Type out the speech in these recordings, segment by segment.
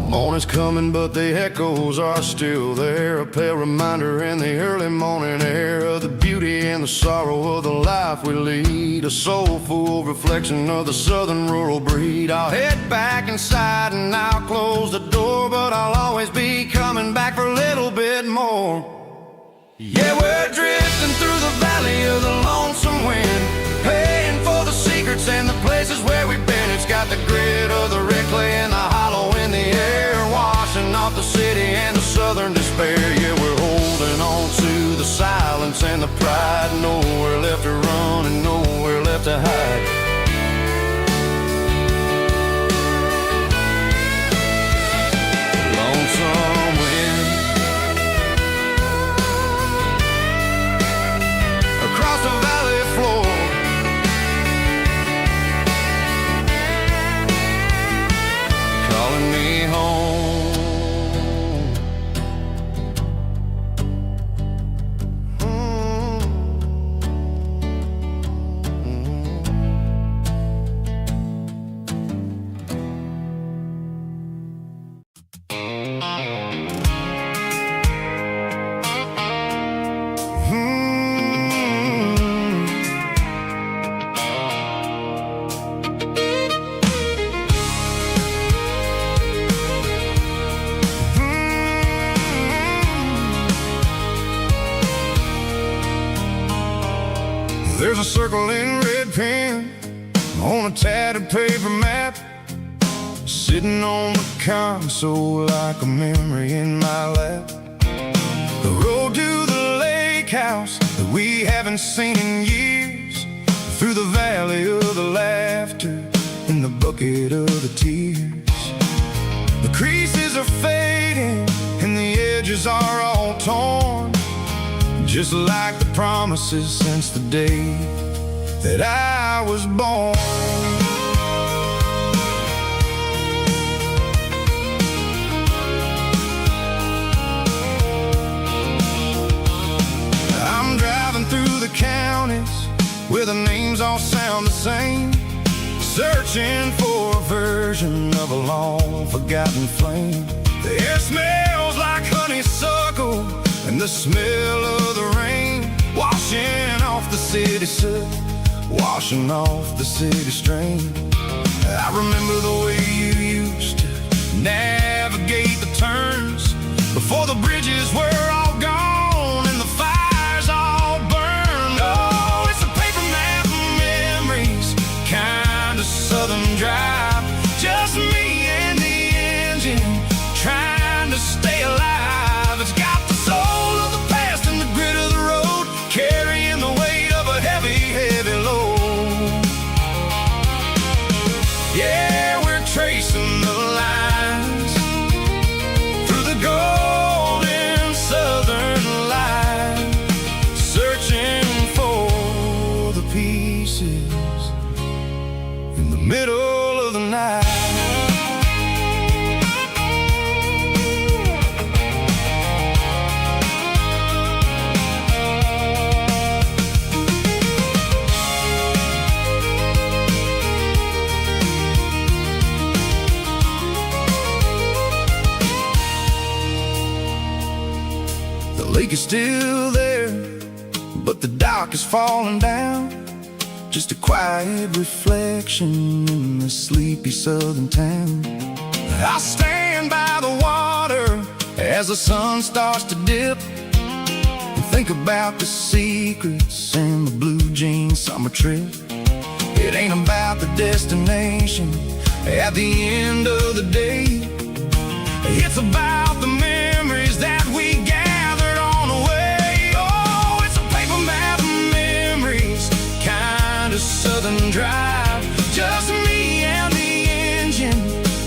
Morning's coming, but the echoes are still there. A pale reminder in the early morning air of the beauty and the sorrow of the life we lead. A soulful reflection of the southern rural breed. I'll head back inside and I'll close the door, but I'll always be coming back for a little bit more. Yeah, we're drifting through the valley of the lonesome wind, paying for the secrets and the places where we've been. It's got the grit of the red clay and the hollow in the air, washing off the city and the southern despair. Yeah, we're holding on to the silence and the pride. Nowhere left to run and nowhere left to hide. Lonesome wind across the valley floor, calling me home. There's a circle in red pen on a tattered paper map, sitting on the console like a memory in my lap. The road to the lake house that we haven't seen in years, through the valley of the laughter in the bucket of the tears. The creases are fading and the edges are all torn, just like the promises since the day that I was born. I'm driving through the counties where the names all sound the same, searching for a version of a long forgotten flame. The air smells like honeysuckle and the smell of the rain, washing off the city soot, washing off the city strain. I remember the way you used to navigate the turns before the bridges were all gone and the fires all burned. Oh, it's a paper map of memories, kind of southern drive, just me and the engine trying to stay alive. It's got the soul of the past and the grit of the road, carrying the weight of a heavy, heavy load. Yeah, we're tracing the lines through the golden southern light, searching for the pieces in the middle of the night. The lake is still there, but the dock is falling down, just a quiet reflection in the sleepy southern town. I stand by the water as the sun starts to dip, and think about the secrets and the blue jean summer trip. It ain't about the destination at the end of the day, it's about the memories that we gathered on the way. Oh, it's a paper map of memories, kind of southern drive, just me and the engine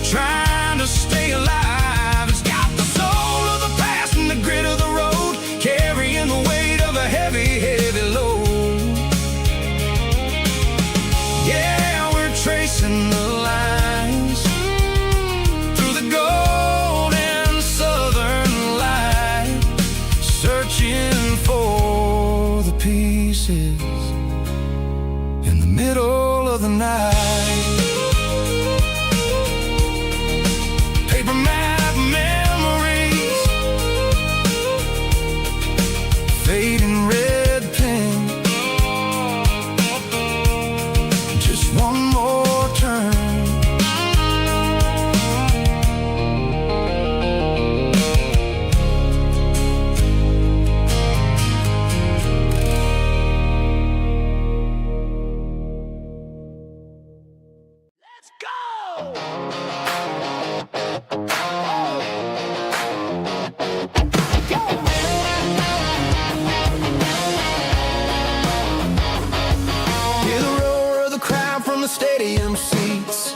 trying to stay alive. It's got the soul of the past and the grit of the road, carrying the weight of a heavy, heavy load. Yeah, we're tracing the lines through the golden Hear the roar of the crowd from the stadium seats.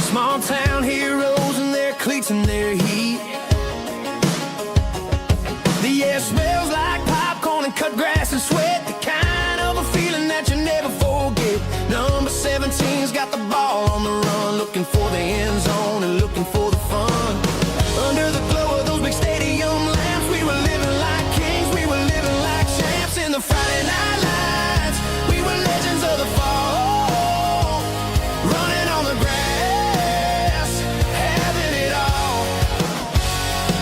Small town heroes in their cleats and their heat. The air smells like popcorn and cut grass and sweat. The kind of a feeling that you never forget. Number 17's got the ball on the run, looking for the end zone and looking for the fun. Under the glow of those big stadium lamps, we were living like kings, we were living like champs. In the Friday night lights, we were legends of the fall, running on the grass, having it all.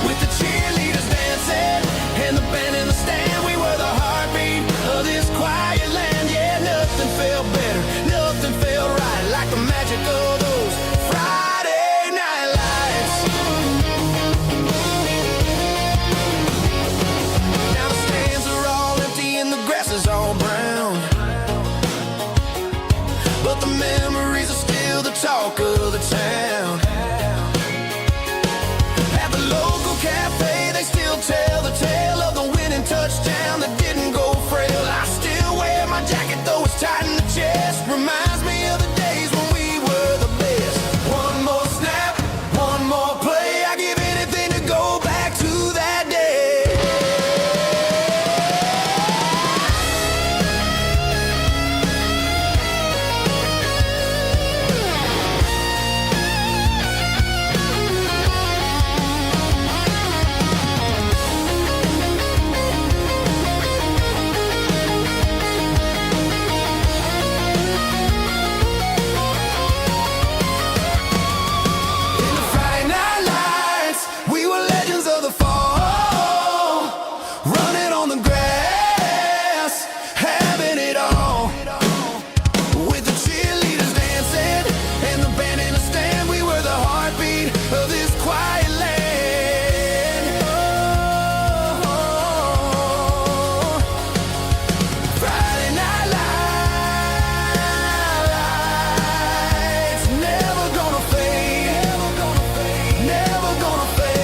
With the cheerleaders dancing and the band in the stand, we were the heartbeat of this quiet land. Yeah, nothing felt better, nothing felt right like the magic of those Friday night lights. Now the stands are all empty and the grass is all brown, but the memories are still the talk of the town. At the local cafe, they still tell the tale of the winning touchdown that didn't go frail. I still wear my jacket though it's tight in the chest. Reminds me of the days when we were the best. One more snap, one more play. I give anything to go back to that day. In the Friday night lights, we were legends of the fall, running on the grass, having it all. With the cheerleaders dancing and the band in the stand, we were the heartbeat of this quiet land. Oh, Friday night lights, never gonna fade, never gonna fade, never gonna fade.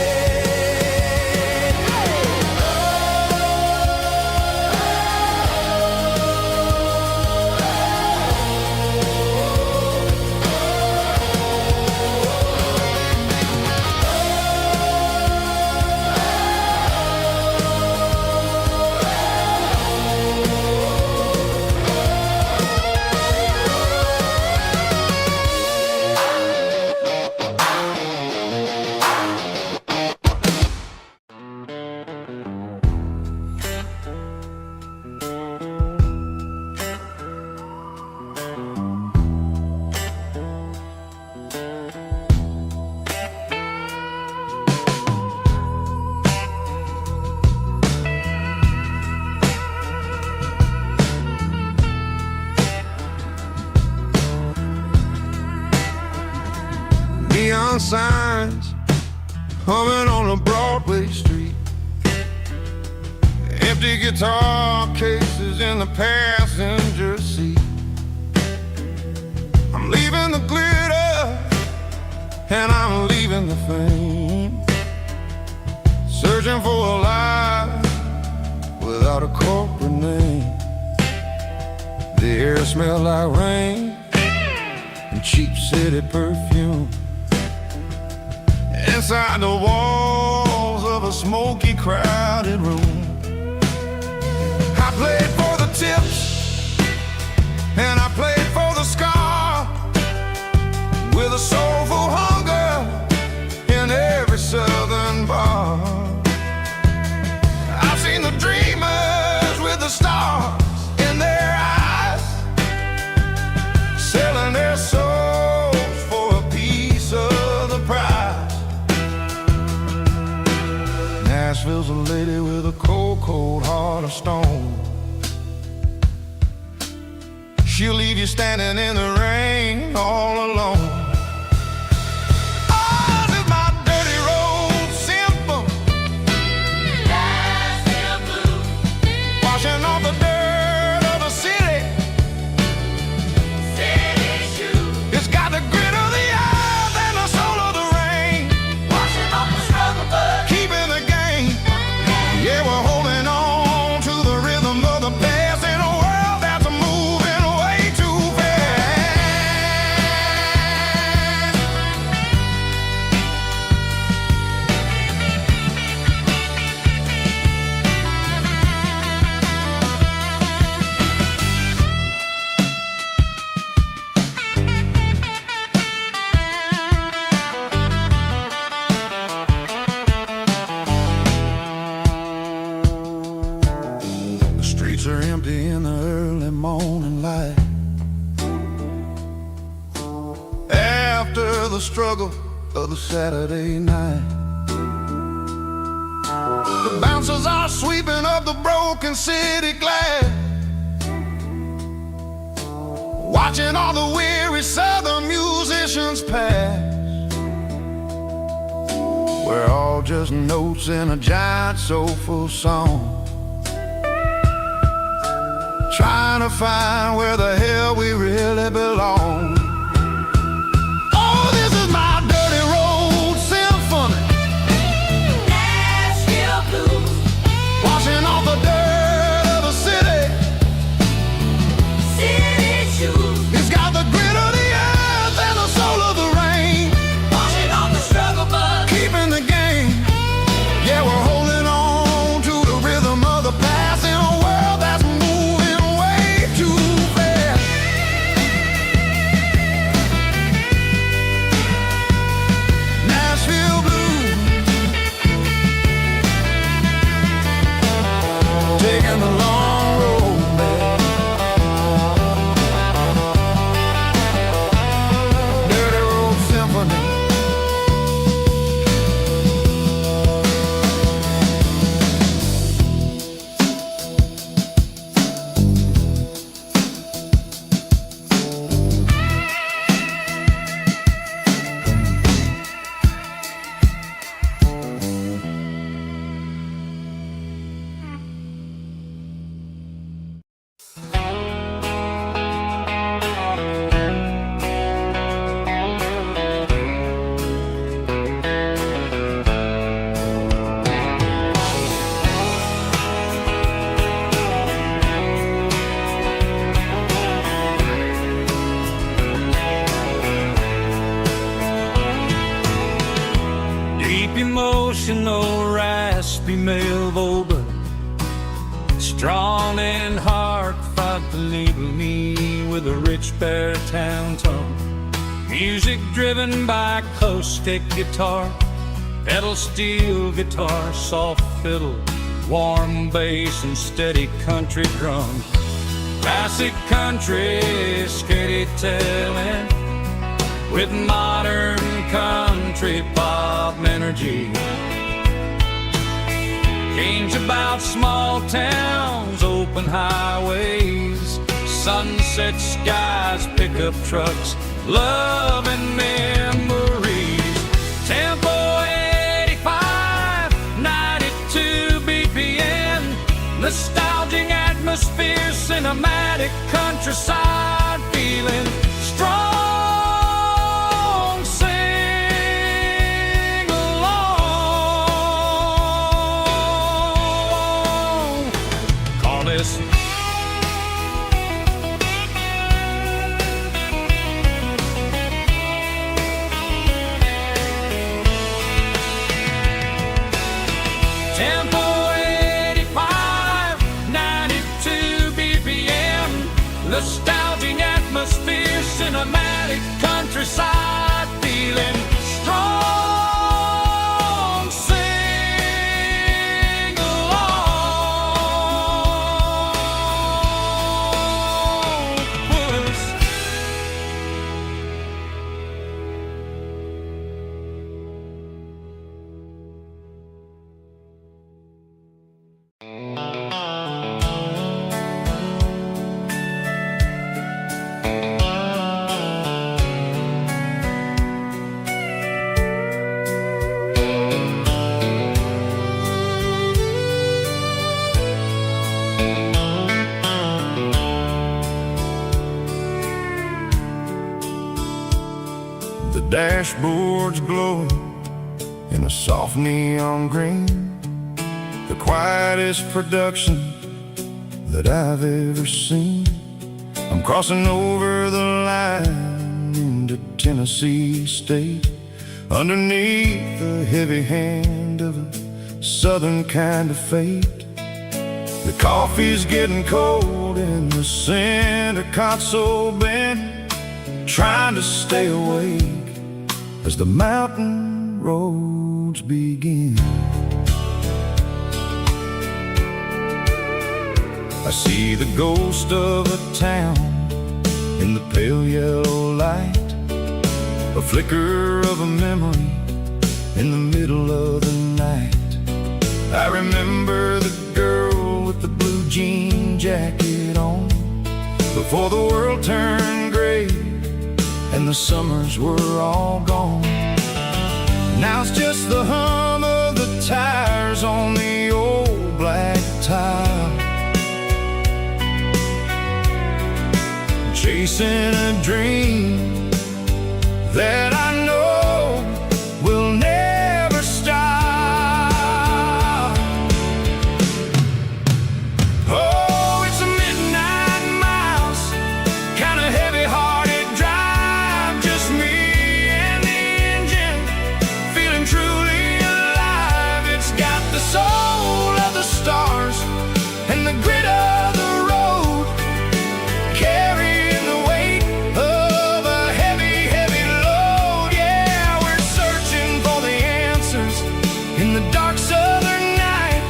Neon signs humming on a Broadway street. Empty guitar cases in the passenger seat. I'm leaving the glitter and I'm leaving the fame. Searching for a life without a corporate name. The air smells like rain and cheap city perfume. Inside the walls of a smoky, crowded room, I played for the tips and I played for the scar, with a soulful hunger in every southern bar. I've seen the dreamers with the stars in their eyes, selling their souls for a piece of the prize. Nashville's a lady with a cold, cold heart of stone. She'll leave you standing in the rain all alone. Ours is my dirty road simple, washing off the dirt of the city shoes. It's got the struggle of the Saturday night. The bouncers are sweeping up the broken city glass, watching all the weary southern musicians pass. We're all just notes in a giant soulful song, trying to find where the hell we really belong. Oh, this is my dirty road symphony, Nashville blues, washing off the dirt of the city, city shoes. It's got the grit of the earth and the soul of the rain, washing off the struggle bug, keeping the game. Yeah, we're holding on to the rhythm of the past in a world that's moving way too fast. Nashville blues, taking the long road back. Dirty road symphony. Deep emotional, raspy male vulgar, strong and heartfelt, believe me, with a rich baritone tone. Music driven by acoustic guitar, pedal steel guitar, soft fiddle, warm bass and steady country drums. Classic country storytelling with modern country pop energy. Games about small towns, open highways, sunset skies, pickup trucks, love and memories. Tempo 85, 92 BPM, nostalgic atmosphere, cinematic countryside feeling strong. Tempo 85, 92 BPM, nostalgic atmosphere, cinematic countryside feeling strong. Sing along with us. The dashboard's glowing in a soft neon green, the quietest production that I've ever seen. I'm crossing over the line into Tennessee State, underneath the heavy hand of a southern kind of fate. The coffee's getting cold in the center console bin, trying to stay awake as the mountain roads begin. I see the ghost of a town in the pale yellow light, a flicker of a memory in the middle of the night. I remember the girl with the blue jean jacket on, before the world turned gray and the summers were all gone. Now it's just the hum of the tires on the old black tile, chasing a dream that I know will never stop. Oh, it's a midnight mouse, kind of heavy-hearted drive, just me and the engine, feeling truly alive. It's got the soul of the stars and the grit of the road, carrying the weight of a heavy, heavy load. Yeah, we're searching for the answers in the dark southern night,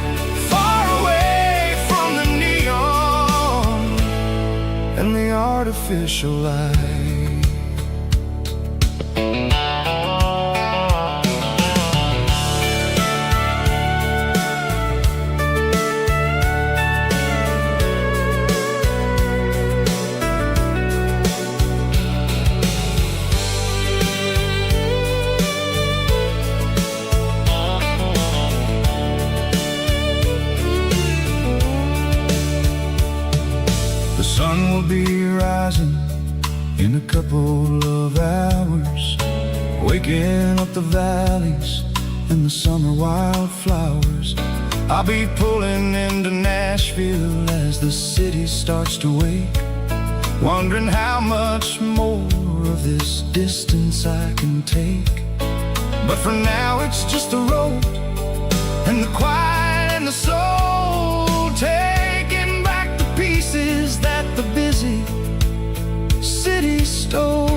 far away from the neon and the artificial light. The sun will be rising in a couple of hours, waking up the valleys and the summer wildflowers. I'll be pulling into Nashville as the city starts to wake, wondering how much more of this distance I can take. But for now it's just the road and the quiet and the soul, taking back the pieces that the busy city stole.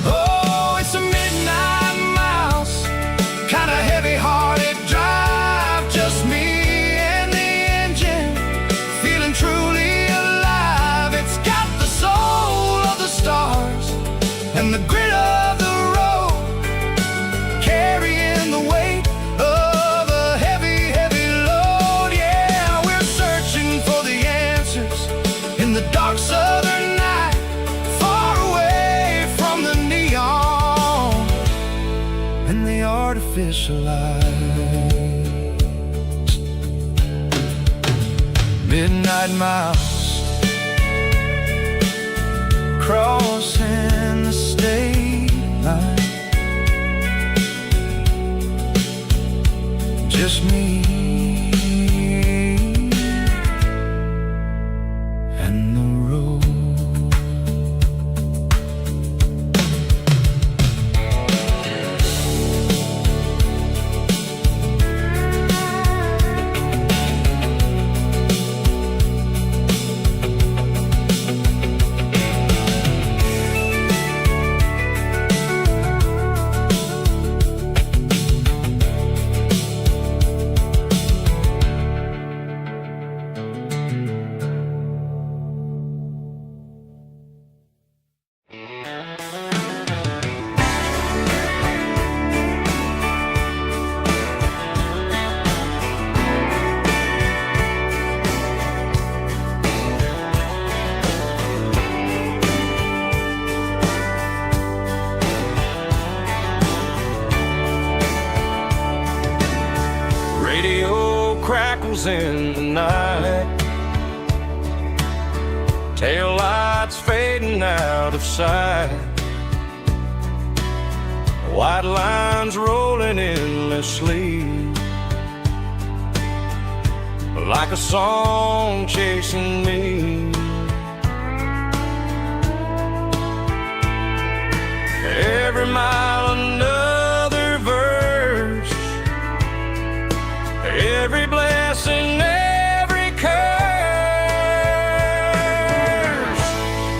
Oh, it's a midnight mouse, kind of heavy-hearted drive, just me and the engine, feeling truly alive. It's got the soul of the stars and the grit of the road, carrying the weight of a heavy, heavy load. Yeah, we're searching for the answers in the dark southern night, far away from the neon and the artificial lights. Midnight mouse, crossing the state line, just me and the road. Radio crackles in the night, tail lights fading out of sight, white lines rolling endlessly, like a song chasing me. Every mile another verse, every blessing, every curse.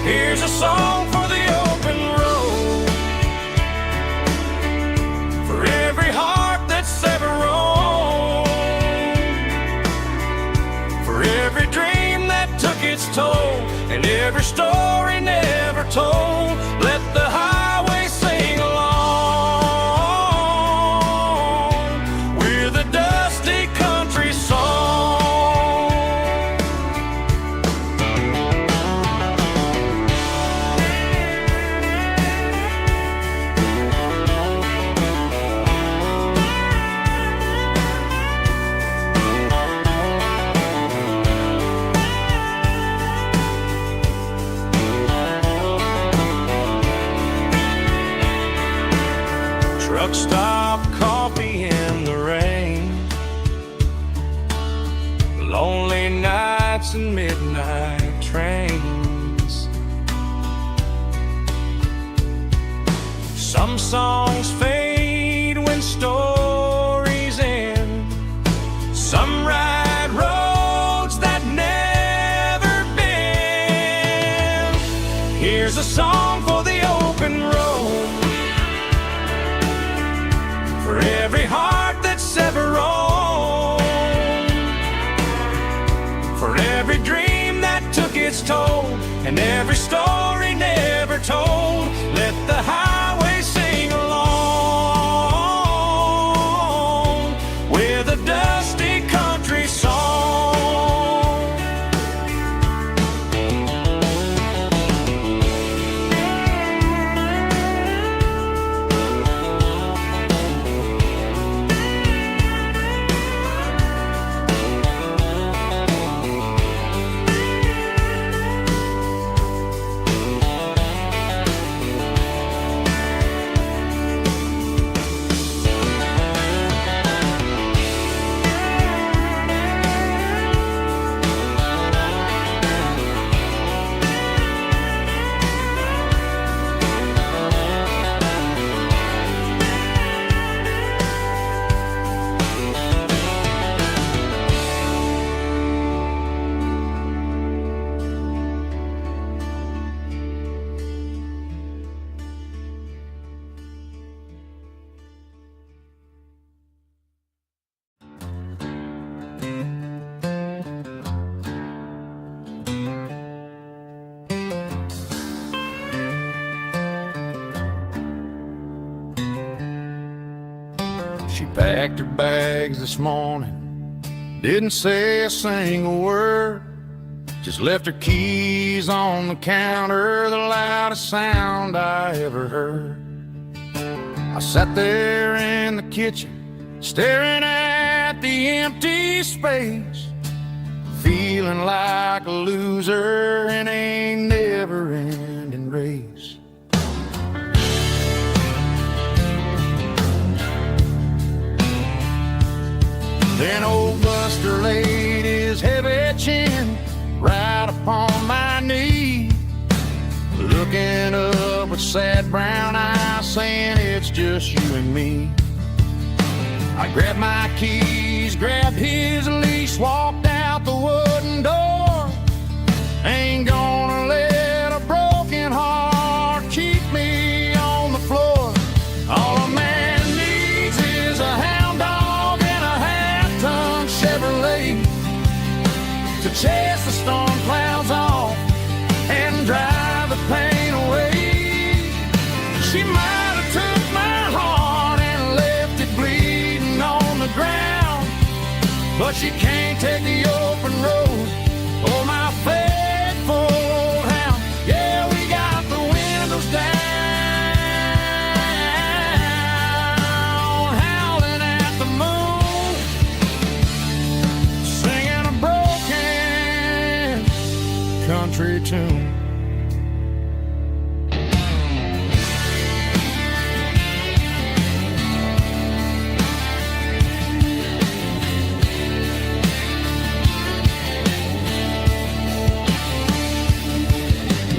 Here's a song for the open road, for every heart that's ever roamed, for every dream that took its toll, and every every story never told. Let the highway sing along with a dusty country song. Truck stop, coffee in the rain, lonely nights and midnight trains. Some songs fade when stories end. Some ride roads that never bend. Here's a song for the open road, for every heart that's ever roamed, for every dream that took its toll, and every story never told. Let the highway sing along with a dusty country song. She packed her bags this morning, didn't say a single word, just left her keys on the counter, the loudest sound I ever heard. I sat there in the kitchen, staring at the empty space, feeling like a loser in a never-ending race. Then old Buster laid his heavy chin right upon my knee, looking up with sad brown eyes, saying it's just you and me. I grabbed my keys, grabbed his leash, walked out the wooden door. Ain't gonna let a broken heart keep me on the floor. All a man needs is a hound dog and a half-ton Chevrolet to chase the storm clouds off and drive the pain away. She might have took my heart and left it bleeding on the ground, but she can't take the open road or my faithful old hound. Yeah, we got the windows down, howling at the moon, singing a broken country tune.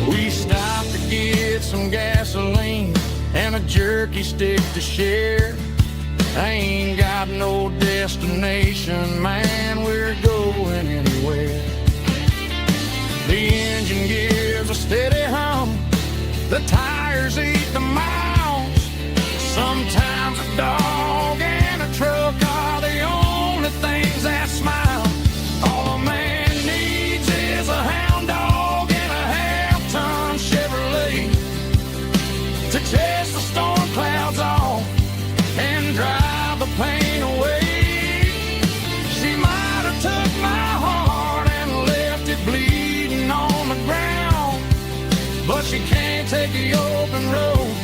We stopped to get some gasoline and a jerky stick to share. I ain't got no destination, man, we're going anywhere. The engine gives a steady hum, the tires eat the miles. Sometimes a dog and a truck are the only things that smile. All a man needs is a hound dog and a but she can't take the open road.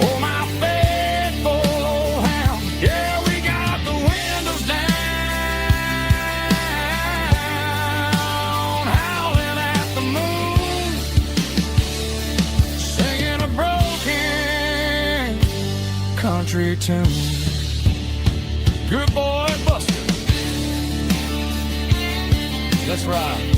Oh, my faithful old hound. Yeah, we got the windows down, howling at the moon, singing a broken country tune. Good boy, Buster. Let's ride.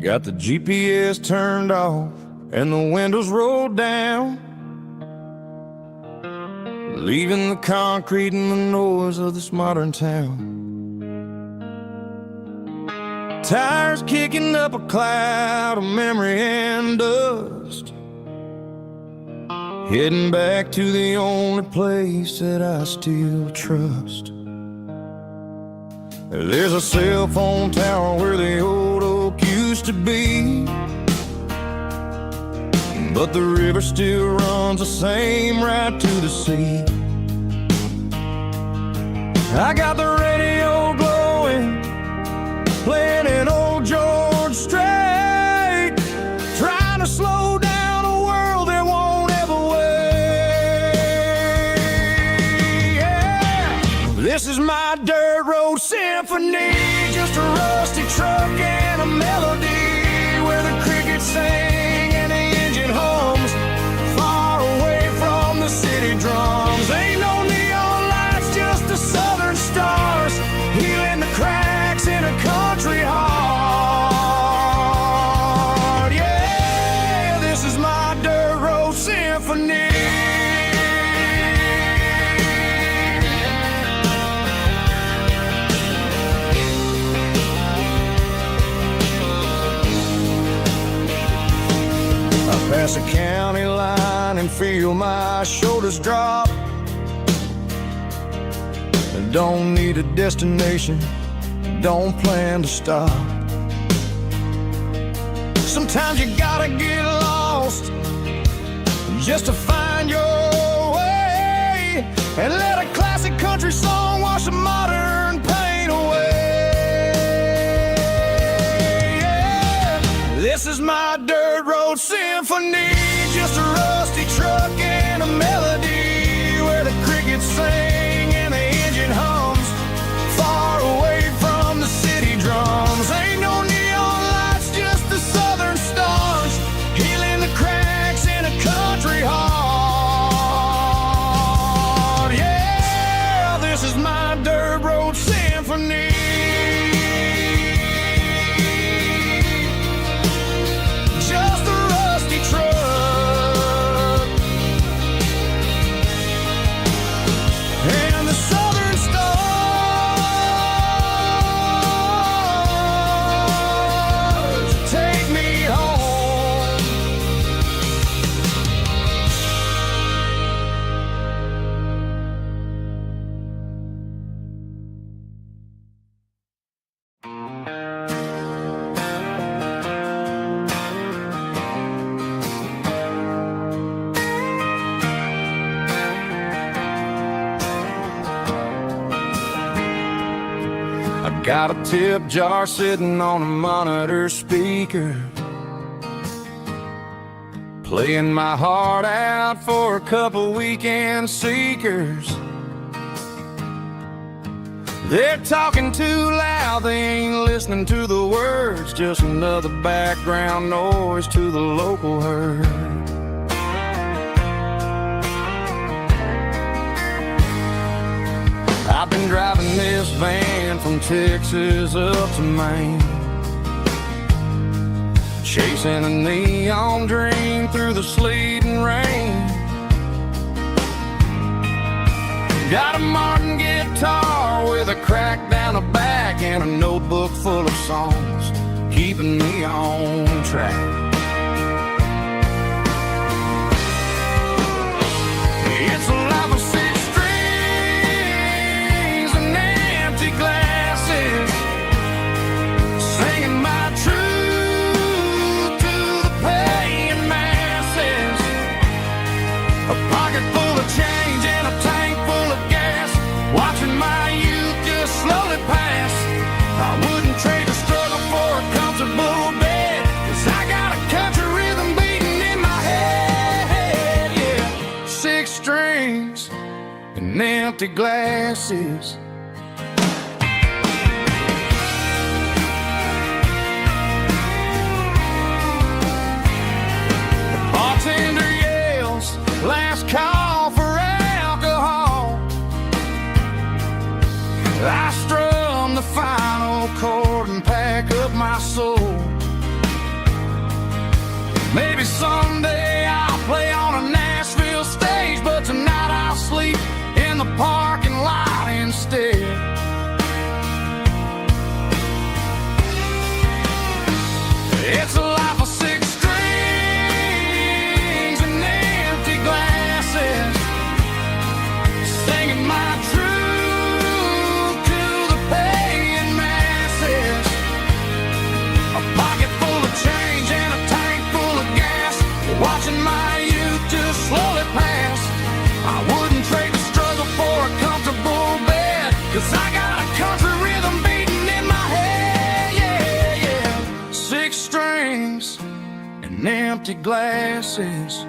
Got the GPS turned off and the windows rolled down, leaving the concrete and the noise of this modern town. Tires kicking up a cloud of memory and dust, heading back to the only place that I still trust. There's a cell phone tower where the old oak used to be, but the river still runs the same right to the sea. I got the radio glowing, playing an old George Strait, trying to slow down a world that won't ever wait. Yeah. This is my dirt road symphony, just a rusty truck and a melody where the crickets sing and the engine hums, far away from the city drums. Ain't no neon lights, just the southern stars, healing the cracks in a country heart. Yeah, this is my dirt road symphony. Pass a county line and feel my shoulders drop. Don't need a destination, don't plan to stop. Sometimes you gotta get lost just to find your way, and let a classic country song wash the modern pain away. Yeah. This is my dirt road symphony, just a rusty truck and a melody where the crickets sing and the engine hums, far away from the city drums. Ain't no neon lights, just the southern stars, healing the cracks in a country heart. Yeah, this is my dirt road symphony. Just a rusty truck and the southern stars take me home. I got a tip jar sitting on a monitor speaker, playing my heart out for a couple weekend seekers. They're talking too loud, they ain't listening to the words, just another background noise to the local herd. I've been driving this van from Texas up to Maine, chasing a neon dream through the sleet and rain. Got a Martin guitar with a crack down the back and a notebook full of songs, keeping me on track. It's a life of six strings and empty glasses, singing my truth to the paying masses. A pocket full of change and a tank full of gas, watching my youth just slowly pass. I wouldn't trade the struggle for a comfortable bed, 'cause I got a country rhythm beating in my head. Yeah, six strings and empty glasses. The bartender yells, last call for alcohol. I strum the final chord and pack up my soul. Maybe someday I'll play on a Nashville stage, but tonight I'll sleep in the parking lot instead. It's a life of six strings and empty glasses, singing my truth to the paying masses. A pocket full of change and a tank full of gas, watching my youth just slowly pass. I wouldn't trade the struggle for a comfortable bed, 'cause I got a country rhythm beating in my head. Yeah, yeah. Six strings and empty glasses.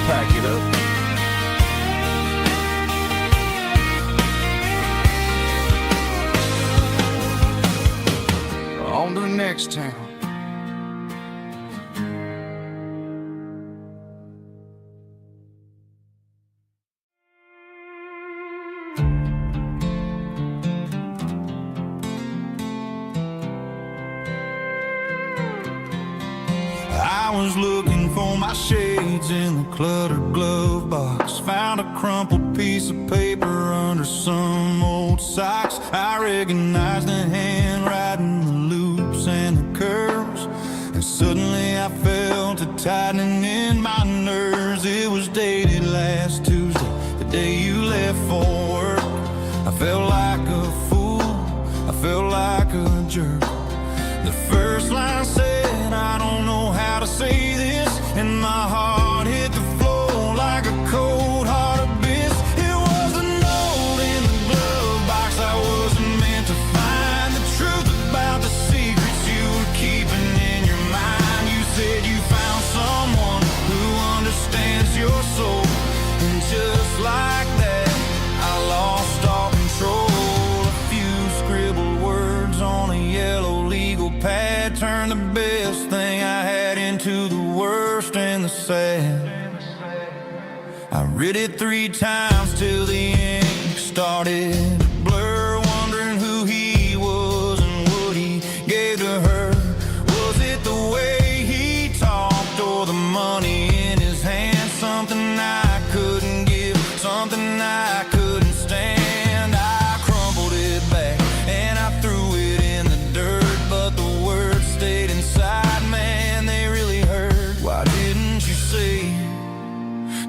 Pack it up. On to the next town. I was looking for my shades in the cluttered glove box, found a crumpled piece of paper under some old socks. I recognized the handwriting, the loops and the curves, and suddenly I felt a tightening in my nerves. It was dated last Tuesday, the day you left for work. I felt like a fool, I felt like a jerk. The first line said, I don't know how to say this, and my heart hit the floor like a cold heart abyss. It was a note in the glove box I wasn't meant to find, the truth about the secrets you were keeping in your mind. You said you found someone who understands your soul, and just like that I lost all control. A few scribbled words on a yellow legal pad turned the best thing I had into the worst and the sad. I read it 3 times till the ink started to blur, wondering who he was and what he gave to her. Was it the way he talked or the money in his hand? Something I couldn't give, something I couldn't stand. I crumpled it back and I threw it in the dirt, but the words stayed inside, man, they really hurt. Why didn't you say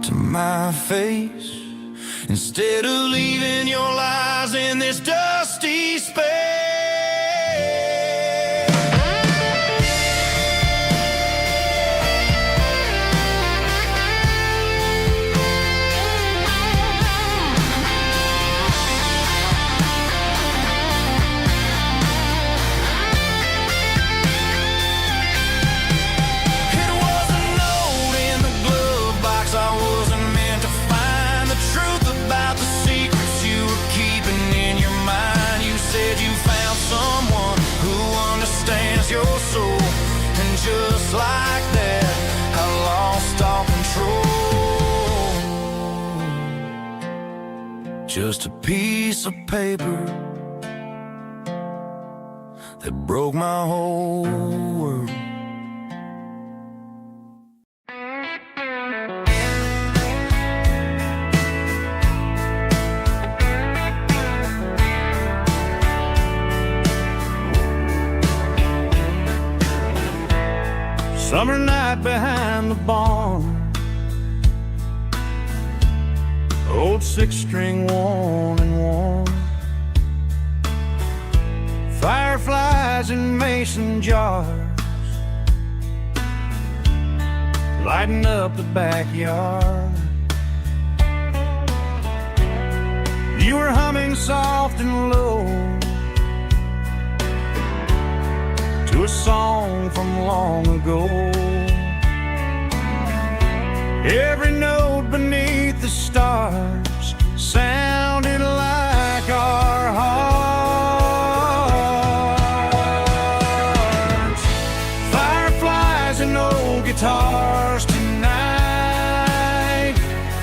to my face, instead of leaving your lies in this dusty space? It was a note in the glove box I wasn't meant to find, the truth about the secrets you were keeping in your mind. You said you found someone who understands your soul, and just like that I lost all control. Just a piece of paper that broke my whole world. Summer night behind the barn, old six-string worn and worn, fireflies in mason jars lighting up the backyard. You were humming soft and low to a song from long ago. Every note beneath the stars sounded like our hearts. Fireflies and old guitars tonight,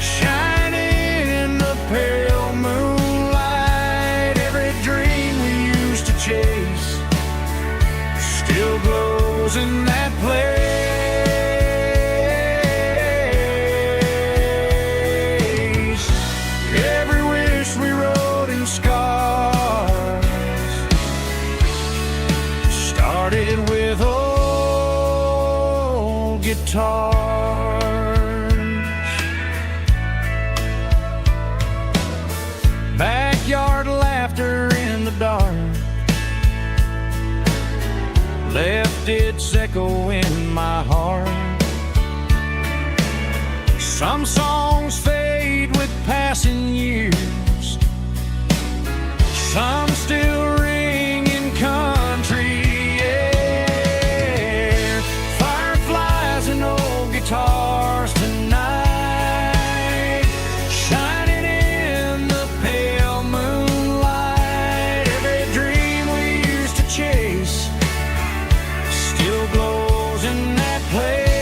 shining in the pale moonlight. Every dream we used to chase still glows in that place. Every wish we wrote in scars started with old guitars. Backyard laughter in the dark left its echo in my heart. Some songs fade with passing years, some still ring in country air. Fireflies and old guitars tonight, shining in the pale moonlight. Every dream we used to chase still glows in that place.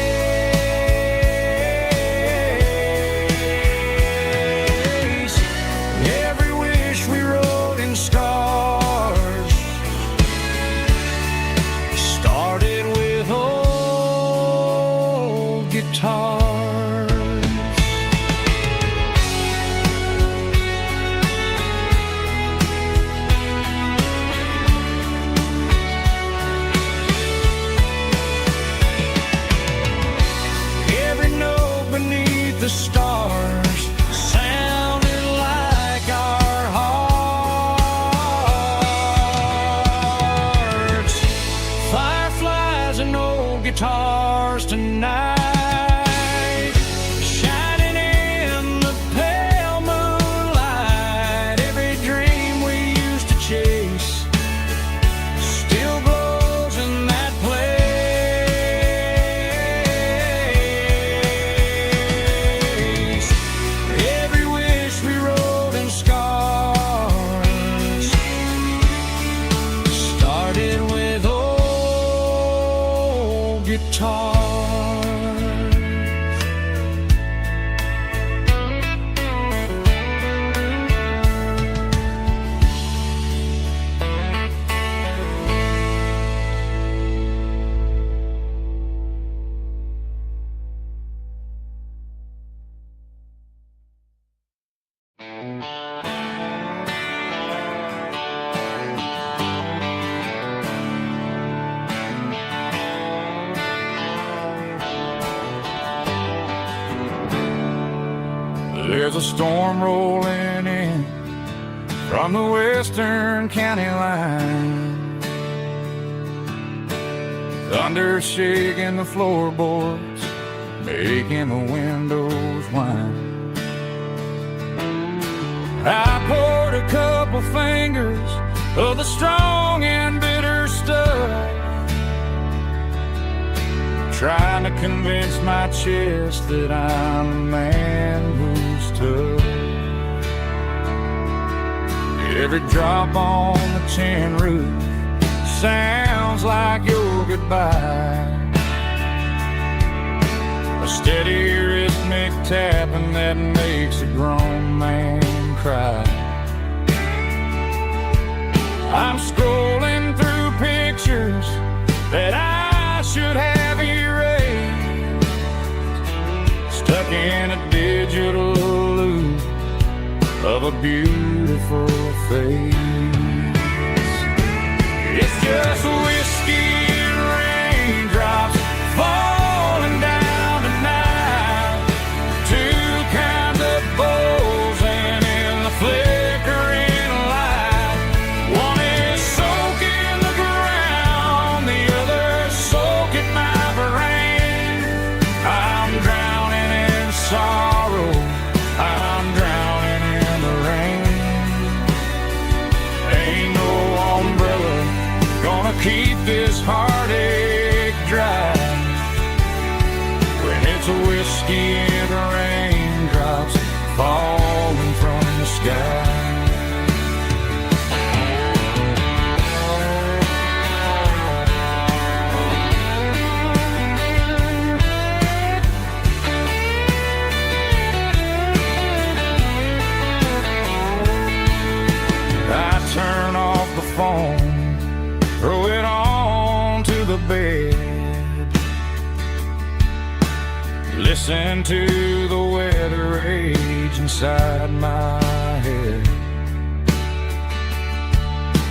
Every wish we wrote in scars started with old guitars. Every note beneath the stars sounded like our hearts. Fireflies and old guitars tonight, shining in the pale moonlight. Every dream we used to chase still glows in that place. Every wish we wrote in scars started with old guitars. There's a storm rolling in from the western county line, thunder shaking the floorboards, making the windows whine. I poured a couple fingers of the strong and bitter stuff, trying to convince my chest that I'm a man who's tough. Every drop on the tin roof sounds like your goodbye, a steady rhythmic tapping that makes a grown man cry. I'm scrolling through pictures that I should have erased, stuck in a digital loop of a beautiful face. It's just whiskey and raindrops falling keep this heartache dry. When it's a whiskey and raindrops falling from the sky. Turn off the phone, throw it on to the bed, listen to the weather rage inside my head.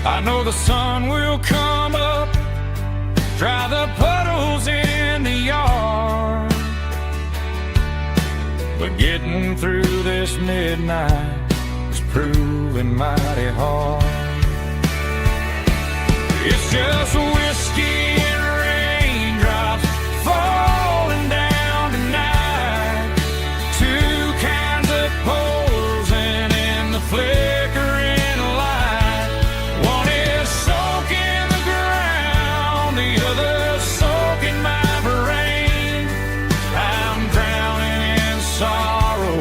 I know the sun will come up, dry the puddles in the yard, but getting through this midnight is proving mighty hard. It's just whiskey and raindrops falling down tonight. Two kinds of posing in the flickering light. One is soaking the ground, the other soaking my brain. I'm drowning in sorrow,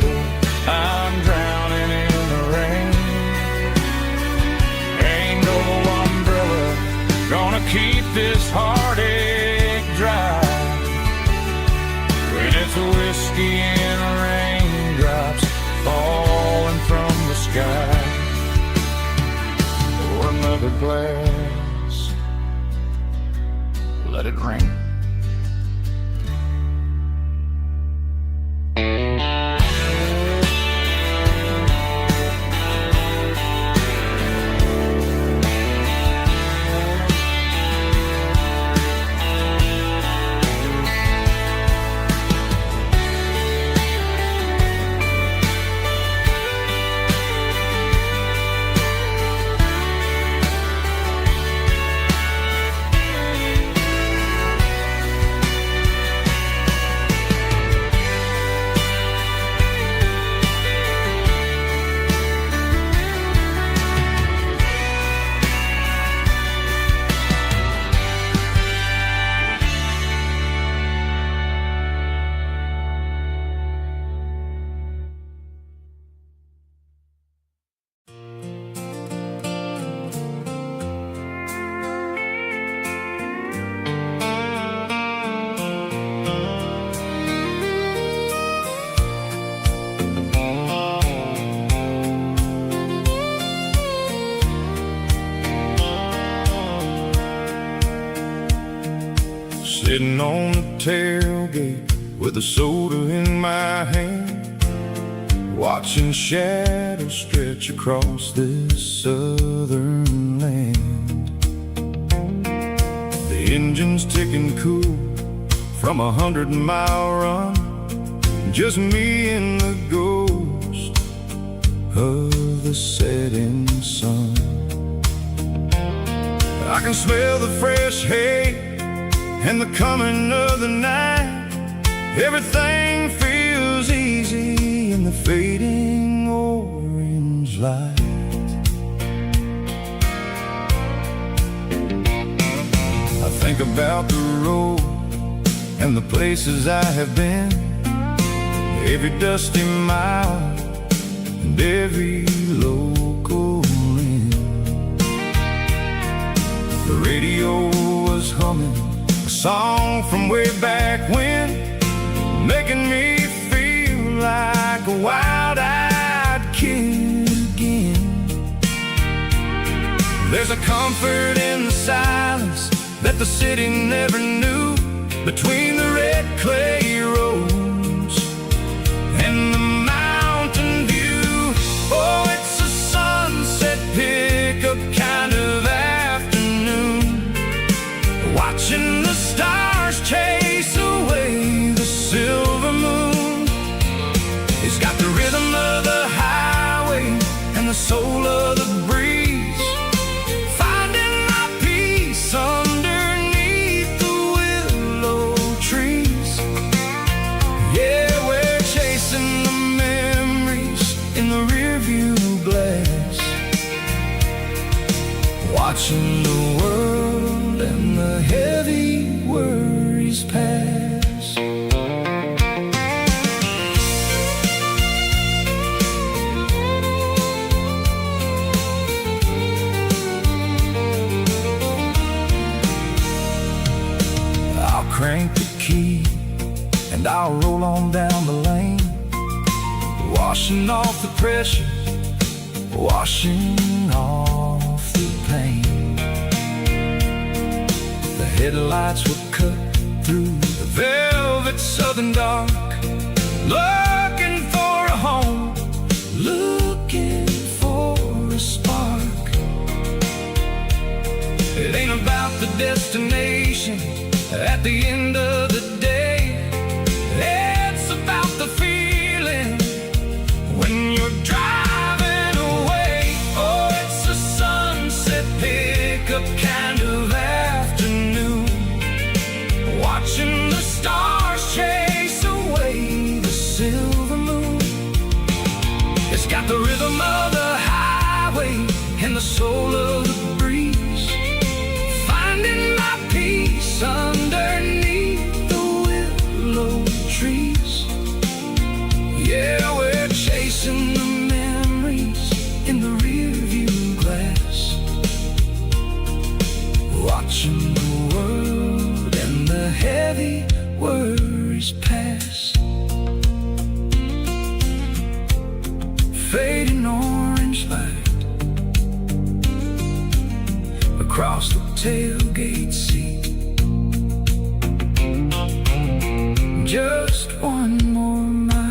I'm drowning in the rain. Ain't no umbrella gonna keep this heartache dry. When it's a whiskey and raindrops falling from the sky. Pour another glass, let it rain. Sitting on the tailgate with a soda in my hand, watching shadows stretch across this southern land. The engine's ticking cool from 100-mile run, just me and the ghost of the setting sun. I can smell the fresh hay and the coming of the night. Everything feels easy in the fading orange light. I think about the road and the places I have been, every dusty mile and every local inn. The radio was humming a song from way back when, making me feel like a wild-eyed kid again. There's a comfort in the silence that the city never knew, between the red clay roads and the mountain view. Oh, it's a sunset pickup kind of afternoon, watching the stars chase away the silver moon. It's got the rhythm of the highway and the soul of the breeze, finding my peace underneath the willow trees. Yeah, we're chasing the memories in the rearview glass, watching the world worries pass. I'll crank the key and I'll roll on down the lane, washing off the pressure, washing off the pain. The headlights will cut through the velvet southern dark, looking for a home, looking for a spark. It ain't about the destination at the end of the day, it's about the feeling when you're driving away. Oh, it's a sunset pickup kind of afternoon, watching the stars chase away the silver moon. It's got the rhythm of the highway and the soul of the breeze, finding my peace underneath the willow trees. Yeah, we're chasing the memories in the rearview glass, watching the world and the heavy worries pass. Fading orange light across the tailgate seat. Just one more mile.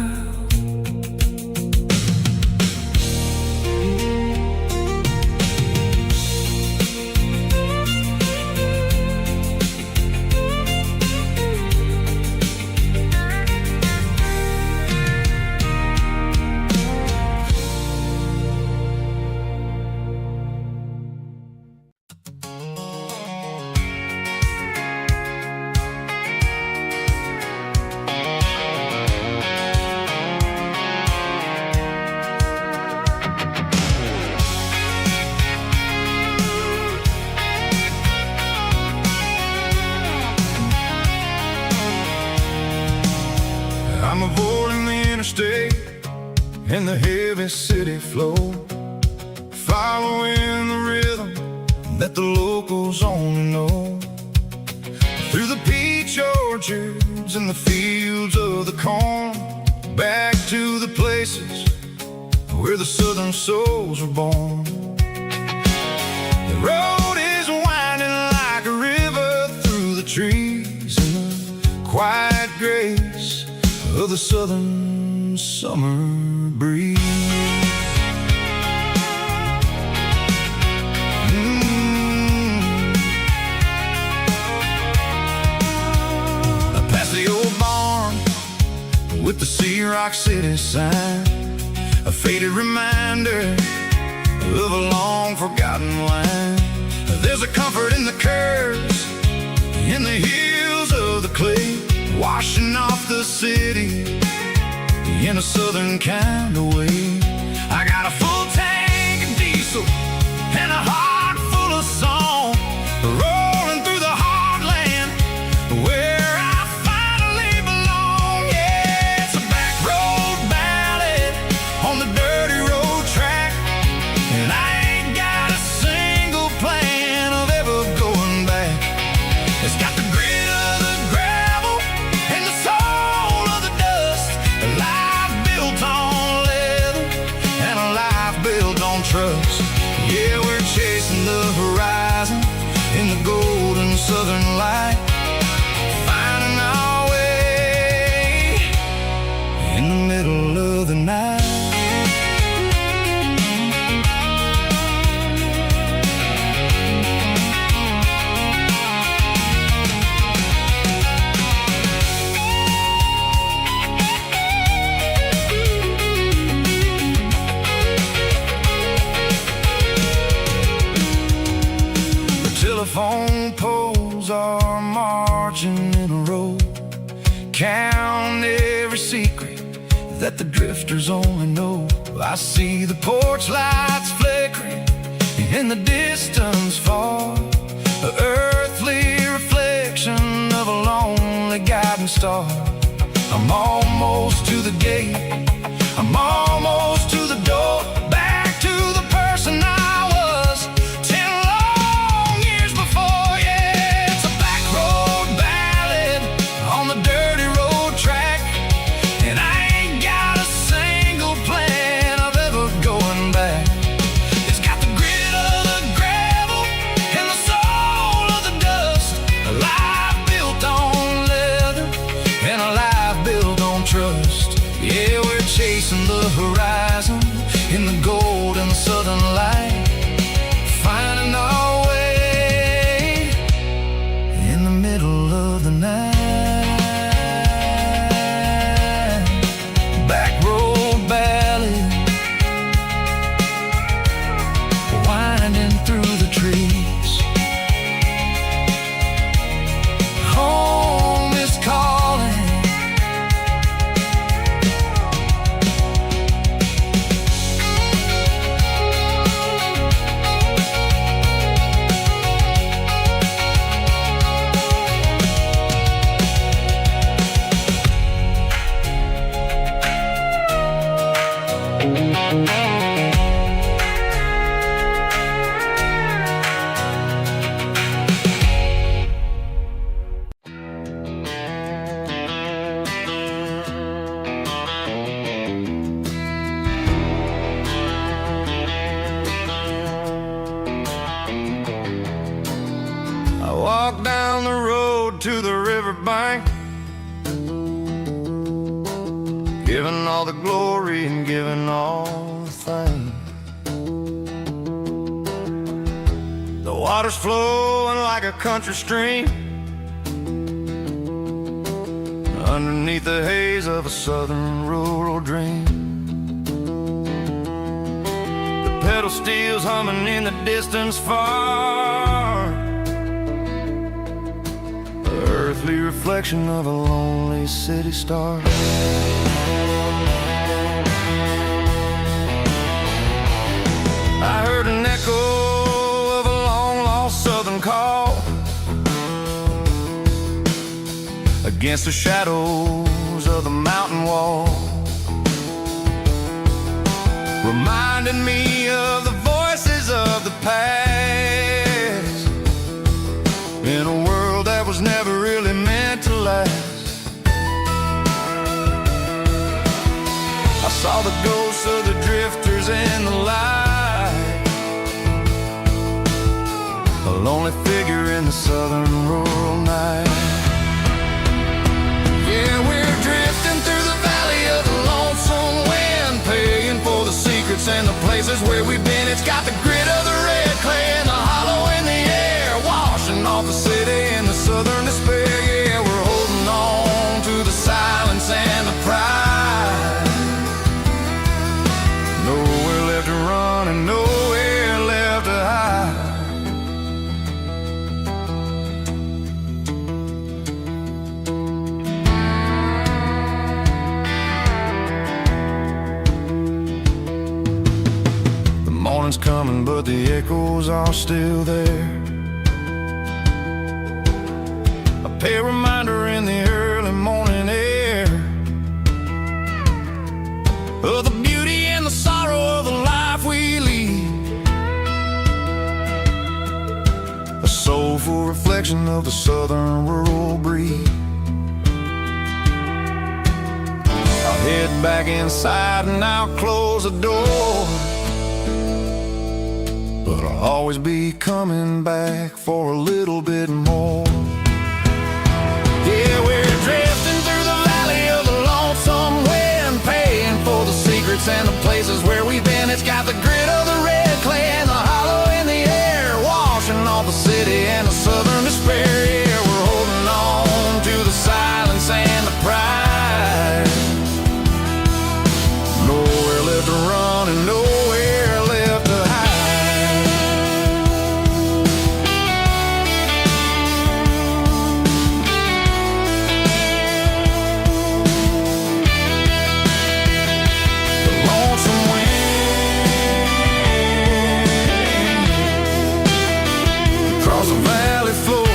I'm avoiding the interstate and the heavy city flow, following the rhythm that the locals only know. Through the peach orchards and the fields of the corn, back to the places where the southern souls were born. The road is winding like a river through the trees in the quiet grace of the southern summer breeze. Past the old barn with the Sea Rock City sign, a faded reminder of a long forgotten line. There's a comfort in the curves, in the hills of the clay, washing off the city in a southern kind of way. I got a full tank of diesel and a heart full of song, rolling through the heartland where I finally belong. Yeah, it's a back road ballad on the dirty road track, and I ain't got a single plan of ever going back. It's got the grit of the gravel and the soul of the dust, a life built on leather and a life built on trust. Yeah, we're chasing the horizon in the golden southern light, finding our way in the middle of the night. Telephone poles are marching in a row, count every secret that the drifters only know. I see the porch lights flickering in the distance far, an earthly reflection of a a lonely guiding star. I'm almost to the gate, I'm almost to the door, back to the person I was 10 long years before. Yeah, it's a back road ballad on the dirty road track, and I ain't got a single plan of ever going back. It's got the grit of the gravel and the soul of the dust, a life built on leather and a life built on trust. Yeah, we're chasing the horizon in the golden southern light, finding our way in the middle of the night. Back road ballad, winding through the trees. Home is calling. I walk down the road to the riverbank, giving all the glory and giving all the thanks. The water's flowing like a country stream underneath the haze of a southern rural dream. The pedal steel's humming in the distance far, earthly reflection of a lonely city star. I heard an echo of a long-lost southern call against the shadows of the mountain wall, reminding me of the voices of the past in a world that was never really meant to last. I saw the ghosts of the drifters in the light, a lonely figure in the southern rural night. Yeah, we're drifting through the valley of the lonesome wind, paying for the secrets and the places where we've been. It's got the grit of the red clay and the hollow in the air, washing off the city in the southern despair. Yeah, we're holding on to the silence and the pride. Nowhere left to run and nowhere left to hide. The morning's coming, but the echoes are still there. A pale reminder in the early morning air of the beauty and the sorrow of the life we lead, a soulful reflection of the southern rural breed. I'll head back inside and I'll close the door, but I'll always be coming back for a little bit more. Yeah, we're drifting through the valley of the lonesome wind, paying for the secrets and the places where we've been. It's got the grit of the red clay and the hollow in the air, washing off the city and the southern despair. Yeah, we're holding on to the silence and the pride. Nowhere left to run and nowhere left to hide. The valley floor,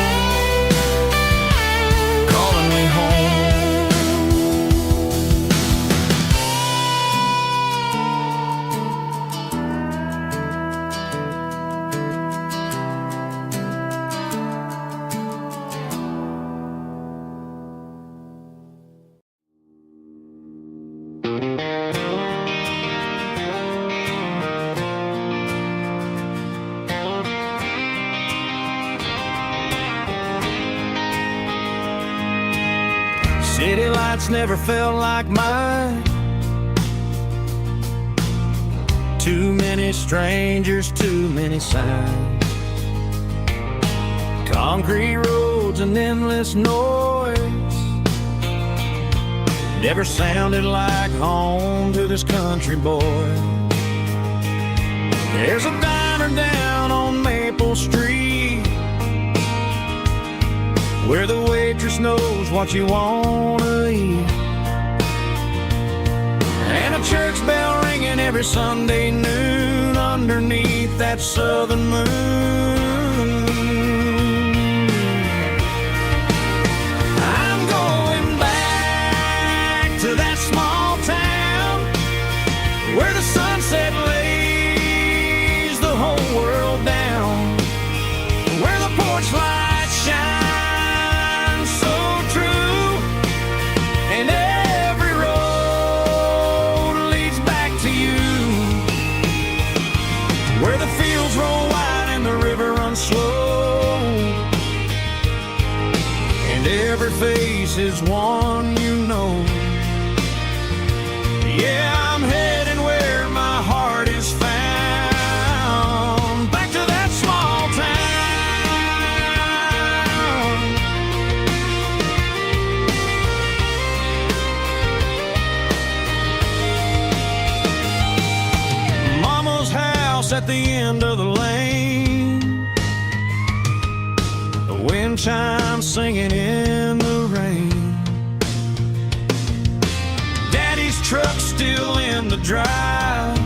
City lights never felt like mine. Too many strangers, too many signs. Concrete roads and endless noise never sounded like home to this country boy. There's a diner down on Maple Street where the waitress knows what you wanna eat, and a church bell ringing every Sunday noon underneath that southern moon. I'm going back to that small town where the sunset lays the whole world down, where the porch lights shine so true, and every road leads back to you, where the fields roll wide and the river runs slow, and every face is one you know. Yeah, I'm heading where my heart is found, back to that small town. Mama's house at the end of the lane, the wind chimes singing in the rain, Daddy's truck still in the drive,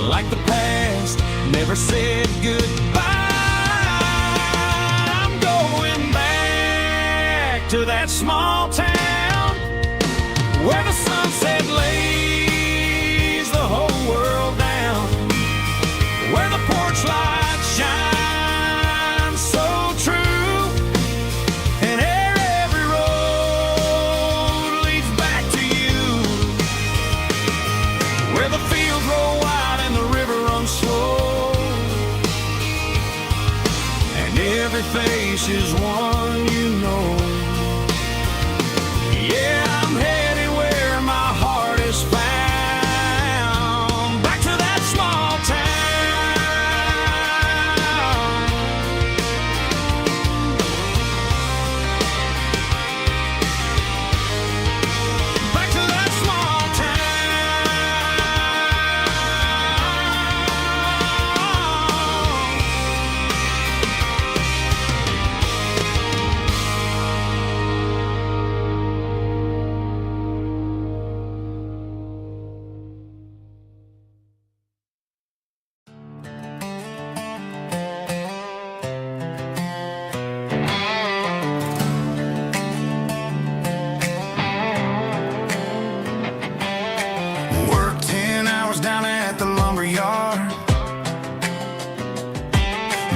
like the past never said goodbye. I'm going back to that small town where the sunset lays the whole world down, where the porch lights shine so true, and every road leads back to you, where the fields roll wide and the river runs slow, and every face is one you know. Yeah, I'm headed where my heart is found, back to that small town. Back to that small Work 10 hours down at the lumber yard.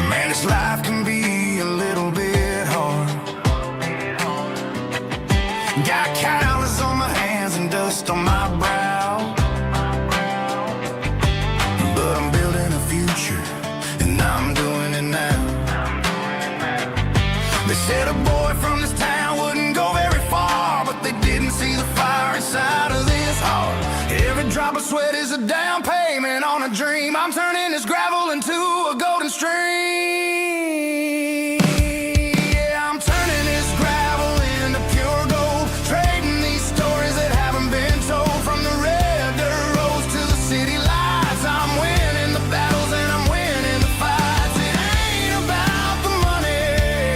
Man, this life can be a little bit hard. Got calluses on my hands and dust on my brow, but I'm building a future, and I'm doing it now. They said a boy from this town wouldn't go very far, but they didn't see the fire inside of this heart. Every drop of sweat is a down payment on a dream. I'm turning this gravel into a golden stream. Yeah, I'm turning this gravel into pure gold, trading these stories that haven't been told, from the red dirt roads to the city lights. I'm winning the battles and I'm winning the fights. It ain't about the money,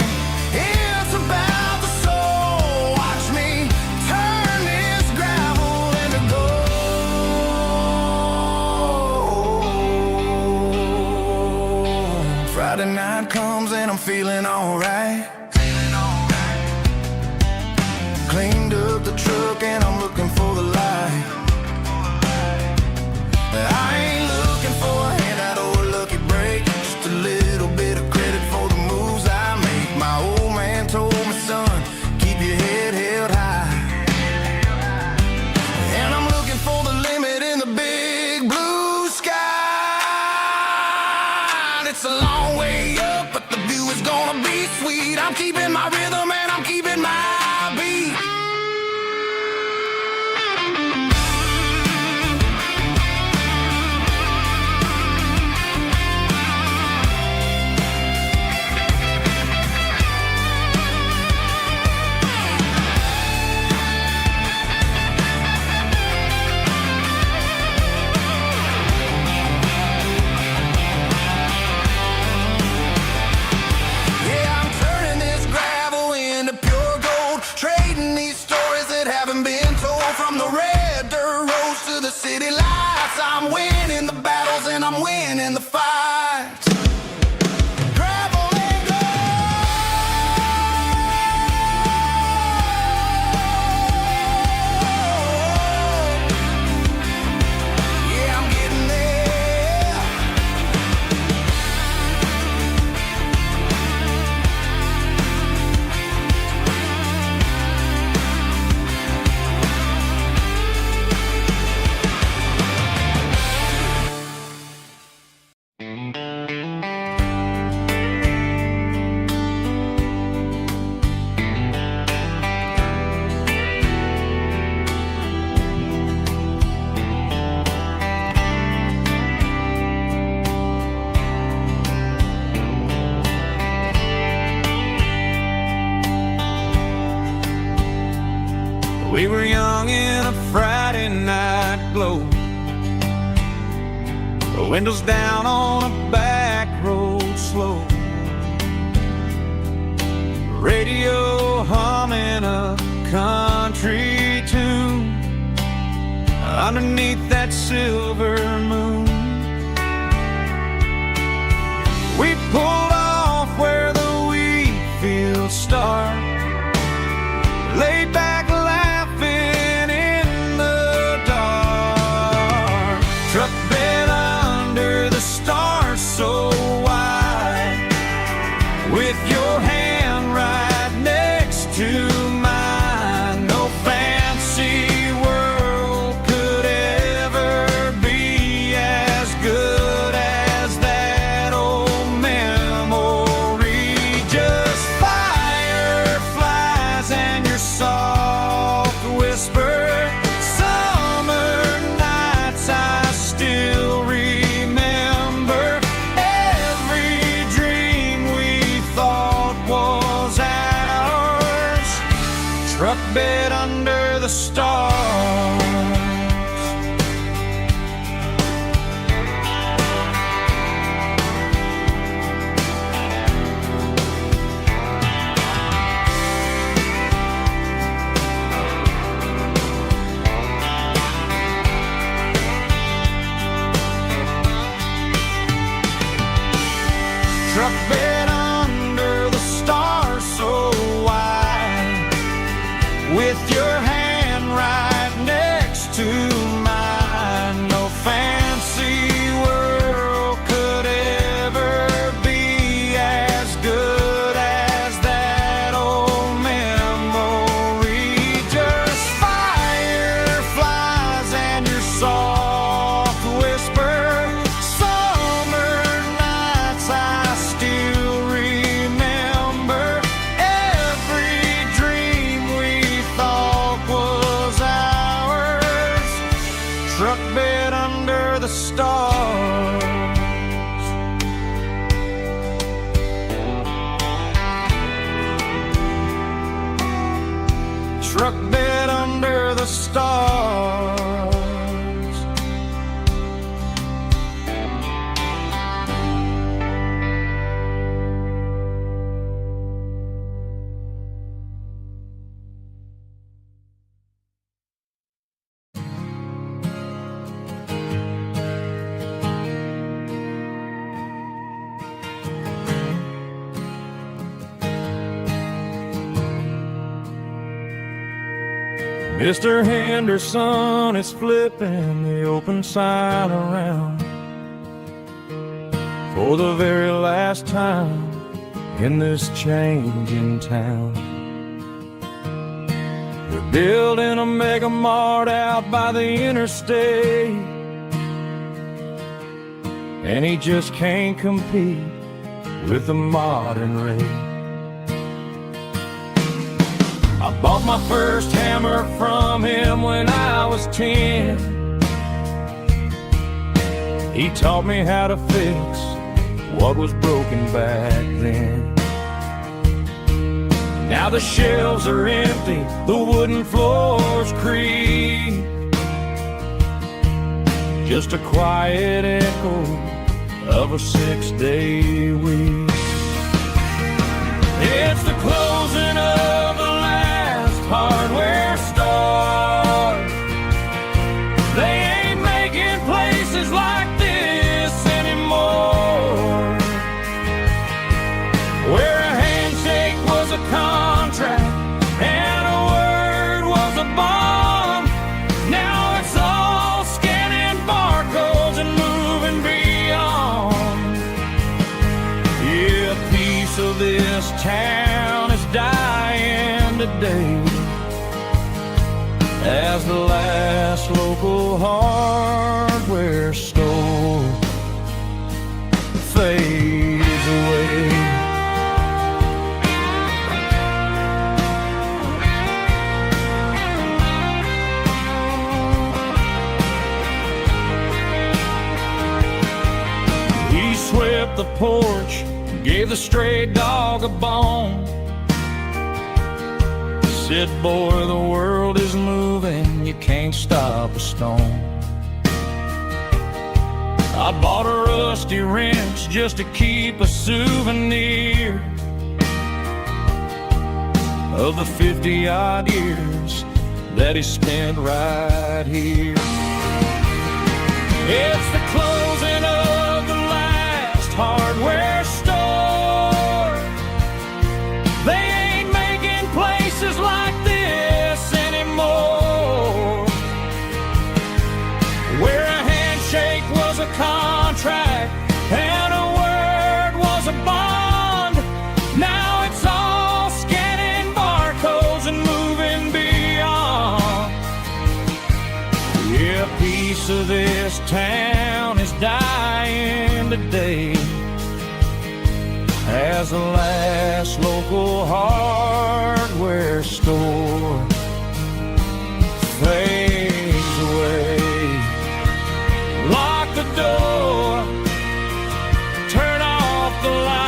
it's about the soul. Watch me turn this gravel into gold. Friday night comes and I'm feeling alright. Cleaned up the truck and I'm looking for the light. I ain't looking for a handout or a lucky break, just a little bit of credit for the moves I make. My old man told me, son, keep your head held high. And I'm looking for the limit in the big blue sky. It's a long way up, but the view is gonna be sweet. I'm keeping my rhythm and I'm keeping my Friday night glow. The windows down on a back road slow. Radio humming a country tune underneath that silver moon. We pulled off where the wheat fields start, laid back laughing in the dark. Truck bed under the stars so wide, with your hand right next to mine. No fancy world could ever be as good as that old memory. Just fireflies and your soft whisper. Summer nights I still remember. Every dream we thought was ours. Truck bed under the stars. Truck bed under the stars so wide, with your hand right next to mine. No fancy world could ever be as good as that old memory. Just fireflies and your soft whisper. Summer nights I still remember. Every dream we thought was ours. Truck bed under the stars. Truck bed under the stars. Mr. Henderson is flipping the open sign around for the very last time in this changing town. They're building a mega mart out by the interstate, and he just can't compete with the modern rate. I bought my first hammer from him when I was 10. He taught me how to fix what was broken back then. Now the shelves are empty, the wooden floors creak, just a quiet echo of a 6-day week. It's the closing of the last hardware store. They ain't making places like this anymore, where a handshake was a contract and a word was a bond. Now it's all scanning barcodes and moving beyond. Yeah, a piece of this town is dying today as the last local hardware store fades away. He swept the porch, gave the stray dog a bone, said, boy, the world is moving, you can't stop a stone. I bought a rusty wrench just to keep a souvenir of the 50-odd years that he spent right here. It's the closing of the last hardware store. They ain't making places like this anymore, where a handshake was a contract and a word was a bond. Now it's all scanning barcodes and moving beyond. Yeah, a piece of this town is dying today as the last local hardware store fades away. Lock the door, turn off the light.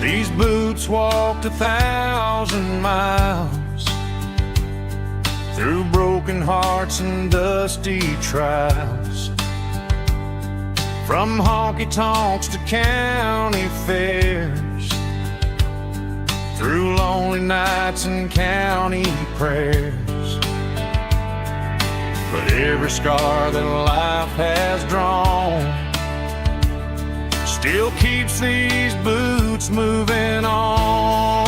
These boots walked 1,000 miles through broken hearts and dusty trials, from honky-tonks to county fairs, through lonely nights and county prayers. But every scar that life has drawn still keeps these boots moving on.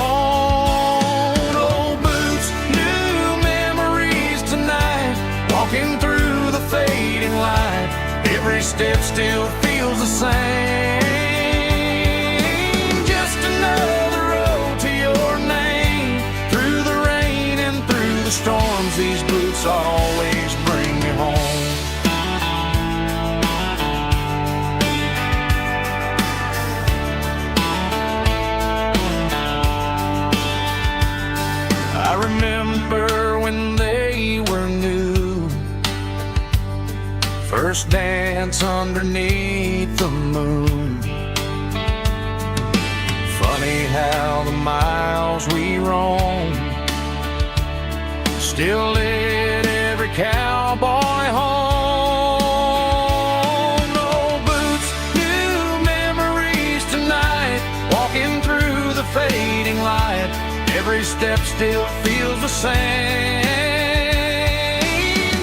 Old boots, new memories tonight, walking through the fading light. Every step still feels the same. Just another road to your name. Through the rain and through the storms, these boots always bring me home. I remember when they were new, first dance underneath the moon. Funny how the miles we roam still lit every cowboy home. Old boots, new memories tonight, walking through the fading light. Every step still feels the same.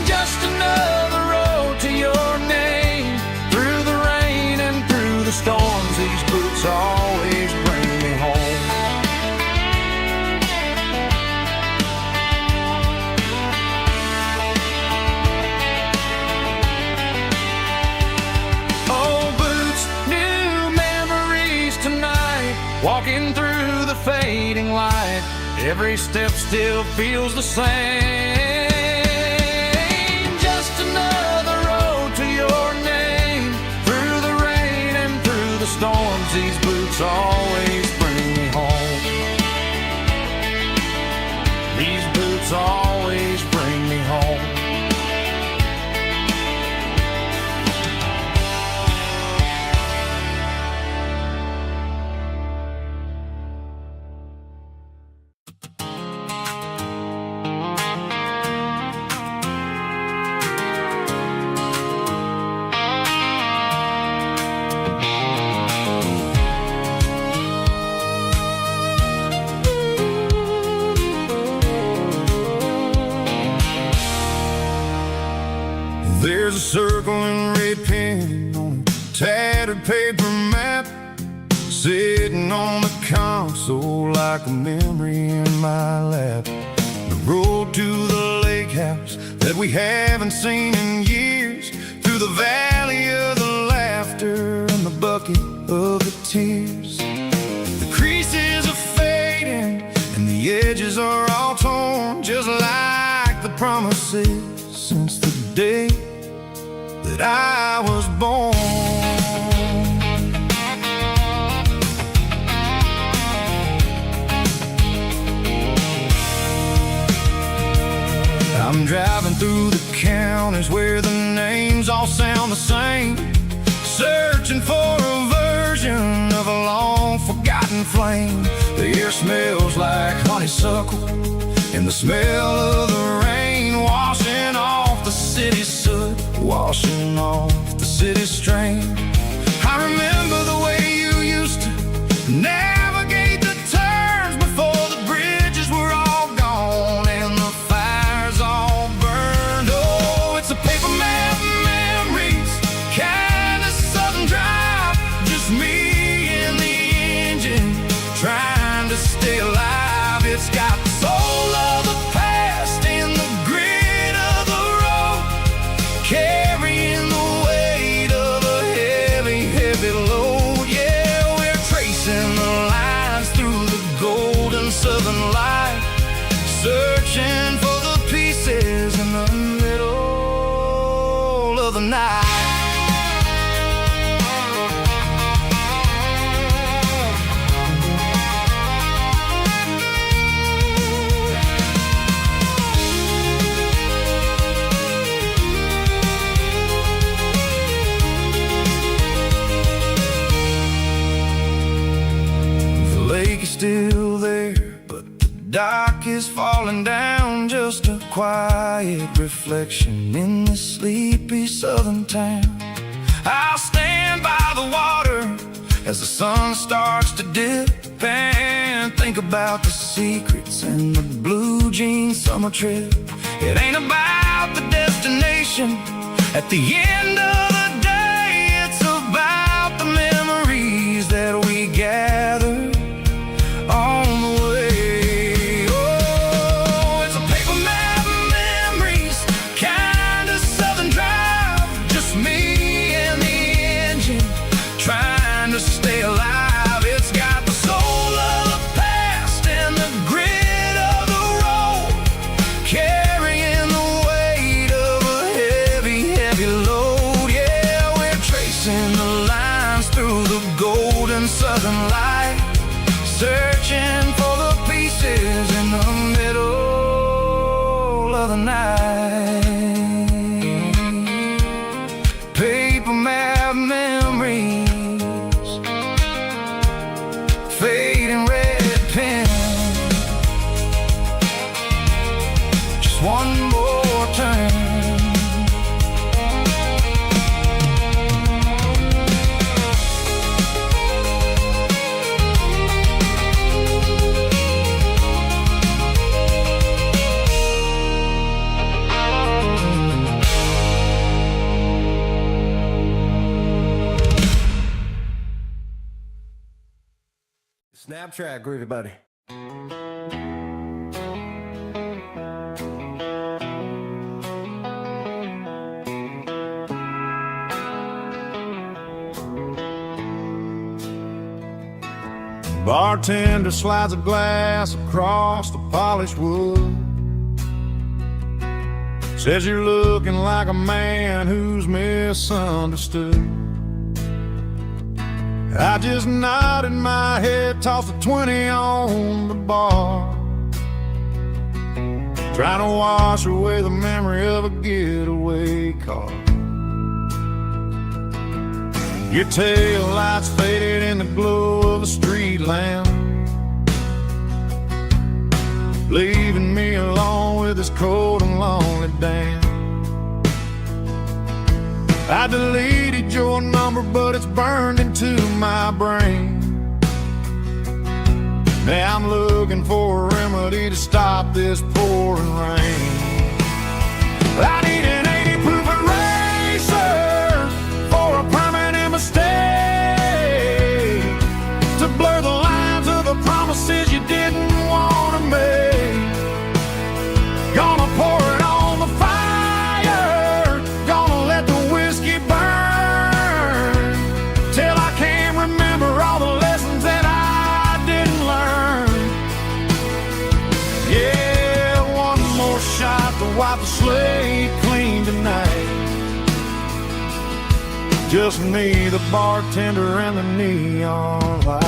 Just another road to your name. Through the rain and through the storms, these boots always bring me home. Old boots, new memories tonight, walking through the fading light. Every step still feels the same. Just another road to your name. Through the rain and through the storms, these boots always bring me home. These boots always bring me home. There's a circle in red pen on a tattered paper map, sitting on the console like a memory in my lap. The road to the lake house that we haven't seen in years, through the valley of the laughter and the bucket of the tears. The creases are fading and the that I was born. I'm driving through the counties where the names all sound the same, searching for a version of a long-forgotten flame. The air smells like honeysuckle, and the smell of the rain washing off the city's soot, washing off the city's strain. I remember the way you used to navigate the turns before the bridges were all gone and the fires all burned. Oh, it's a paper map memories, kind of southern drive, just me and the engine trying to stay alive. It's got the soul of the past and the grit of the road, carrying the weight of a heavy, heavy load. Yeah, we're tracing the lines through the golden southern light, searching for the pieces in the middle of the night. The lake is still there, but the dock is falling down, just a quiet reflection in this sleepy southern town. I'll stand by the water as the sun starts to dip and think about the secrets and the blue jean summer trip. It ain't about the destination at the end of the day, it's about the memories that we gather on the way. Oh, it's a paper map memories, kind of southern drive, just me and the engine trying to stay alive. It's got the soul of the past and the grit of the road, carrying the weight of a heavy, heavy load. Yeah, we're tracing the lines through the golden southern light, searching for the pieces in the middle of the night. Paper map memories, fading red pen, just one more turn. Snap track, groovy buddy. Bartender slides a glass across the polished wood, says you're looking like a man who's misunderstood. I just nodded my head, tossed a 20 on the bar, trying to wash away the memory of a getaway car. Your tail lights faded in the glow of a street lamp, leaving me alone with this cold and lonely damn. I deleted your number, but it's burned into my brain. Now I'm looking for a remedy to stop this pouring rain. I need an 80 proof eraser for a permanent mistake, to blur the lines of the promises you didn't want to make. Gonna pour it on the fire, gonna let the whiskey burn, till I can't remember all the lessons that I didn't learn. Yeah, one more shot to wipe the slate clean Just me, the bartender, and the neon light.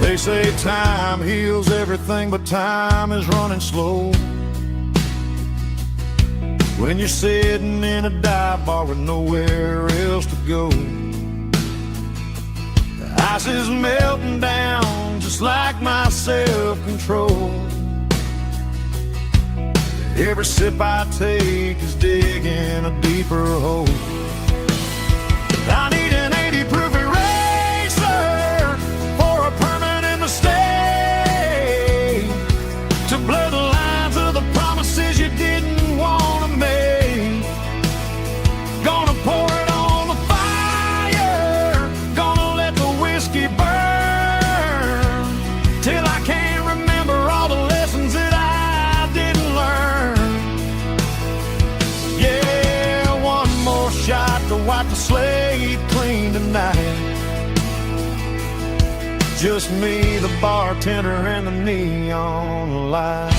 They say time heals everything, but time is running slow. When you're sitting in a dive bar with nowhere else to go, the ice is melting down just like my self-control. Every sip I take is digging a deeper hole. I need an 80 proof eraser for a permanent mistake, to blur the lines of the promises you didn't want to make. Gonna pour it on the fire, gonna let the whiskey burn, till I can't remember all the lessons that I didn't learn. Yeah, one more shot to wipe the slate clean tonight. Just me, the bartender, and the neon light.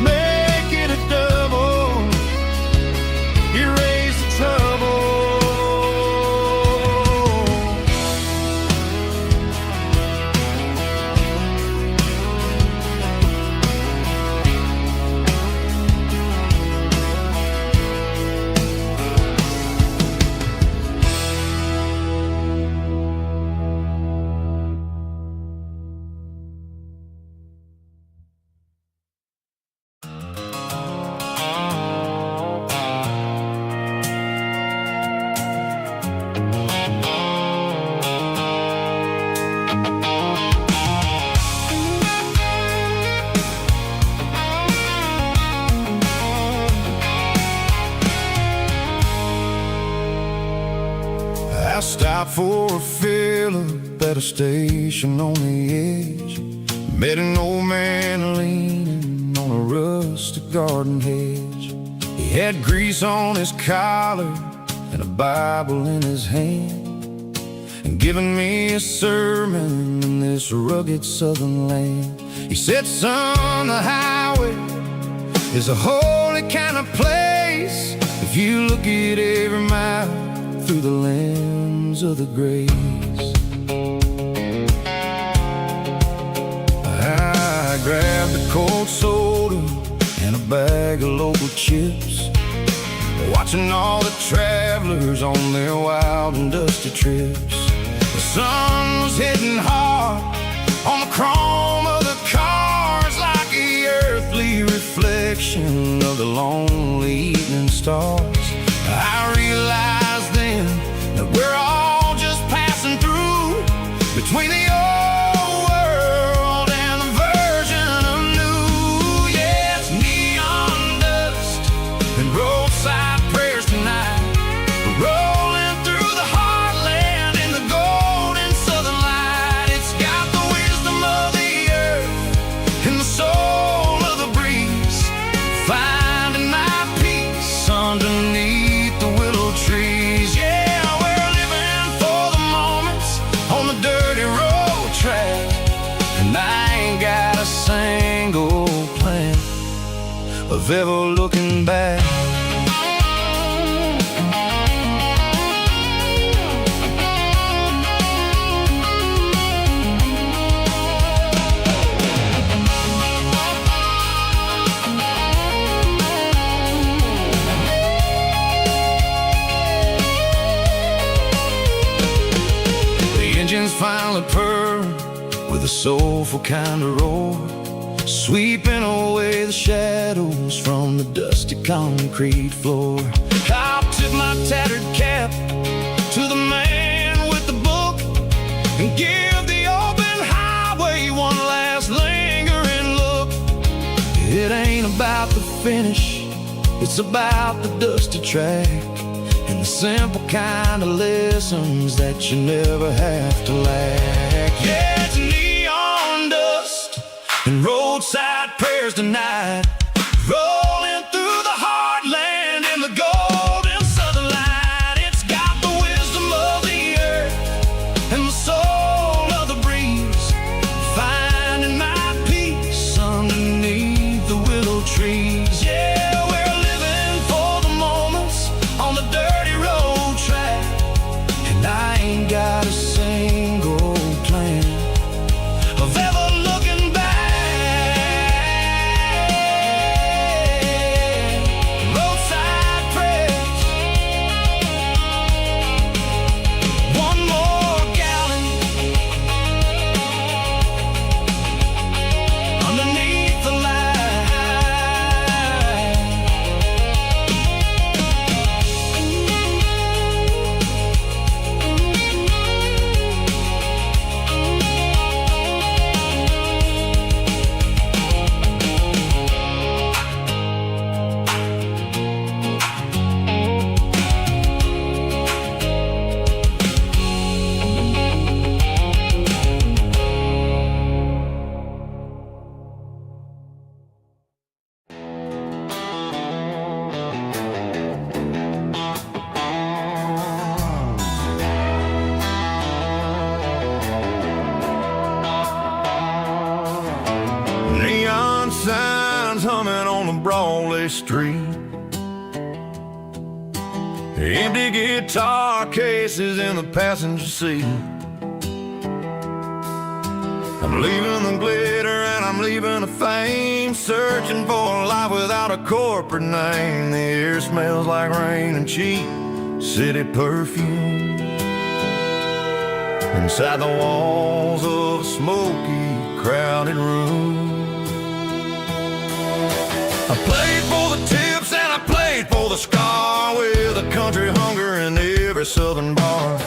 Make it a double, erase the trouble. I stopped for a fill-up at a station on the edge. Met an old man leaning on a rustic garden hedge. He had grease on his collar and a Bible in his hand, and giving me a sermon in this rugged southern land. He said, son, the highway is a holy kind of place if you look at every mile through the lens of the grace. I grabbed a cold soda and a bag of local chips, watching all the travelers on their wild and dusty trips. The sun was hitting hard on the chrome of the cars, like the earthly reflection of the lonely evening stars. I realized then that we're all just passing through between the old world and the version of new. Yeah, it's neon dust and roadside prayers tonight. We're rolling through the heartland in the golden southern light. It's got the wisdom of the earth and the soul of the breeze, finding my peace underneath the willow trees. Yeah, we're living for the moments on the dirty road track, and I ain't got a single plan of ever looking back. Engines finally purr with a soulful kind of roar, sweeping away the shadows from the dusty concrete floor. I'll tip my tattered cap to the man with the book and give the open highway one last lingering look. It ain't about the finish, it's about the dusty track, and the simple kind of lessons that you never have to lack. Yeah, it's neon dust and roadside prayers tonight, rolling through the heartland in the golden southern light. It's Broadway Street. Empty guitar cases in the passenger seat. I'm leaving the glitter and I'm leaving the fame, searching for a life without a corporate name. The air smells like rain and cheap city perfume. Inside the walls of a smoky, crowded room. I played for the tips and I played for the scar, with a country hunger in every southern bar.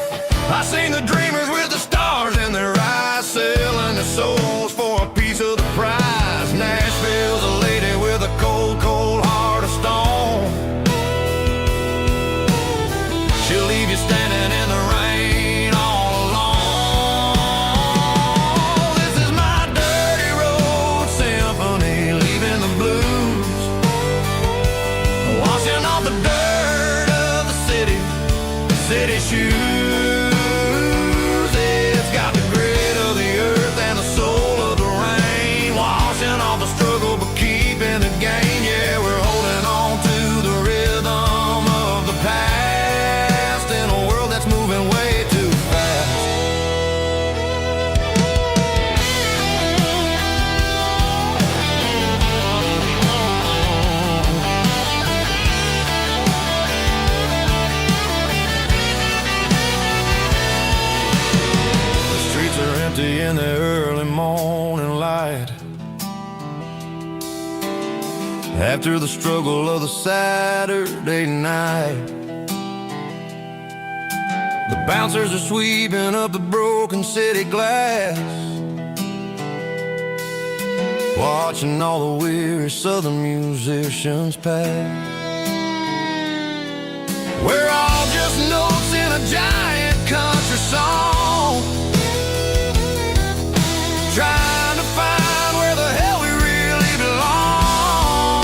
I seen the dreamers with the stars in their eyes, selling their souls for a piece of the prize. Nashville's a lady with a cold, cold heart of stone. She'll leave you standing in the rain all alone. This is my dirty road symphony, leaving the blues, washing off the dirt of the city shoes. It's got the grit of the earth and the soul of the rain, washing off the struggle but keeping the gain. Yeah, we're holding on to the rhythm of the past in a world that's moving way too fast. In the early morning light, after the struggle of the Saturday night, the bouncers are sweeping up the broken city glass, watching all the weary southern musicians pass. We're all just notes in a giant country song, trying to find where the hell we really belong.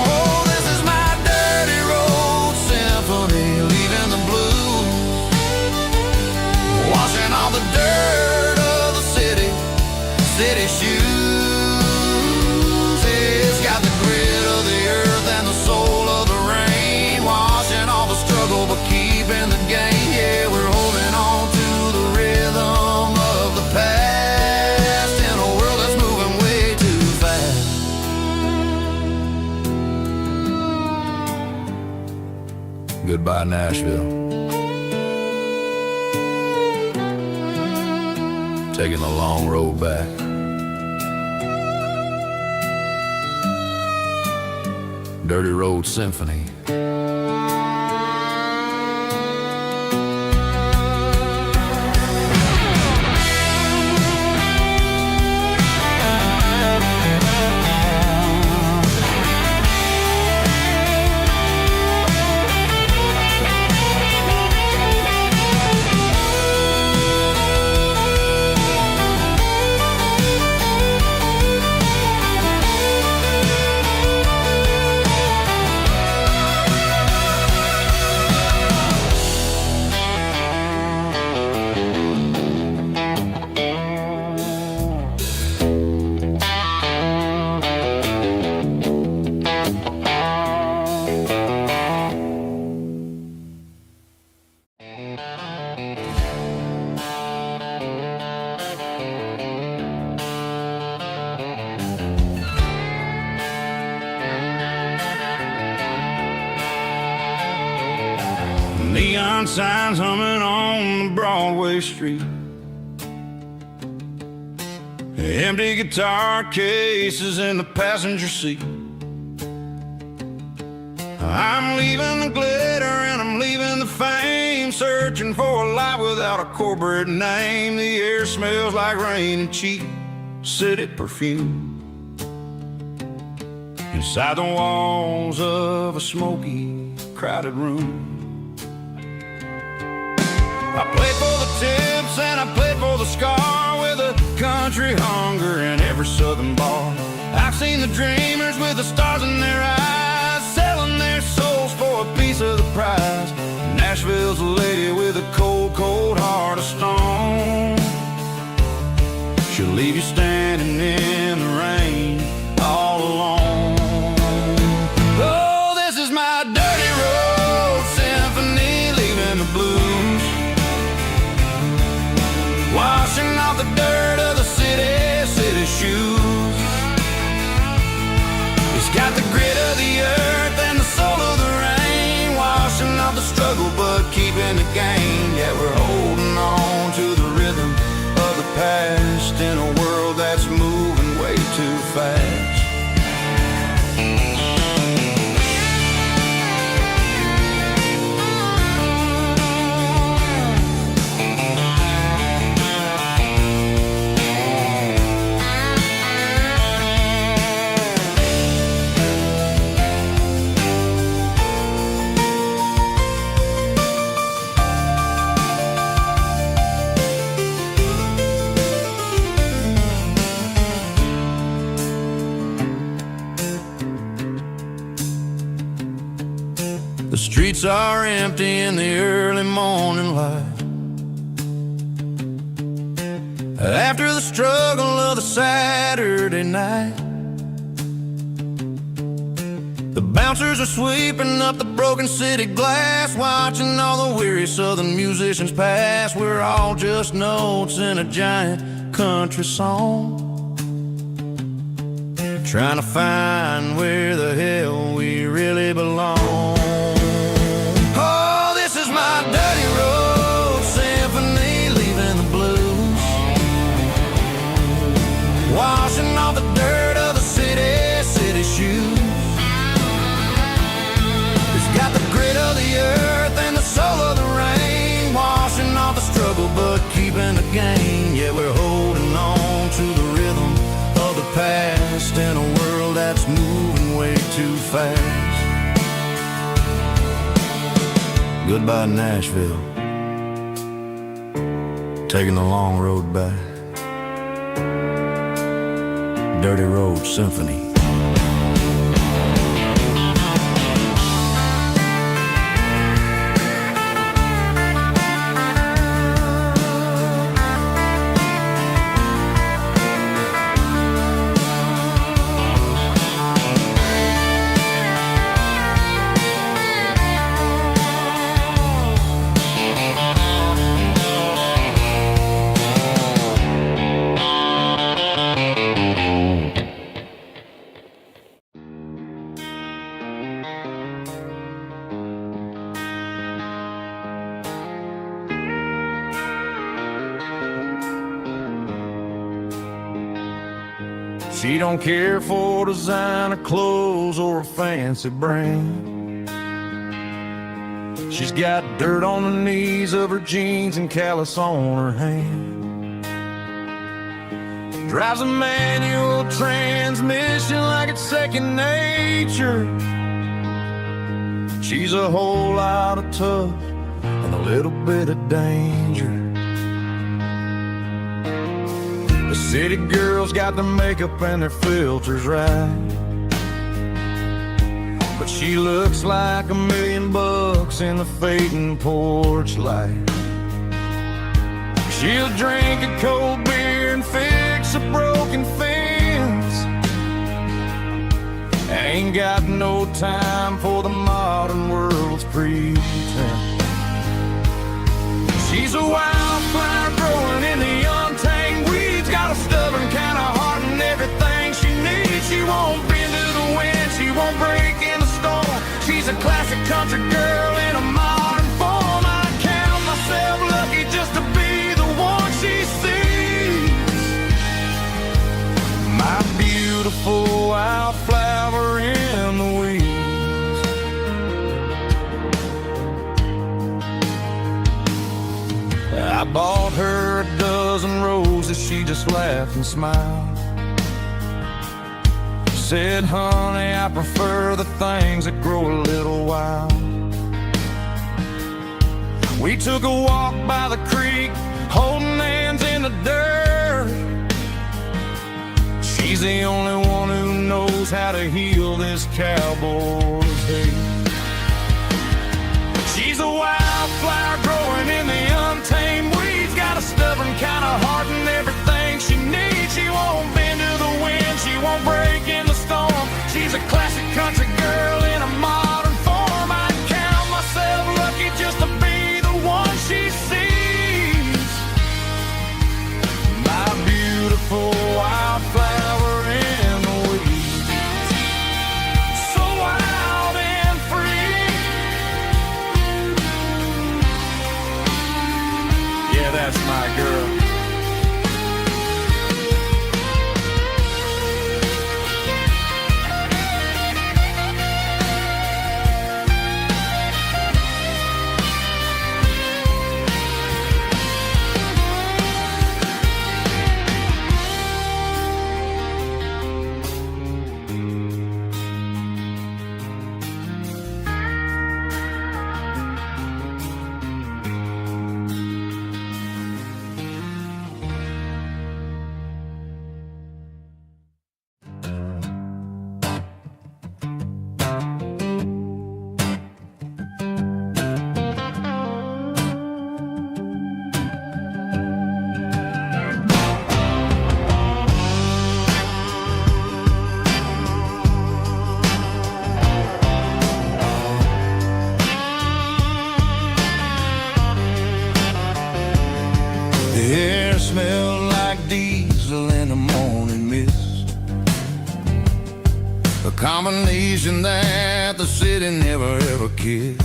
Oh, this is my dirty road symphony, leaving the blues, washing all the dirt of the city shoes. It's got the grit of the earth and the soul of the rain, washing all the struggle but keeping the gain. Yeah, we're holding on to the rhythm of the past. Goodbye, Nashville. Taking the long road back. Dirty Road Symphony. Neon signs humming on Broadway Street, empty guitar cases in the passenger seat. I'm leaving the glitter and I'm leaving the fame, searching for a life without a corporate name. The air smells like rain and cheap city perfume. Inside the walls of a smoky, crowded room. I played for the tips and I played for the scar, with a country hunger in every southern bar. I've seen the dreamers with the stars in their eyes, selling their souls for a piece of the prize. Nashville's a lady with a cold, cold heart of stone. She'll leave you standing in the rain all alone. struggle but keeping the gain. Yeah, we're holding on to the rhythm of the past in a world that's moving way too fast. The streets are empty in the early morning light. After the struggle of the Saturday night, the bouncers are sweeping up the broken city glass, watching all the weary southern musicians pass. We're all just notes in a giant country song, trying to find where the hell we really belong. Oh, this is my dirty road symphony, leaving the blues, washing off the dirt of the city shoes. It's got the grit of the earth and the soul of the rain, washing off the struggle but keeping the gain. Yeah, we're holding on to the rhythm of the past in a world that's moving way too fast. Goodbye Nashville, taking the long road back. Dirty Road Symphony. She don't care for designer clothes or a fancy brand. She's got dirt on the knees of her jeans and callus on her hand. Drives a manual transmission like it's second nature. She's a whole lot of tough and a little bit of danger. The city girls got their makeup and their filters right, but she looks like $1 million in the fading porch light. She'll drink a cold beer and fix a broken fence. Ain't got no time for the modern world's pretense. She's a wildflower growing in the untamed weeds, got a stubborn kind of heart and everything she needs. She won't bend to the wind, she won't break in the storm. She's a classic country girl in a modern form. I count myself lucky just to be the one she sees. My beautiful wildflower in the weeds. I bought her a dozen roses, she just laughed and smiled. Said, honey, I prefer the things that grow a little wild. We took a walk by the creek, holding hands in the dirt. She's the only one who knows how to heal this cowboy's hate. She's a wildflower growing in the untamed weeds, got a stubborn kind of heart and everything she needs. She won't bend to the wind, she won't break in the storm. She's a classic country girl in a modern form. I count myself lucky just to be the one she sees. My beautiful wildflower in the weeds, so wild and free. That's my girl. The air smelled like diesel in the morning mist, a combination that the city never ever kissed.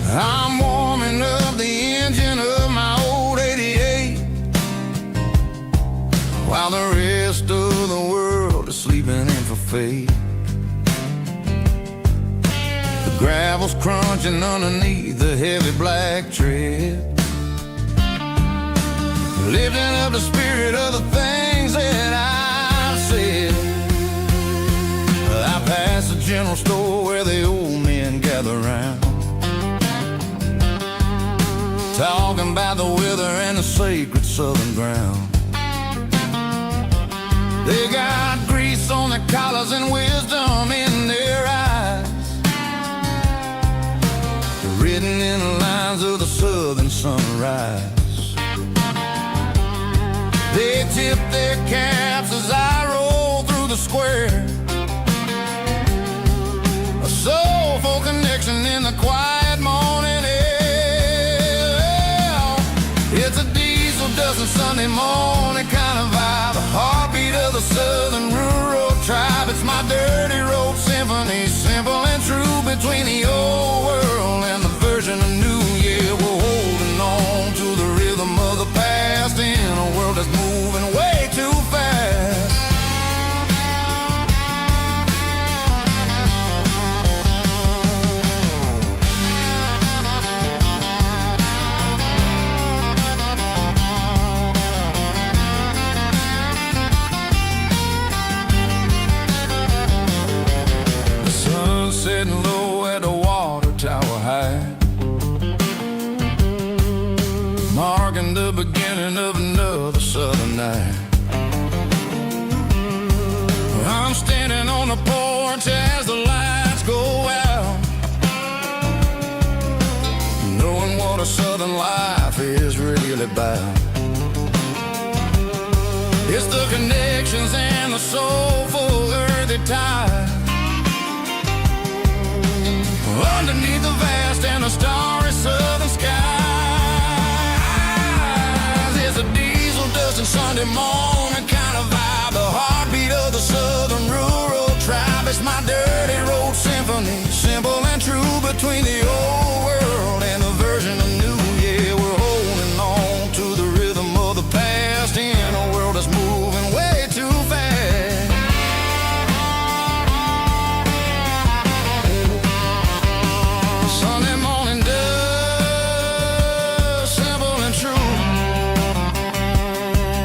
I'm warming up the engine of my old 88, while the rest of the world is sleeping in for fate. The gravel's crunching underneath the heavy black tread, lifting up the spirit of the things that I've said. I pass the general store where the old men gather round, talking about the weather and the sacred southern ground. They got grease on their collars and wisdom in their eyes, written in the lines of the southern sunrise. They tip their caps as I roll through the square, a soulful connection in the quiet morning air. It's a diesel dusting Sunday morning kind of vibe, the heartbeat of the southern rural tribe. It's my dirty road symphony, simple and true, between the old world and the version of new. Yeah, we're holding on to the rhythm of the past in a world that's moving way too fast. The sun's setting low at the water tower high, marking the beginning of another southern night. I'm standing on the porch as the lights go out, knowing what a southern life is really about. It's the connections and the soulful earthy ties, underneath the vast and the starry southern skies. It's a diesel dusting Sunday morning kind of vibe, the heartbeat of the southern rural tribe. It's my dirty road symphony, simple and true, between the old world and the version of new. Yeah, we're holding on to the rhythm of the past in a world that's moving way too fast. Sunday morning dust, simple and true,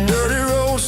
dirty road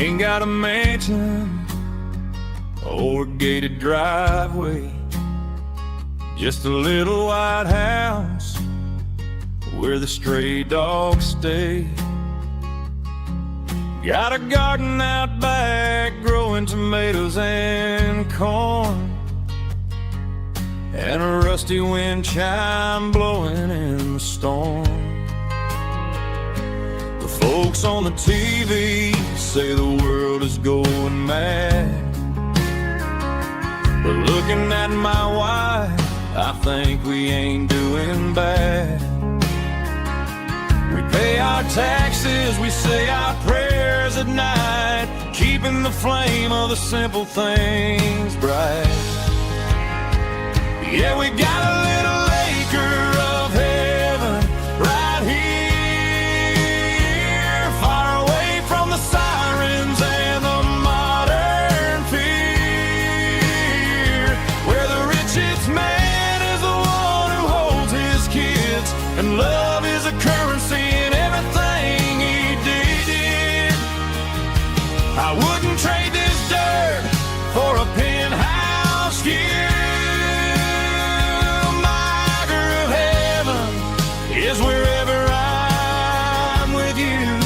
Ain't got a mansion or a gated driveway, just a little white house where the stray dogs stay. Got a garden out back growing tomatoes and corn, and a rusty wind chime blowing in the storm. The folks on the TV say the world is going mad, but looking at my wife, I think we ain't doing bad. We pay our taxes, we say our prayers at night, keeping the flame of the simple things bright. Yeah, we got a little acre of heaven right here, far away from the sirens and the modern fear, where the richest man is the one who holds his kids, and love is a currency in everything he did. I wouldn't trade this dirt for a penthouse view. Is wherever I'm with you.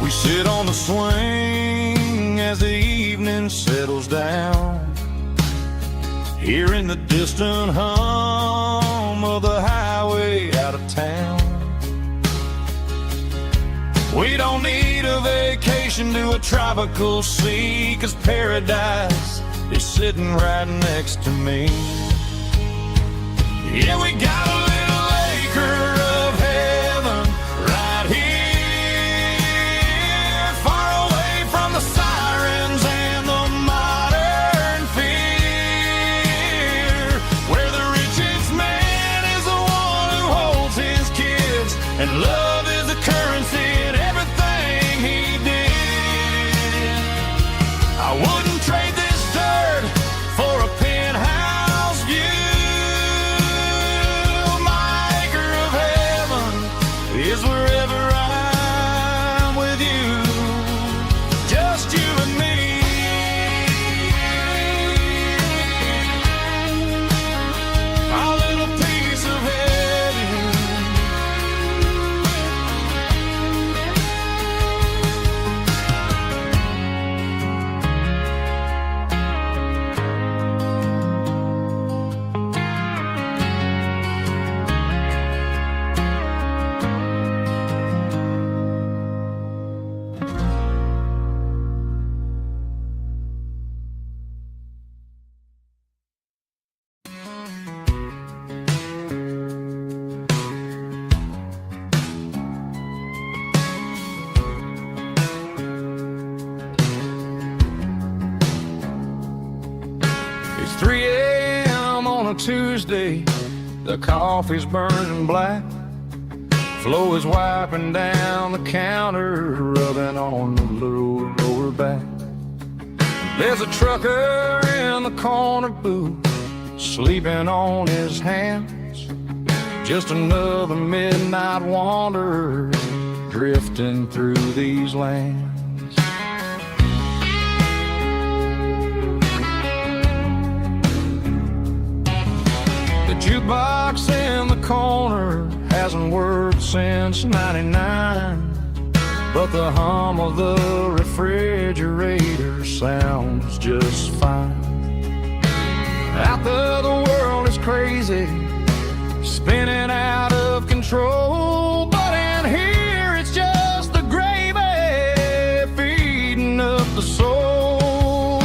We sit on the swing as the evening settles down, hearing the distant hum of the highway out of town. We don't need a vacation to a tropical sea, 'cause paradise is sitting right next to me. Yeah, we got a little acre of heaven right here, far away from the sirens and the modern fear, where the richest man is the one who holds his kids, and love is the currency in everything he did. I wouldn't trade this dirt for a penthouse view. My acre of heaven is wherever I'm with you, just you and me. Our little piece of heaven. It's 3 a.m. on a Tuesday, the coffee's burning black, Flo is wiping down the counter, rubbing on the little lower back. There's a trucker in the corner booth, sleeping on his hands, just another midnight wanderer drifting through these lands. The jukebox in the corner hasn't worked since '99, but the hum of the refrigerator sounds just fine. Out there the world is crazy, spinning out of control, but in here it's just the gravy feeding up the soul.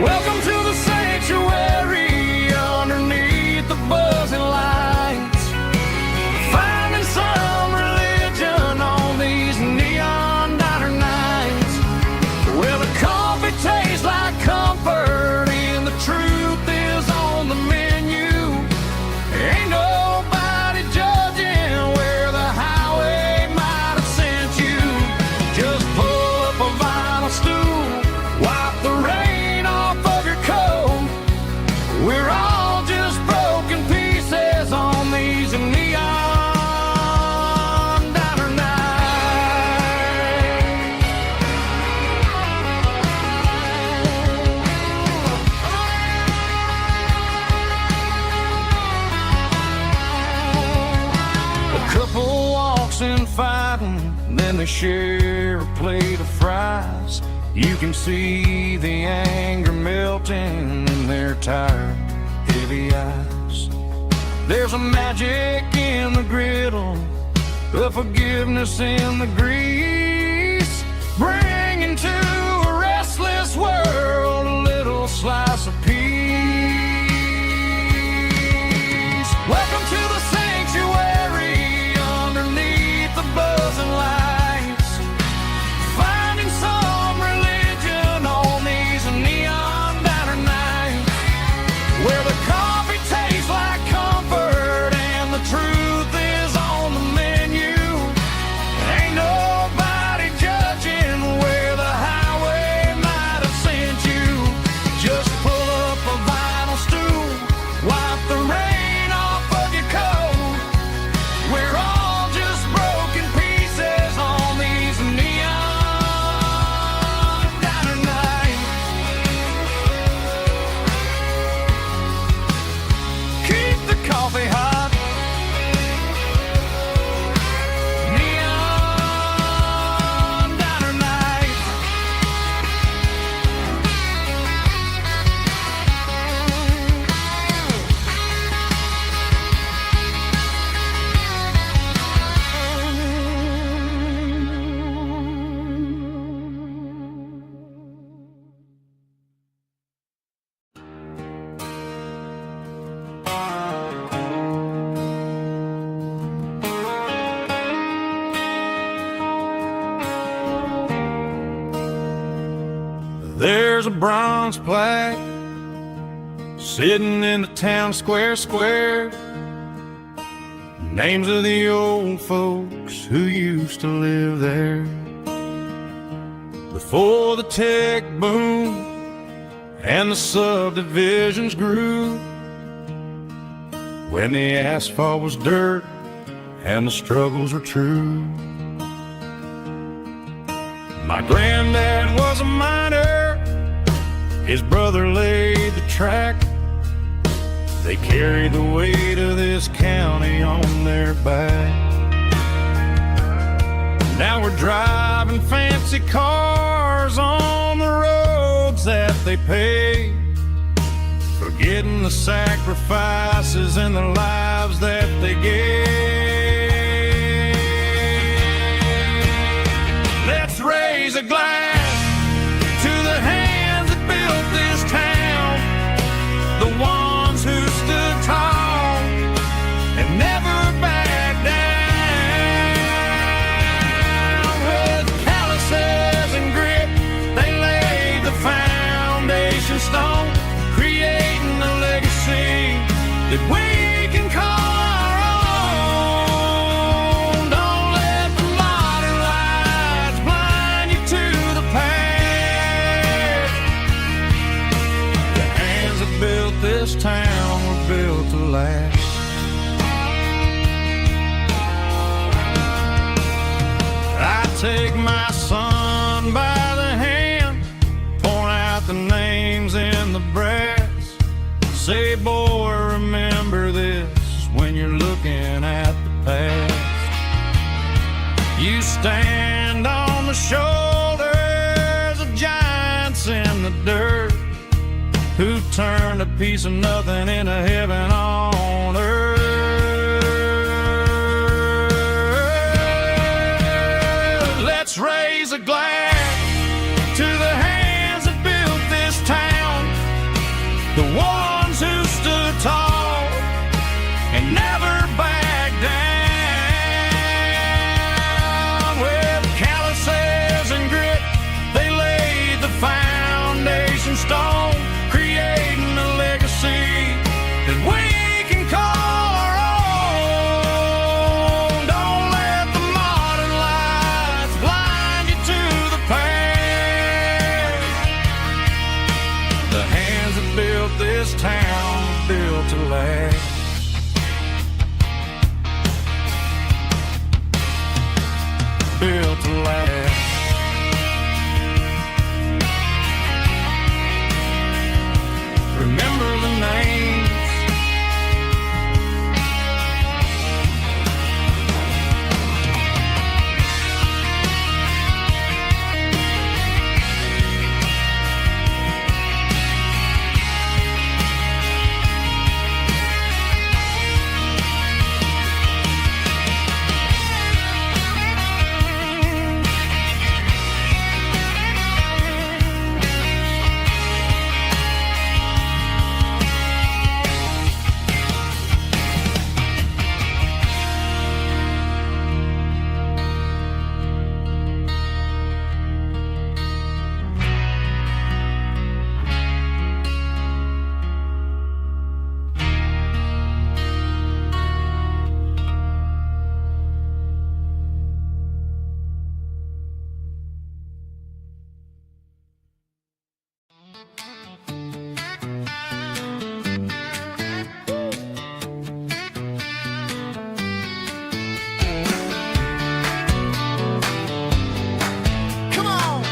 Welcome to the sanctuary underneath the buzzing lights, finding some religion on these neon diner nights, where the coffee tastes like comfort and the truth is on the menu. Ain't nobody fighting, then they share a plate of fries. You can see the anger melting in their tired, heavy eyes. There's a magic in the griddle, a forgiveness in the grease, bringing to a restless world a little slice of peace. Welcome to the sanctuary underneath the buzzing lights, finding some religion on these neon diner nights, where the coffee tastes like comfort and the truth is on the menu. Ain't nobody judging where the highway might have sent you. Just pull up a vinyl stool, wipe the rain off of your coat. We're all just broken pieces on these neon diner nights. Keep the coffee hot. Neon diner nights. There's a bronze plaque sitting in the town square. Names of the old folks who used to live there before the tech boom and the subdivisions grew, when the asphalt was dirt and the struggles were true. My granddad was a miner, his brother laid the track. They carried the weight of this county on their back. Now we're driving fancy cars on the roads that they paved, forgetting the sacrifices and the lives that they gave. Let's raise a glass to the hands that built this town, the ones who stood tall and never backed down. With calluses and grit, they laid the foundation stone, creating a legacy that we can call our own. Don't let the modern lights blind you to the past. The hands that built this town were built to last. I take my son by the hand, point out the names in the brass. Say, boy, remember this when you're looking at the past. You stand on the shoulders of giants in the dirt, who turned a piece of nothing into heaven on earth. Let's raise a glass to the hands that built this town, the ones who stood tall and never backed down. With calluses and grit, they laid the foundation stone, creating a legacy that we can call our own. Don't let the modern lights blind you to the past. The hands that built this town Come on.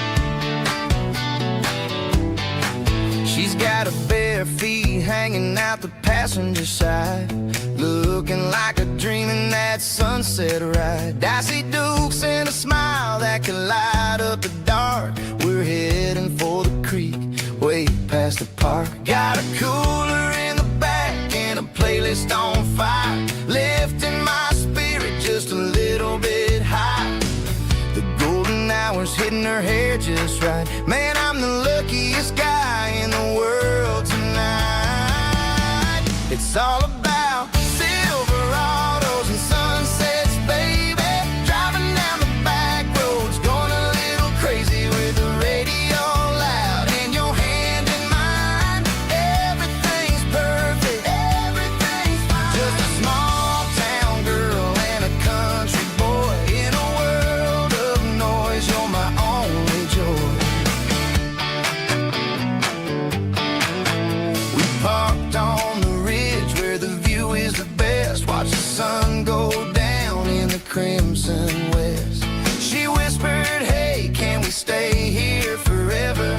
She's got her bare feet hanging out the passenger side, looking like a dream in that sunset ride. Dicey dukes and a smile that can light up the dark. We're heading for the creek, way past the park. Got a cooler in the back and a playlist on fire, lifting my spirit just a little bit high. The golden hours hitting her hair just right. Man, I'm the luckiest guy in the world tonight. It's all about Silverados and sunsets, baby. Driving down the back roads, going a little crazy with the radio loud and your hand in mine. Everything's perfect, everything's fine. Just a small town girl and a country boy in a world of noise. You're my only joy. We parked on the ridge where the view is the best. Watch the sun go down in the crimson west. She whispered, hey, can we stay here forever?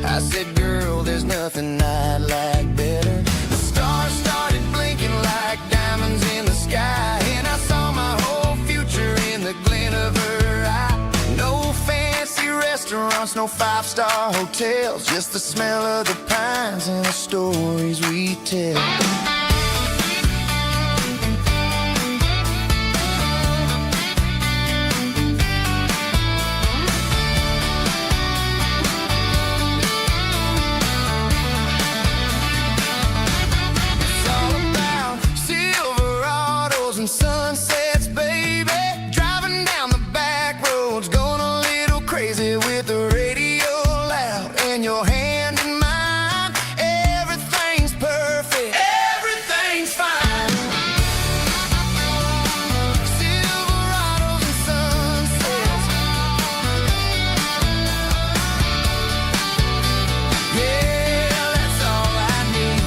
I said, girl, there's nothing I'd like better. The stars started blinking like diamonds in the sky, and I saw my whole future in the glint of her eye. No fancy restaurants, no five-star hotels, just the smell of the pines and the stories we tell. It's all about Silverados and sunsets, baby. Driving down the back roads, going a little crazy with the radio loud and your hand in mine. Everything's perfect, everything's fine. Silverados and sunsets. Yeah, that's all I need.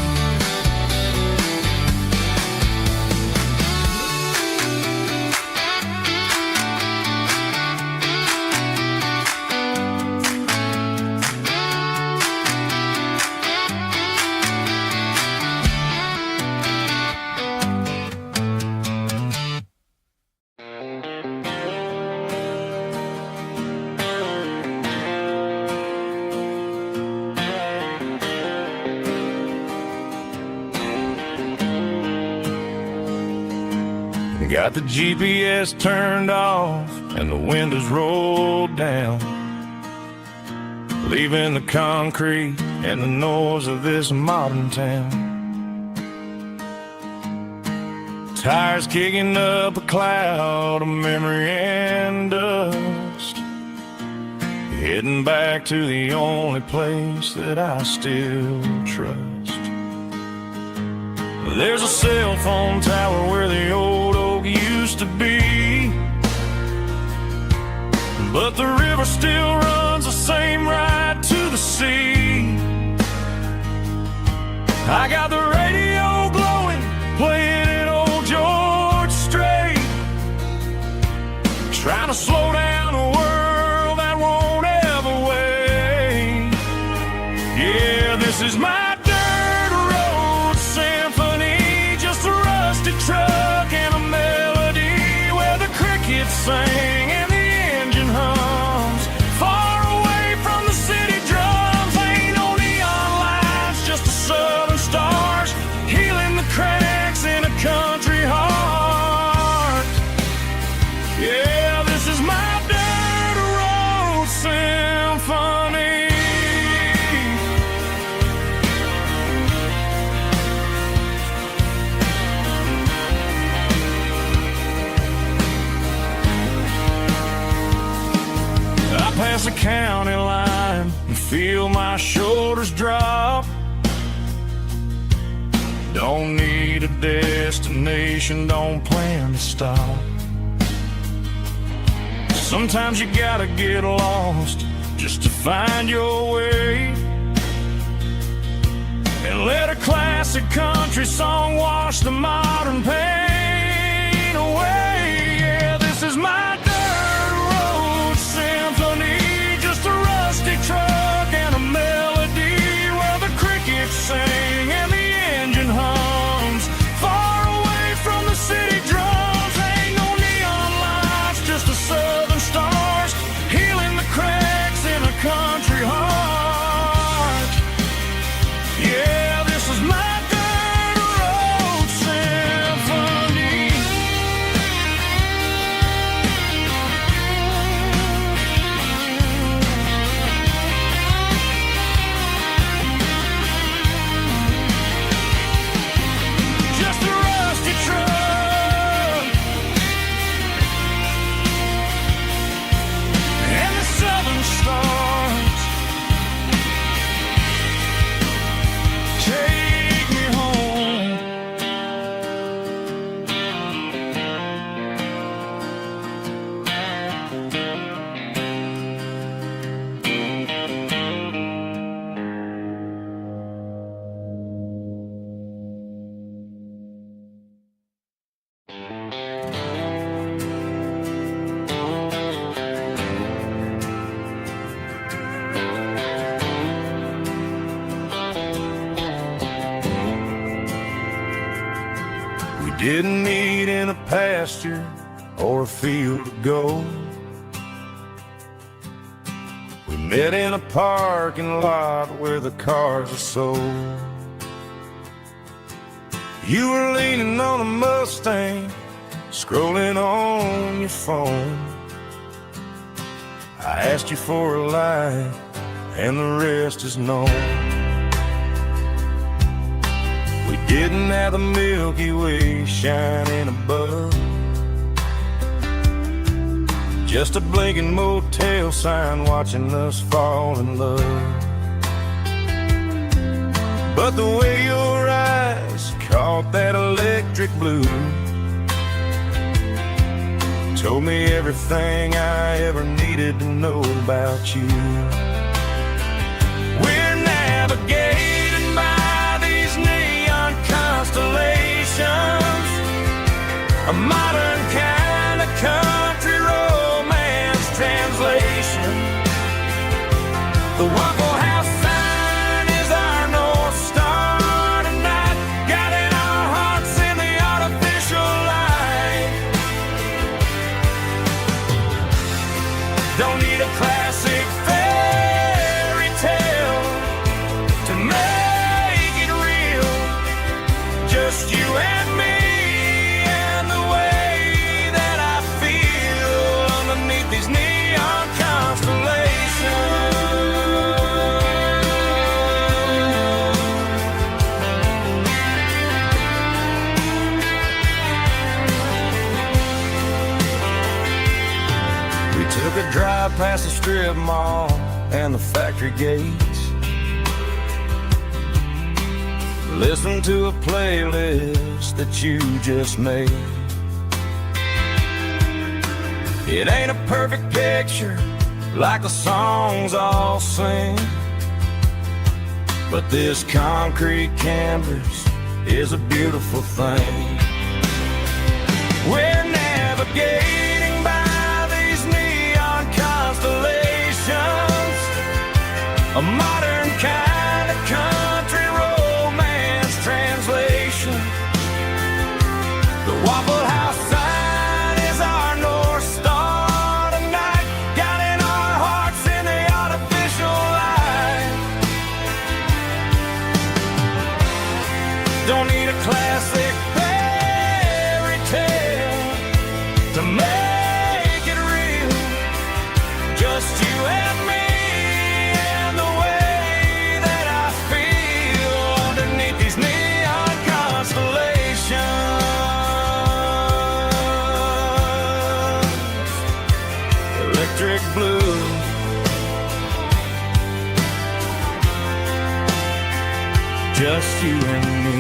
Got the GPS turned off and the windows rolled down, leaving the concrete and the noise of this modern town. Tires kicking up a cloud of memory and dust, heading back to the only place that I still trust. There's a cell phone tower where the old oak used to be, but the river still runs the same right to the sea. I got the radio blowing, playing it old George Strait, trying to slow down a world that won't ever wait. Yeah, this is my dirt road symphony, just a rusty truck and a melody where the crickets sing and the engine hums. Far away from the city drums, ain't no neon lights, just the southern stars healing the cracks in a country heart. Yeah, this is my dirt road symphony. I pass the county line and feel my shoulders drop. Don't need a destination, don't plan to stop. Sometimes you gotta get lost just to find your way. and let a classic country song wash the modern pain away. Yeah, this is my dirt road symphony, just a rusty truck and a melody where the crickets sing and the engine hums far away from the city drums. Ain't no neon lights, just the southern stars healing the cracks in a country heart. Yeah, this is my dirt road symphony. Just a rusty truck and the southern stars take me home. We didn't meet in a pasture or a field of gold. We met in a parking lot where the cars are sold. You were leaning on a Mustang, scrolling on your phone. I asked you for a light, and the rest is known. We didn't have the Milky Way shining above, just a blinking motel sign watching us fall in love. But the way your eyes caught that electric blue told me everything I ever needed to know about you. We're navigating by these neon constellations, a modern kind of country romance translation. The Waffle House sign is our North Star tonight, guiding our hearts in the artificial light. Don't need a classic fairy tale to make it real. Just you and me and the way that I feel underneath these neon constellations. We took a drive past the strip mall and the factory gates, listened to a playlist that you just made. It ain't a perfect picture like the songs all sing, but this concrete canvas is a beautiful thing. We're navigating by these neon constellations, a modern kind of country romance translation. The Waffle House sign is our North Star tonight, guiding our hearts in the artificial light. Don't need a classic fairy tale to make it real. Just you and me and the way that I feel underneath these neon constellations. Electric blue, just you and me.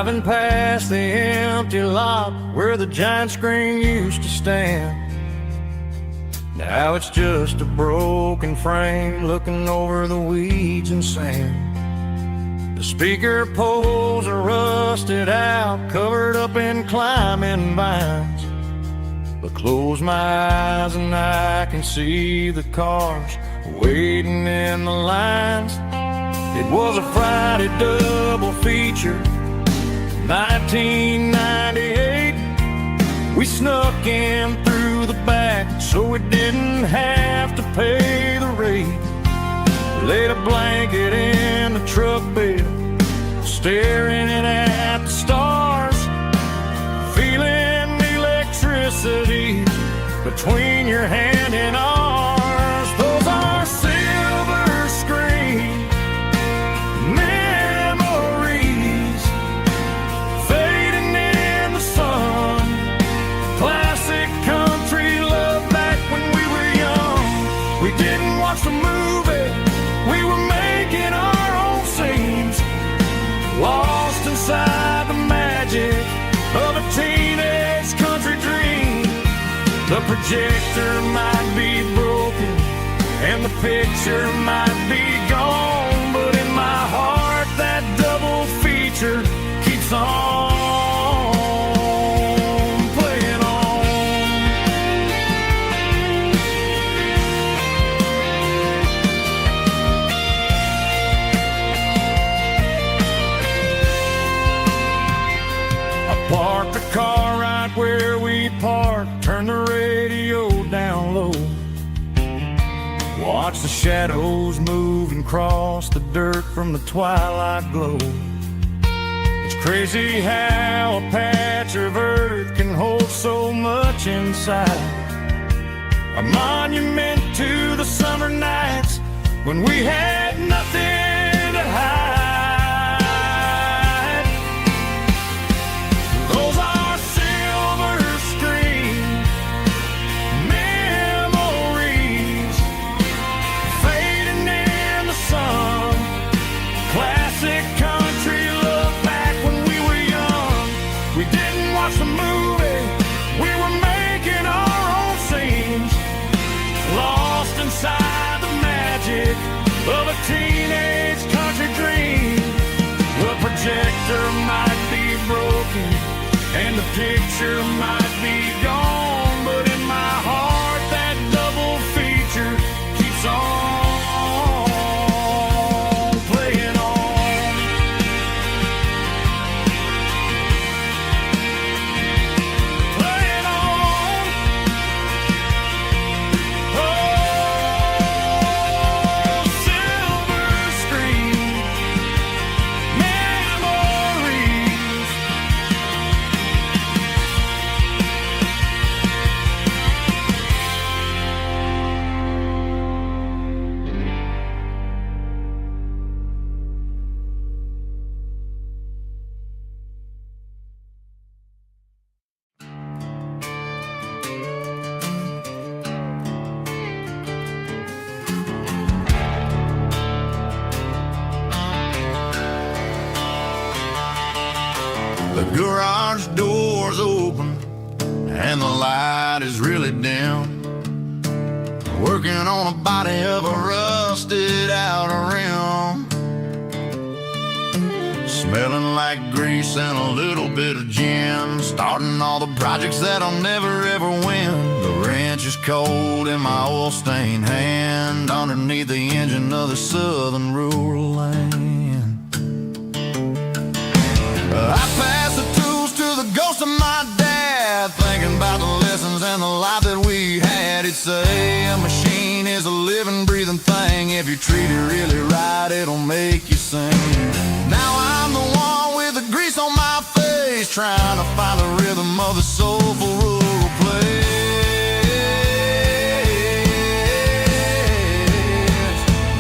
Driving past the empty lot where the giant screen used to stand. Now it's just a broken frame looking over the weeds and sand. The speaker poles are rusted out, covered up in climbing vines. But close my eyes and I can see the cars waiting in the lines. It was a Friday double feature, 1998. We snuck in through the back so we didn't have to pay the rate. Laid a blanket in the truck bed, staring at the stars, feeling the electricity between your hand and ours. Those are silver screen memories fading in the sun. Classic country love back when we were young. We didn't watch the movie, we were making our own scenes, lost inside the magic of a teenage country dream. The projector might be broken and the picture might be gone, but in my heart that double feature keeps on playing on. I parked the car right where we parked, turned the radio down low, watch the shadows move and cross the dirt from the twilight glow. It's crazy how a patch of earth can hold so much inside. A monument to the summer nights when we had nothing to hide. Those are silver screen memories fading in the sun. Classic country love back when we were young. We didn't watch the movie, we were making our own scenes, lost inside the magic of a teenage country dream. The projector might be broken and the picture might be gone, but in my heart that double feature keeps on playing on. Playing on. Oh, silver screen memories. The garage door's open and the light is really dim. Working on a body of a rusted out rim. Smelling like grease and a little bit of gin. Starting all the projects that I'll never ever win. The wrench is cold in my oil stained hand, underneath the engine of the southern rural land. I pass the tools to the ghost of my dad, thinking about the lessons and the life that we had. He'd say a machine is a living, breathing thing. If you treat it really right, it'll make you sing. Now I'm the one with the grease on my face, trying to find the rhythm of the soulful rural place.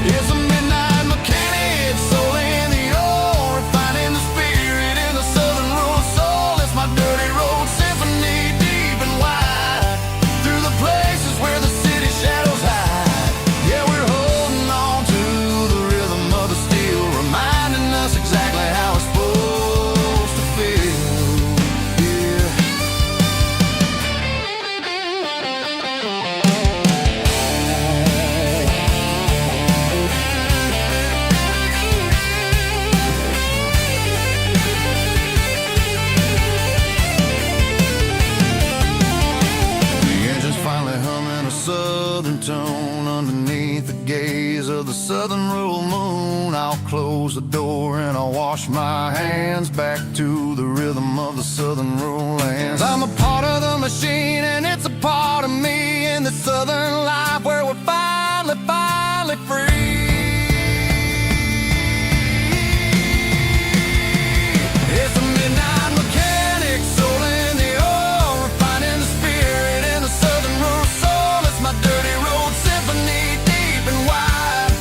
It's a midnight mechanic, soul in the ore, refining the spirit in the southern rural soul. It's my dirty road symphony, deep and wide, through the places where the city shadows hide. Yeah, we're holding on to the rhythm of the steel, reminding us exactly how it's supposed to feel. wash my hands back to the rhythm of the southern rural lands. I'm a part of the machine and it's a part of me in the southern life where we're finally free. It's a midnight mechanic, soul in the oil, refining the spirit in the southern rural soul. It's my dirty road symphony, deep and wide,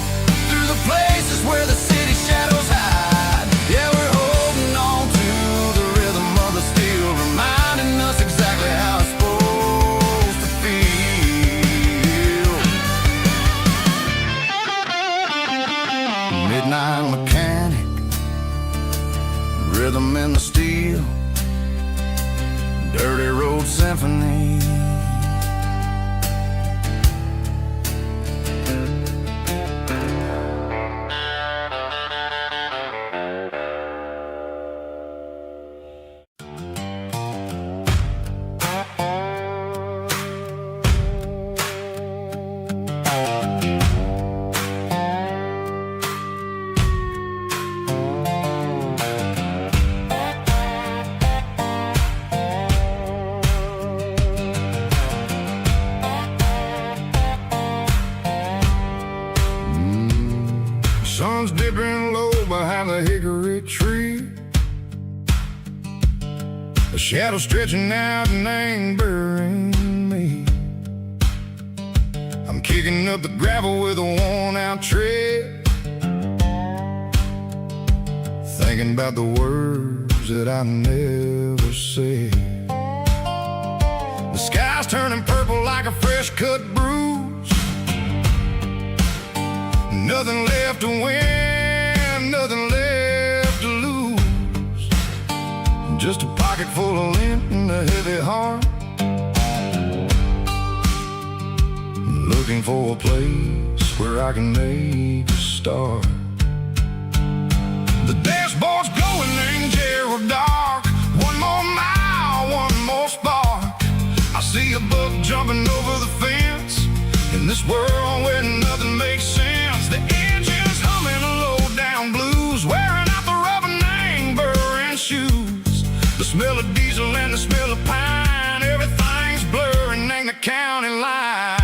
through the places where the city shadows hide. Yeah, we're holding on to the rhythm of the steel, reminding us exactly how it's supposed to feel. Midnight mechanic, rhythm in the steel, dirty road symphony. Sun's dipping low behind the hickory tree, a shadow stretching out and ain't burying me. I'm kicking up the gravel with a worn-out tread, thinking about the words that I never said. The sky's turning purple like a fresh-cut bruise. Nothing left to win, nothing left to lose. Just a pocket full of lint and a heavy heart, looking for a place where I can make a start. The dashboard's glowing, ain't Gerald dark. One more mile, one more spark. I see a buck jumping over the fence in this world where nothing makes sense. The engine's humming a low-down blues, wearing out the rubber name, burring shoes. The smell of diesel and the smell of pine, everything's blurring, ain't the county line.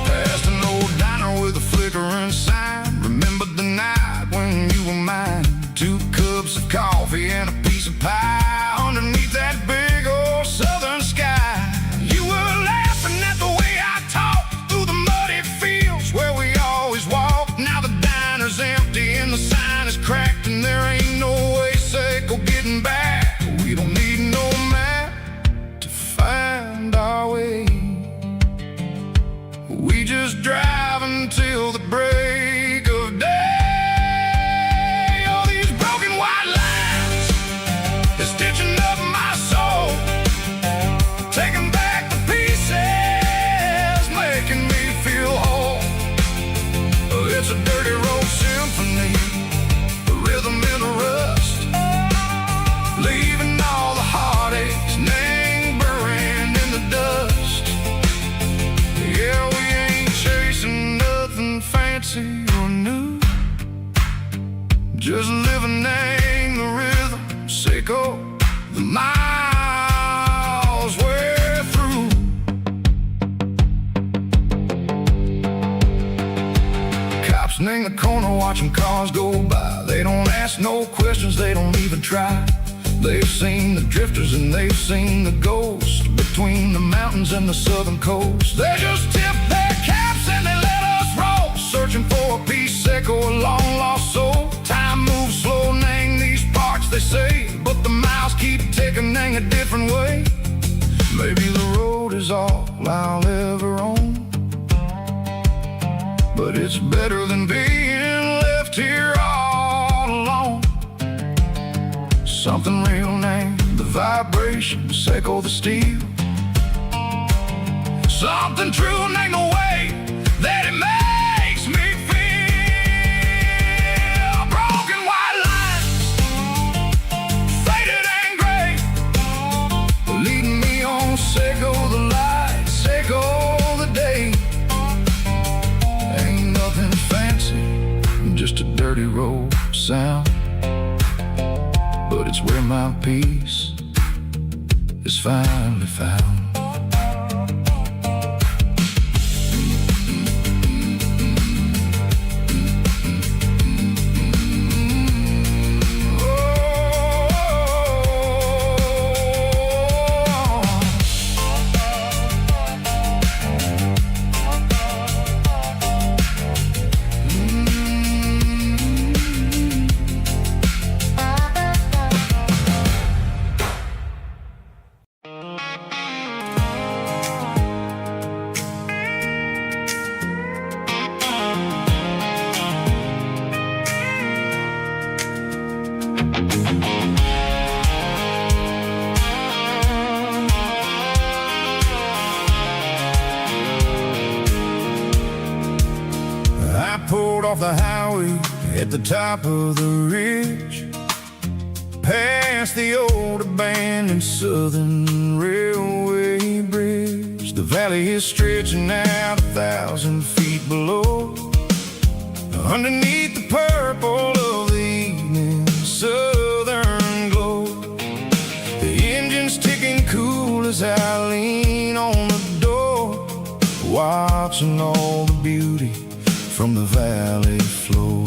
Past an old diner with a flickering sign, remember the night when you were mine. 2 cups of coffee and a piece of pie underneath that big old southern sky. You were laughing at the way I talked through the muddy fields where we always walked. Now the diner's empty and the sign is cracked, and there ain't no way safe or getting back. We don't need no map to find our way. We just drive until the break of day. It's a dirty road symphony, a rhythm in the rust, leaving all the heartaches, name buried in the dust. Yeah, we ain't chasing nothing fancy or new, just living in the rhythm, sick of the miles we're through. In the corner watching cars go by, they don't ask no questions, they don't even try. They've seen the drifters and they've seen the ghosts between the mountains and the southern coast. They just tip their caps and they let us roll, searching for a piece sick or a long lost soul. Time moves slow, nang these parts they say, but the miles keep ticking, nang a different way. Maybe the road is all I'll ever own, but it's better than being left here all alone. Something real named the vibration, echo the steel. Something true named the way that it makes me feel. Broken white lines, faded and gray, dirty road sound, but it's where my peace is finally found. I pulled off the highway at the top of the ridge, past the old abandoned Southern Railway bridge. The valley is stretching out 1,000 feet below, underneath the purple of the evening southern glow. The engine's ticking cool as I lean on the door, watching all the beauty from the valley floor.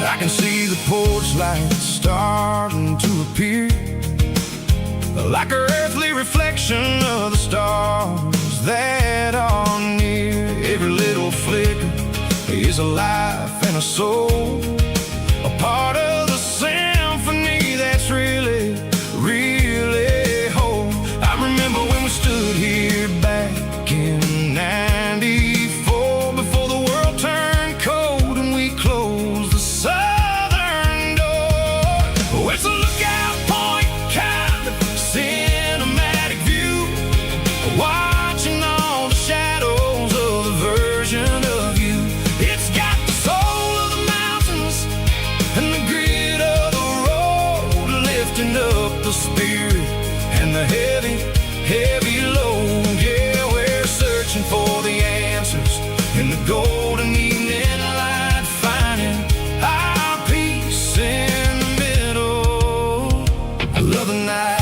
I can see the porch lights starting to appear, like an earthly reflection of the stars that are near. Every little flicker is a life and a soul, a part of the symphony that's really, really whole. I remember when we stood here back in '94, before the world turned cold and we closed the southern door. Oh, it's a lookout point, kind of cinematic view, watching all the shadows of the version of you. It's got the soul of the mountains and the grit of the road, lifting up the spirit and the heavy, heavy load. Yeah, we're searching for the answers in the golden evening light, finding our peace in the middle of the night.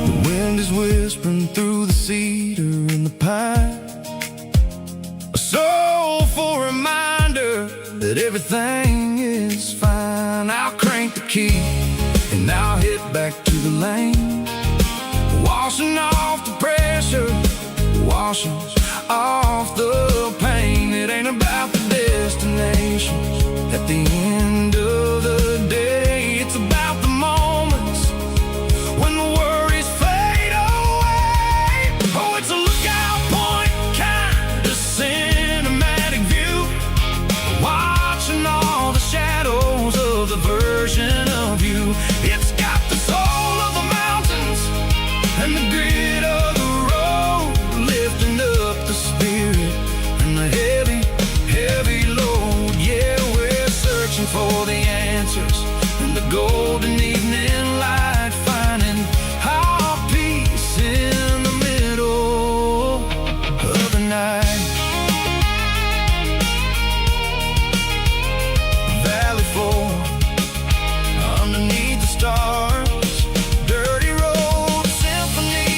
The wind is whispering through the cedar and the pine, a soulful reminder that everything is fine. I'll crank the key and I'll hit back to the lane, washing off the pressure, washing off the pain. It ain't about the destinations at the end of the day, it's about the moments when the worries fade away. Oh, it's a lookout point, kind of cinematic view, watching all the shadows of the version of you. It's got the soul of the mountains and the grit of the road, lifting up the spirit and the heavy, heavy load. Yeah, we're searching for the answers in the golden evening light, finding our peace in the middle of the night. Valley floor, underneath the stars, dirty road symphony.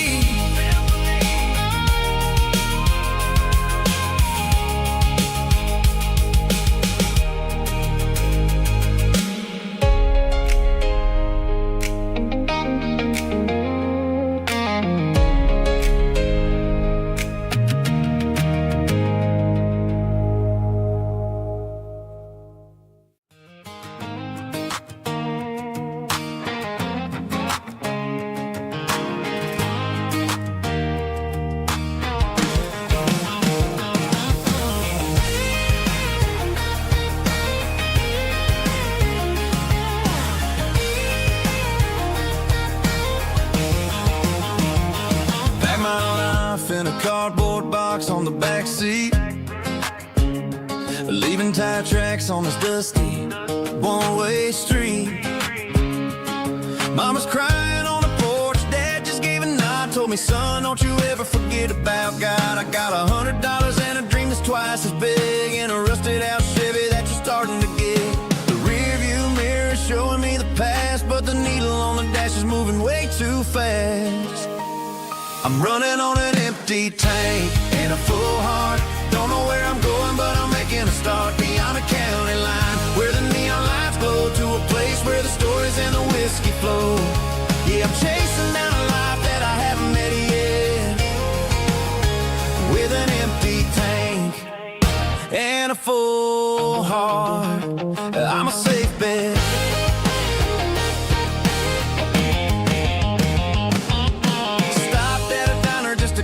cardboard box on the back seat, leaving tire tracks on this dusty one-way street. Mama's crying on the porch, Dad just gave a nod, told me, son, don't you ever forget about God. I got $100 and a dream that's twice as big, and a rusted out Chevy that you're starting to get. The rear view mirror is showing me the past, but the needle on the dash is moving way too fast. I'm running on an empty tank and a full heart. Don't know where I'm going, but I'm making a start beyond a county line, where the neon lights glow, to a place where the stories and the whiskey flow. Yeah, I'm chasing down a life that I haven't met yet, with an empty tank and a full heart. I'm a safe bet.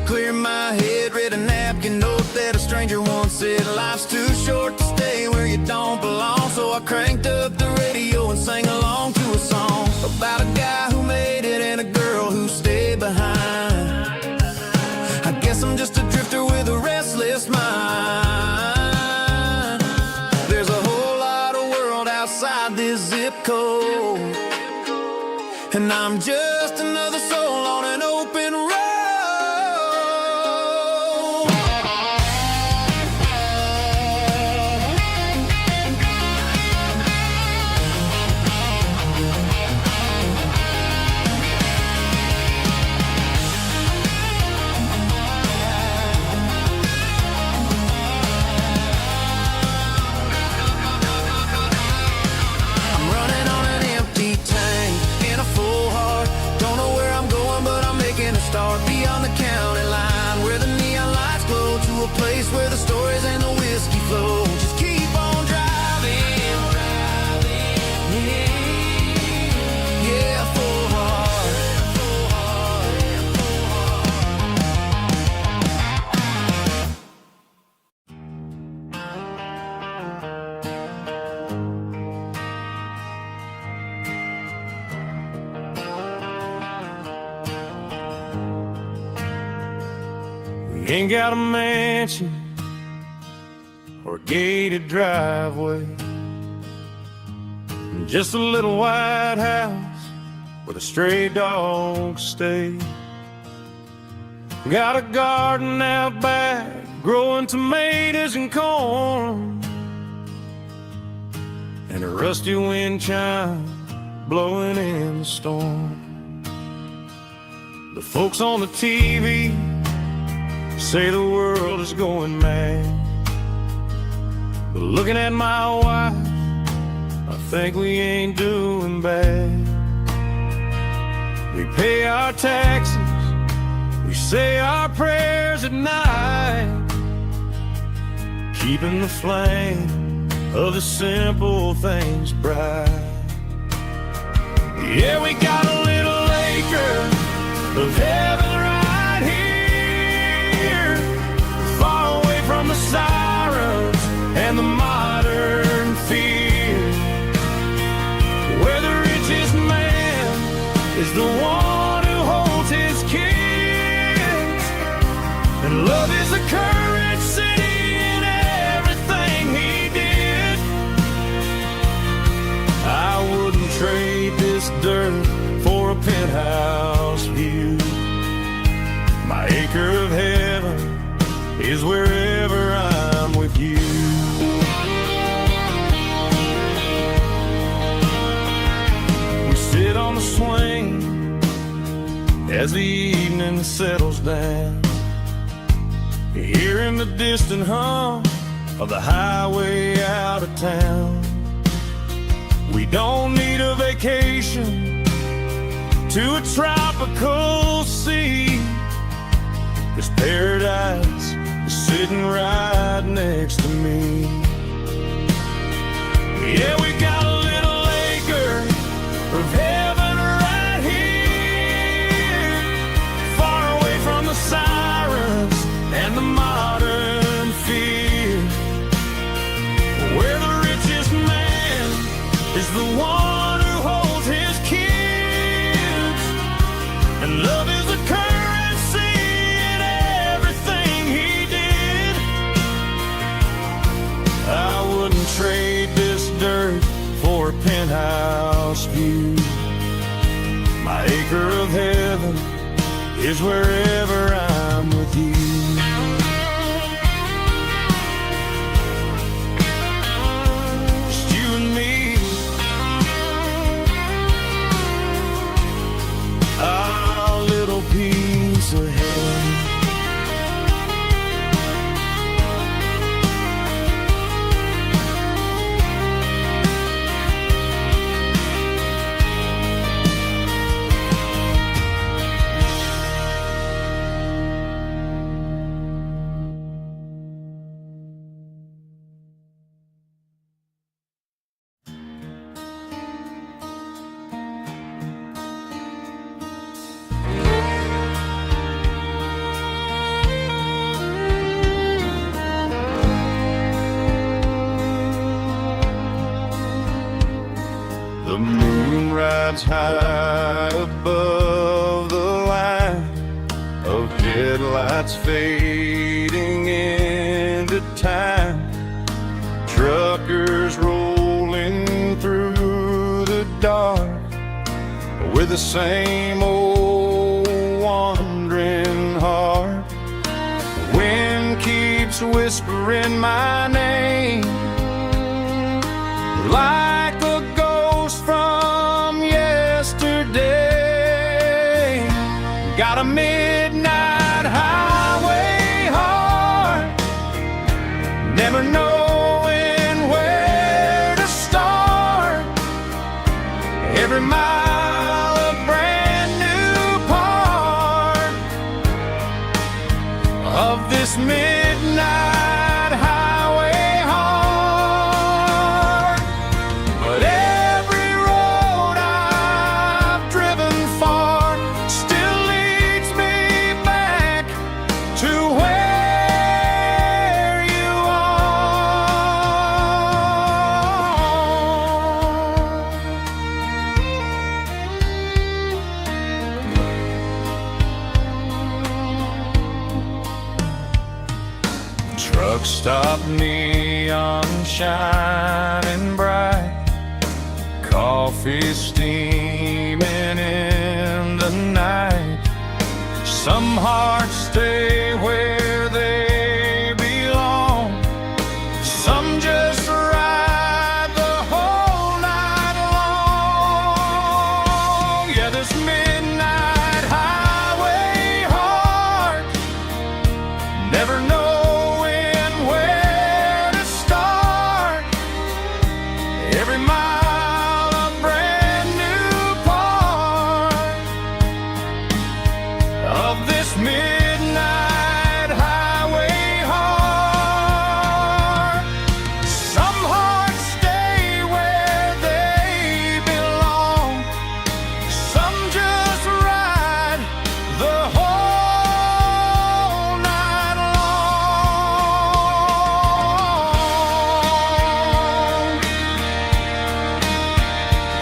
Clear my head, read a napkin note that a stranger once said, life's too short to stay where you don't belong. So I cranked up the radio and sang along to a song about a guy who made it and a girl who stayed behind. I guess I'm just a drifter with a restless mind. There's a whole lot of world outside this zip code, and I'm just another soul on an open road. Start beyond the county line, where the neon lights glow, to a place where the stories and the whiskey flow. Just keep on driving, yeah, full heart. Ain't got a mansion or a gated driveway, just a little white house where the stray dogs stay. Got a garden out back, growing tomatoes and corn, and a rusty wind chime blowing in the storm. The folks on the TV say the world is going mad, but looking at my wife, I think we ain't doing bad. We pay our taxes, we say our prayers at night, keeping the flame of the simple things bright. Yeah, we got a little acre of heaven right here, far away from the sirens and the modern fear, where the richest man is the one who holds his kids, and love is the currency in everything he did. I wouldn't trade this dirt for a penthouse view. My acre of heaven is wherever I'm with you. We sit on the swing as the evening settles down, hearing the distant hum of the highway out of town. We don't need a vacation to a tropical sea, 'cause paradise is sitting right next to me. Yeah, we got a little acre of heaven right here, far away from the sirens and the modern fear, where the richest man is the one who holds his kids, and love is the currency in everything your penthouse view. My acre of heaven is wherever I'm with you. Just you and me, our little piece of heaven. The moon rides high above the line of headlights fading into time. Truckers rolling through the dark with the same old wandering heart. The wind keeps whispering my name like a ghost from yesterday. Got a midnight highway heart, never knowing where to start. Every mile a brand new part of this midnight highway heart. But every road I've driven far still leads me back to where you are. Truck stop, neon shining bright, coffee steaming in the night. Some hearts stay where they belong, some just ride the whole night long. Yeah, this midnight highway heart, never knowing where to start. Every mile a brand new part of this midnight highway heart. Some hearts stay where they belong, some just ride the whole night long.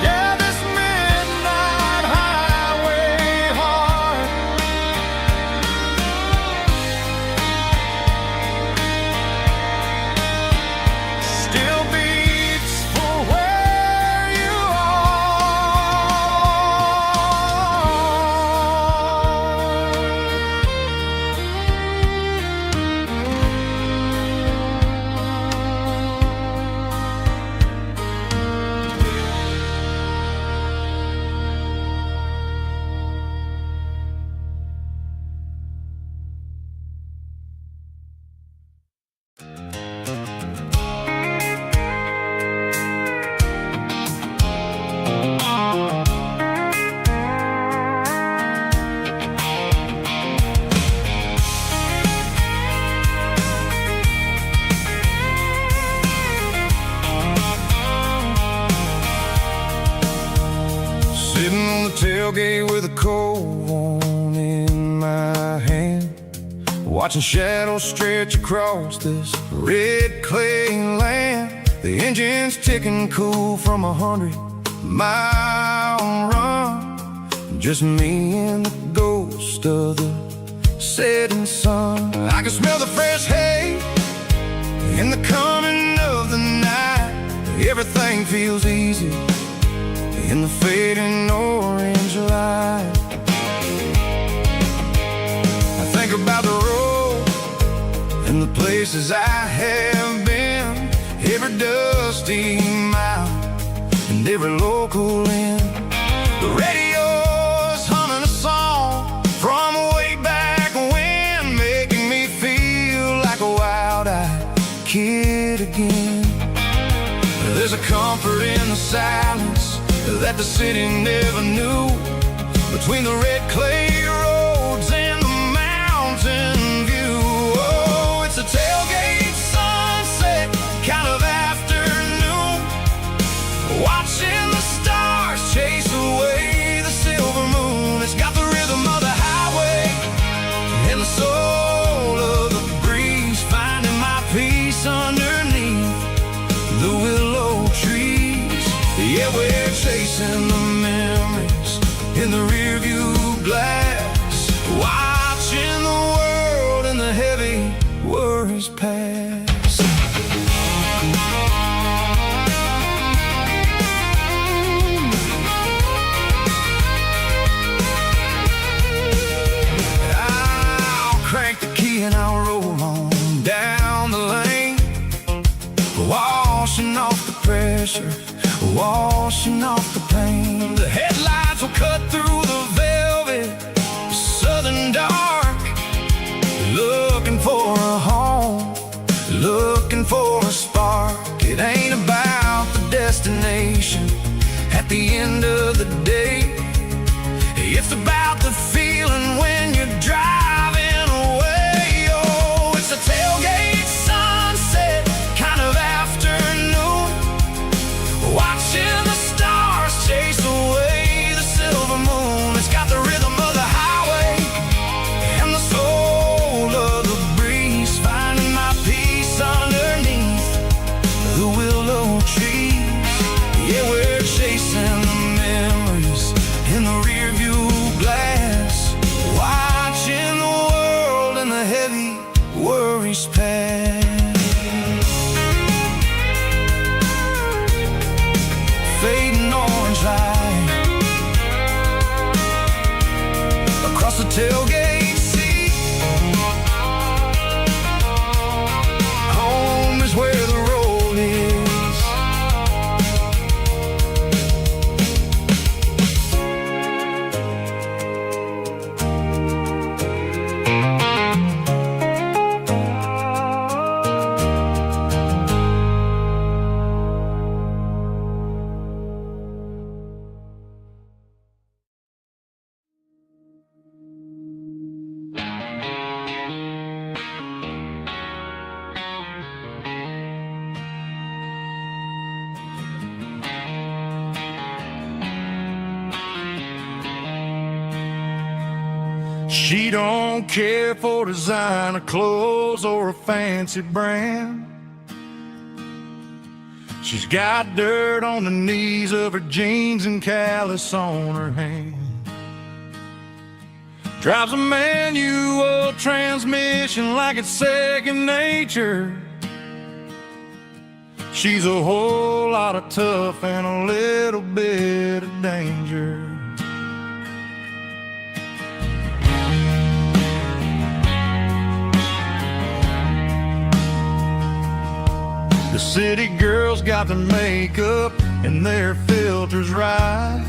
Yeah, this midnight highway heart still beats for where you sitting on the tailgate with a cold one in my hand, watching shadows stretch across this red clay land. The engine's ticking cool from 100-mile run. Just me and the ghost of the setting sun. I can smell the fresh hay in the coming of the night. Everything feels easy in the fading orange light. I think about the road and the places I have been, every dusty mile and every local inn. The radio's humming a song from way back when, making me feel like a wild-eyed kid again. There's a comfort in the silence that the city never knew, between the red clay roads and the mountain view. Oh, it's a tailgate sunset kind of afternoon, watching the stars chase away the silver moon. It's got the rhythm of the highway and the soul of the breeze, finding my peace underneath the willow trees. Yeah, we're chasing the memories in the rearview glass, watching the world and the heavy worries pass. I'll crank the key and I'll roll on down the lane, washing off the pressure, washing off the pain. The headlights will cut through the velvet southern dark, looking for a home, looking for a spark. It ain't about the destination at the end of the day, it's about the feeling when you're driving away. Oh, it's a tailgate sunset kind of afternoon, watching the stars chase away the silver moon. It's got the rhythm of the highway and the soul of the breeze, finding my peace underneath the willow trees. Yeah, we're chasing the memories in the rearview glass, watching the world and the heavy worries pass. Fading orange light across the tailgate seat. Home is where the road is. She don't care for designer clothes or a fancy brand. She's got dirt on the knees of her jeans and callus on her hand. Drives a manual transmission like it's second nature. She's a whole lot of tough and a little bit of danger. The city girls got their makeup and their filters right,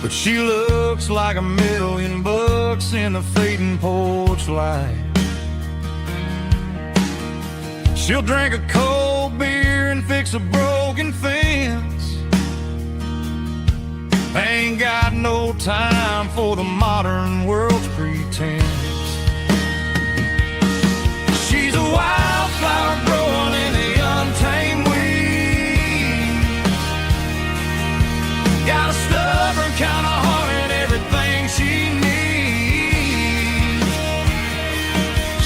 but she looks like $1,000,000 in the fading porch light. She'll drink a cold beer and fix a broken fence. Ain't got no time for the modern world's pretense. She's a wildflower growing in the untamed weeds. Got a stubborn kind of heart and everything she needs.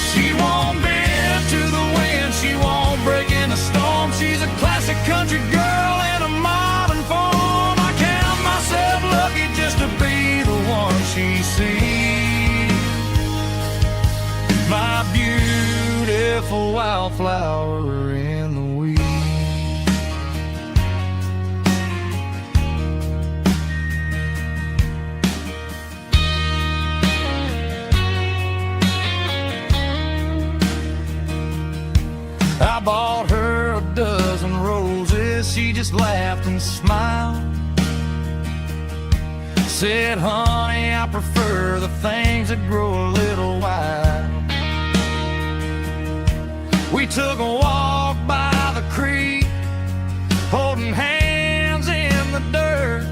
She won't bend to the wind, she won't break in a storm. She's a classic country girl in a modern form. I count myself lucky just to be the one she sees. My beautiful wildflower in the weeds. says she just laughed and smiled. Said, honey, I prefer the things that grow a little wild. We took a walk by the creek, holding hands in the dirt.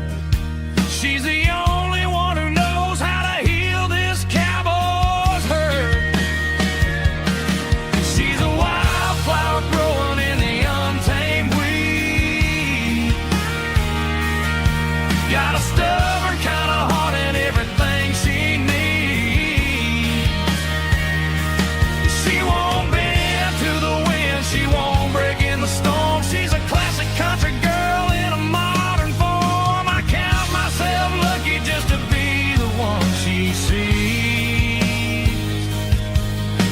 She's the only one who knows how to heal this cowboy's hurt. She's a wildflower growing in the untamed weed. Got a stubborn kind of heart and everything she needs. She won't bend to the wind, she won't break in the storm. She's a classic country girl in a modern form. I count myself lucky just to be the one she sees.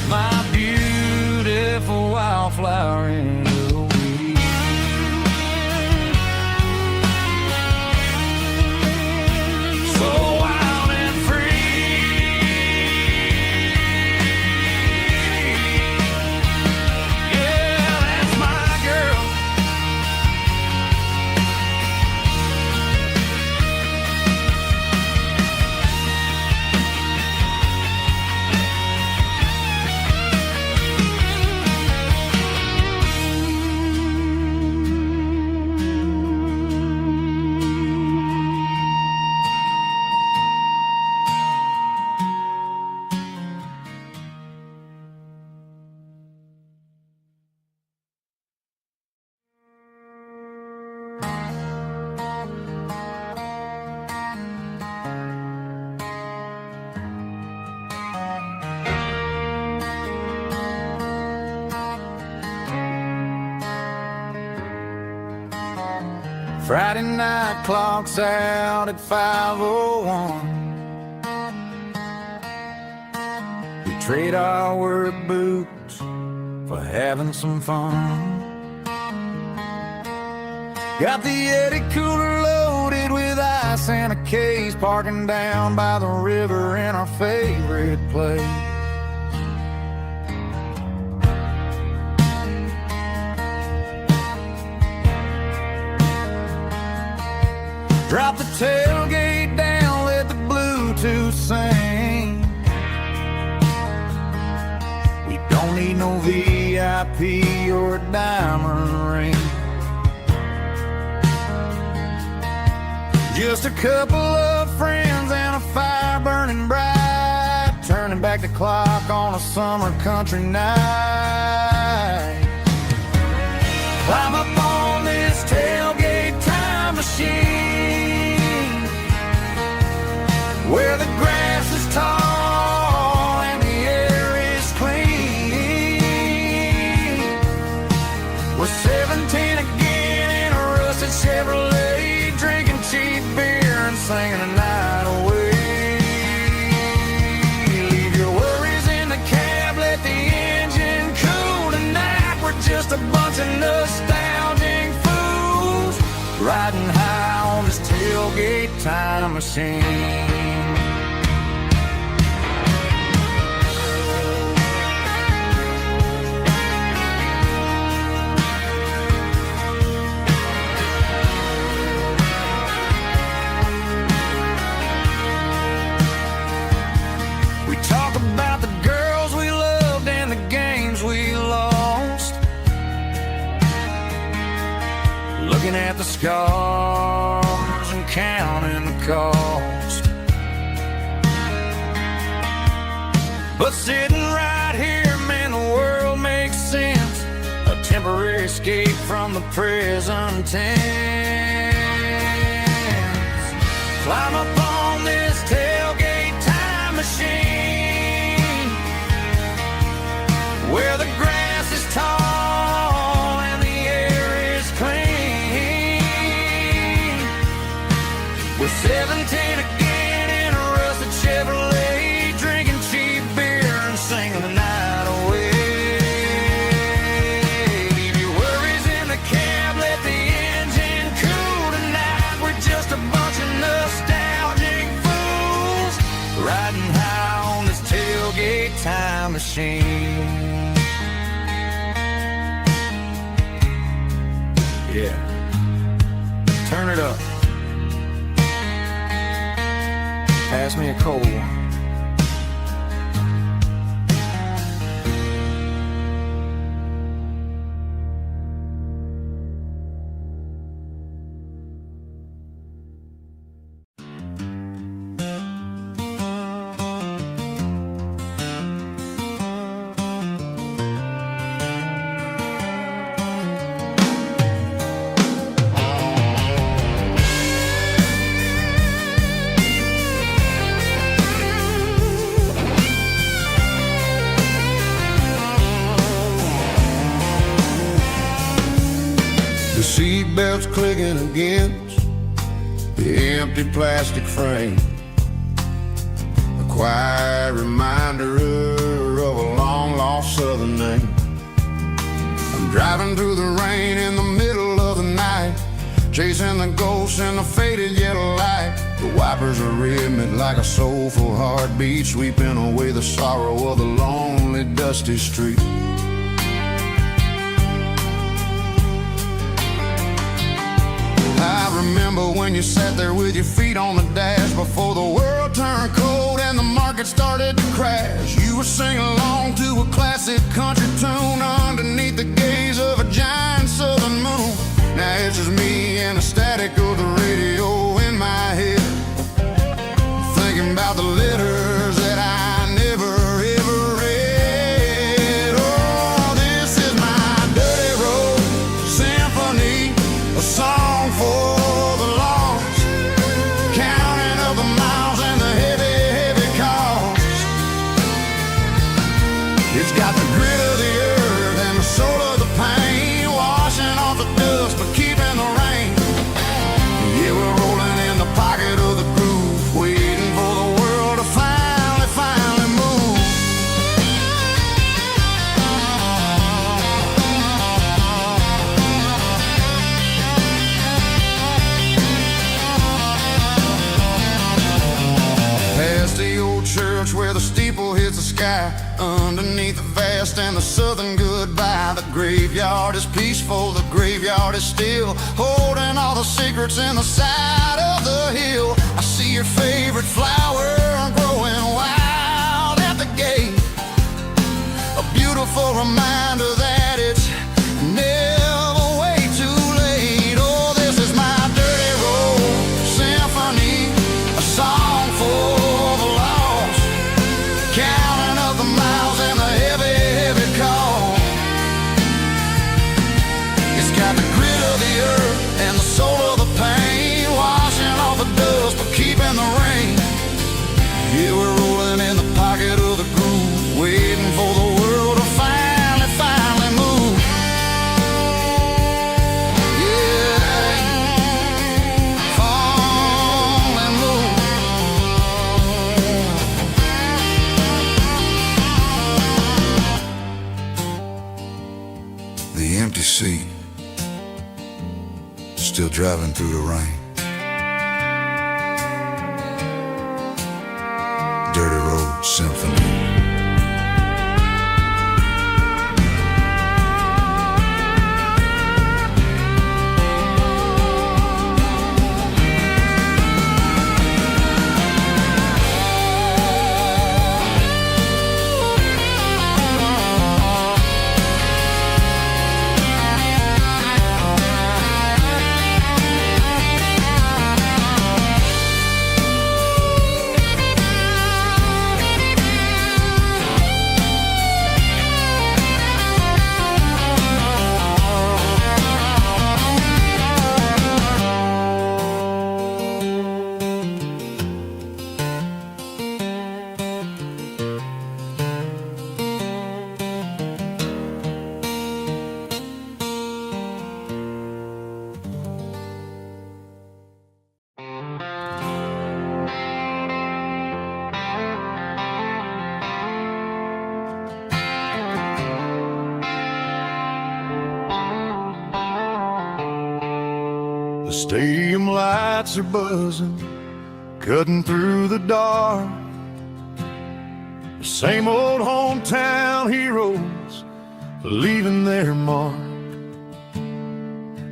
My beautiful wildflower in the weed. So wild and free. Yeah, that's my girl. Friday night clock's out at 5:01. We trade our work boots for having some fun. Got the Yeti cooler loaded with ice and a case, parking down by the river in our favorite place. Drop the tailgate down, let the Bluetooth sing. We don't need no VIP or a diamond ring. Just a couple of friends and a fire burning bright, turning back the clock on a summer country night. Climb up on this tailgate time machine, where the grass is tall and the air is clean. We're 17 again in a rusted Chevrolet, drinking cheap beer and singing the night away. Leave your worries in the cab, let the engine cool tonight. We're just a bunch of nostalgic fools, riding high on this tailgate time machine. We talk about the girls we loved and the games we lost, looking at the scars and counting the cost. But sitting right here, man, the world makes sense. A temporary escape from the present tense. Climb up on this tailgate time machine, where the grass is tall and the air is clean. We're 17 again in a rusted Chevrolet, drinking cheap beer and singing the night away. Leave your worries in the cab, let the engine cool tonight. We're just a bunch of nostalgic fools, riding high on this tailgate time machine. Yeah. Turn it up. Pass me a cold one. The seatbelt's clicking against the empty plastic frame, a quiet reminder of a long-lost southern name. I'm driving through the rain in the middle of the night, chasing the ghosts in the faded yellow light. The wipers are rhythmic like a soulful heartbeat, sweeping away the sorrow of the lonely, dusty street. I remember when you sat there with your feet on the dash before the world turned cold and the market started to crash. You were singing along to a classic country tune underneath the gaze of a giant southern moon. Now it's just me and the static of the radio in my head, thinking about the letters that I never ever read. Oh, this is my dirty road symphony, a song for the lost, counting up the miles and the heavy, heavy cost. It's got the grit of the earth and the soul of the pain, washing off the dust but keeping the rain. Yeah, we're rolling in the pocket of the groove, waiting for the world to finally move. Past the old church where the steeple hits the sky, underneath the vast and the southern goodbye. The graveyard is peaceful, the graveyard is still, holding all the secrets in the side of the hill. I see your favorite flower growing wild at the gate, a beautiful reminder that it's never way too late. Oh, this is my dirty road symphony, a song for the lost, counting up the miles and the heavy, heavy call. It's got the grit of the earth and the soul of the pain, washing off the dust but keeping the rain. Yeah, we're rolling in the pocket of the groove, waiting for the world to finally move. Yeah, finally move. The empty seat, still driving through the rain. Dirty Road Symphony. The stadium lights are buzzing, cutting through the dark. The same old hometown heroes leaving their mark.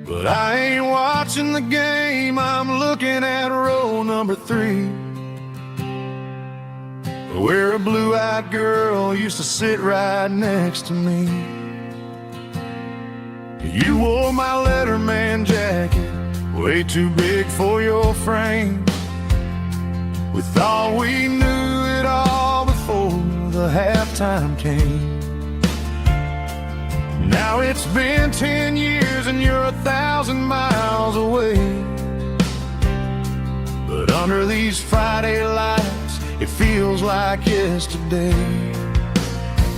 But I ain't watching watching the game, I'm looking at row number 3, where a blue-eyed girl used to sit right next to me. You wore my Letterman jacket, way too big for your frame. We thought we knew it all before the halftime came. Now it's been 10 years and you're 1,000 miles away. But under these Friday lights, it feels like yesterday.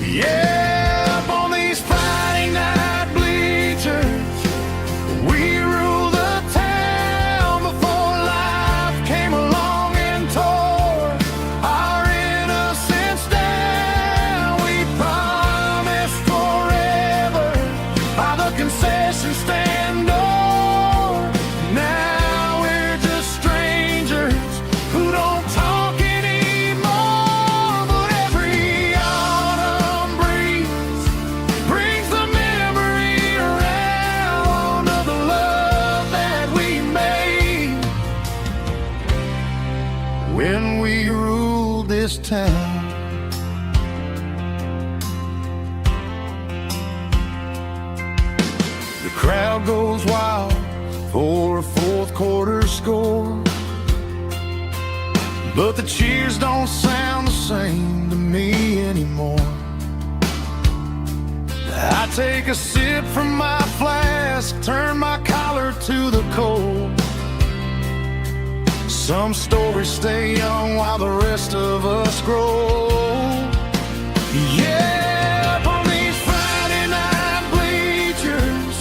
Yeah, up on these Friday night bleachers, we rule the town before life came along and tore our innocence down. We promised forever by the concession stand door. Now we're just strangers who don't talk anymore. But every autumn breeze brings the memory around of the love that we made when we ruled this town. The crowd goes wild for a fourth quarter score, but the cheers don't sound the same to me anymore. I take a sip from my flask, turn my collar to the cold. Some stories stay young while the rest of us grow. Yeah, up on these Friday night bleachers,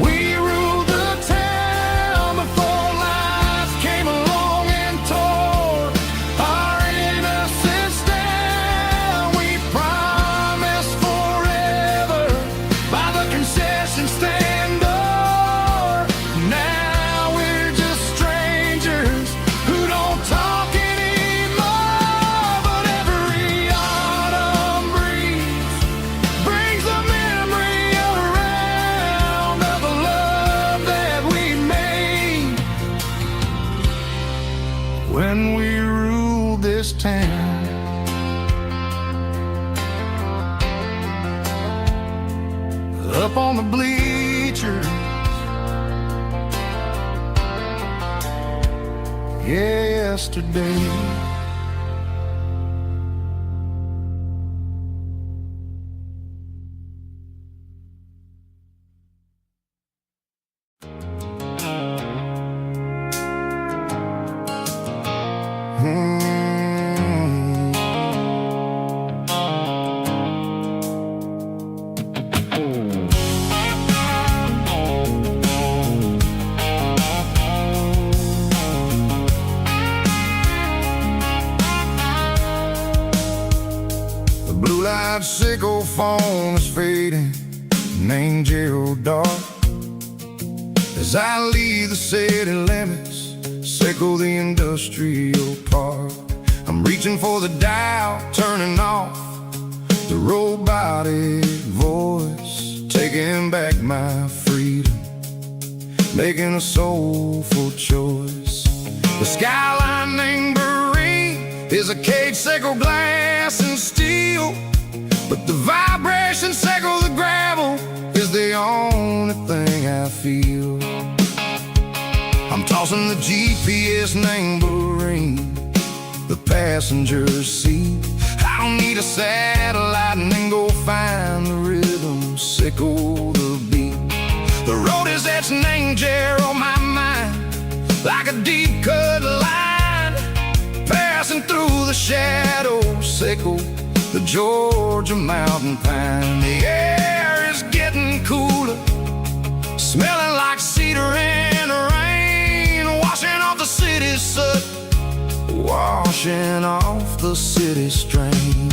we ruled the town before life came along and tore our innocence down. We promised forever by the concession stand door. Now we're just strangers who don't talk anymore. But every autumn breeze brings the memory around of the love that we made when we ruled this town. Up on the bleachers, yesterday. The blue-light sickle phone is fading, named Gerald Dark. As I leave the city limits, sickle the industrial park. I'm reaching for the dial, turning off the robotic voice, taking back my freedom, making a soulful choice. The skyline named Marine is a cage, sickle glass and steel, but the vibration sickle the gravel is the only thing I feel. I'm tossing the GPS named Marine, the passenger seat. I don't need a satellite and then go find the rhythm, sickle the beat. The road is etched named Jer on my mind, like a deep cut line, passing through the shadows, sickle the Georgia mountain pine. The air is getting cooler, smelling like cedar in the rain, washing off the city's soot, washing off the city strain.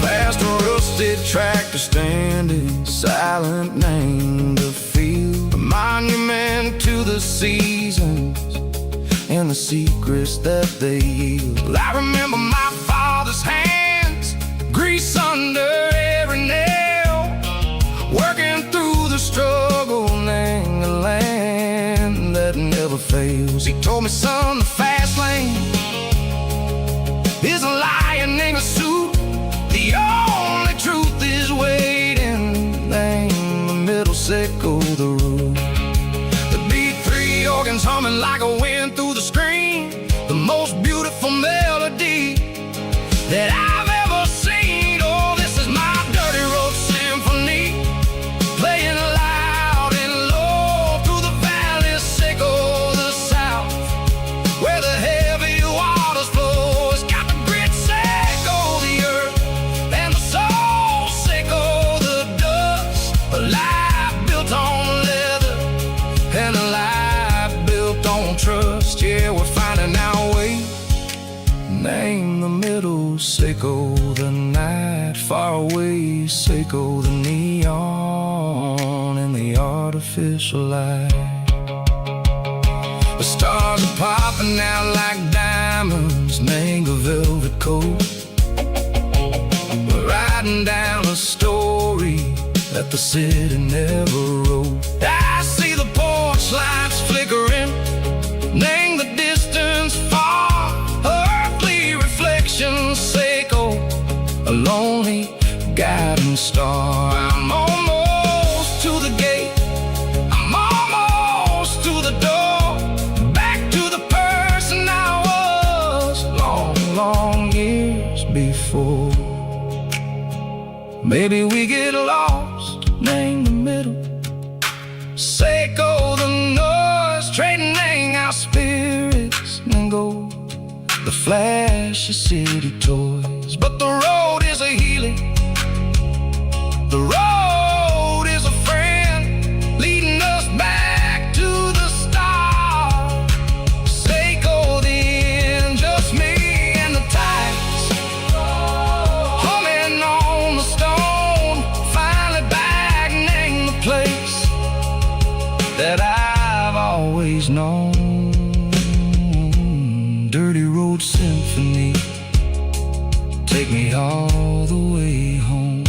Past a rusted tractor standing silent, named the field, a monument to the seasons and the secrets that they yield. I remember my father's hands, grease under every nail, working through the struggle, name the land that never fails. He told me, son, the fast lane is a lion in a suit. The only truth is waiting. Name the middle, sickle the root. The B3 organs humming like a wind through the screen. The most beautiful melody that I've ever seen. Oh, this is my dirty road symphony, playing loud and low through the valleys, sickle the south, where the heavy waters flow. It's got the grit, sickle the earth, and the soul, sickle the dust. A life built on leather and a life built on trust. Yeah, we're finding our way. Name the middle, sickle the night, far away, sickle the neon and the artificial light. The stars are popping out like diamonds, mango velvet coat. We're riding down a story that the city never wrote. I see the porch lights flickering, name the distance far, earthly reflections, sickle a lonely guiding star. I'm almost to the gate, I'm almost to the door, back to the person I was long, long years before. Maybe we get lost, name the middle, sickle the noise, trading our spirits and go the flash of city toys. But the road is a healing, the road is a friend, leading us back to the start. Sickle the end, just me and the tides, humming on the stone. Finally back, name the place that I've always known. Dirty road symphony, take me all the way home.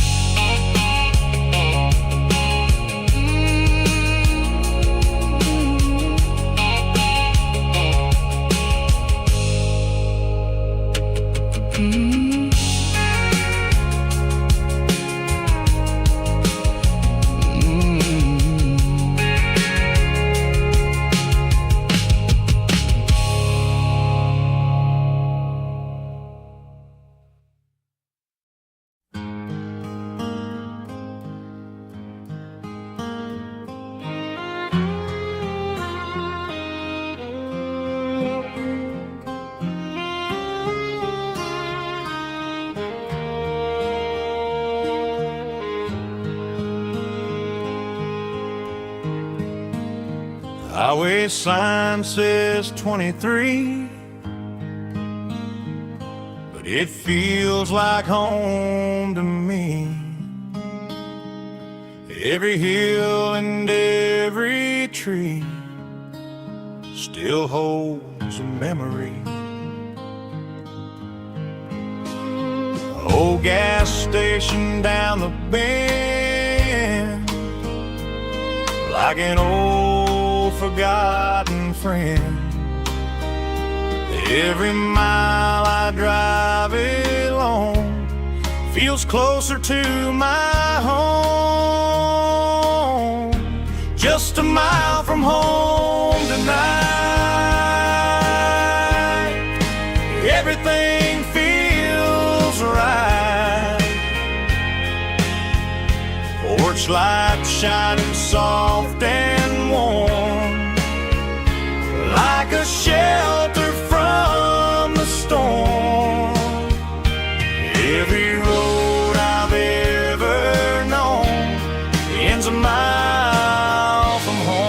Highway sign says 23, but it feels like home to me. Every hill and every tree still holds a memory. Old gas station down the bend, like an old forgotten friend. Every mile I drive it along feels closer to my home. Just a mile from home tonight, everything feels right. Porch light shining soft and warm, like a shelter from the storm. Every road I've ever known ends a mile from home.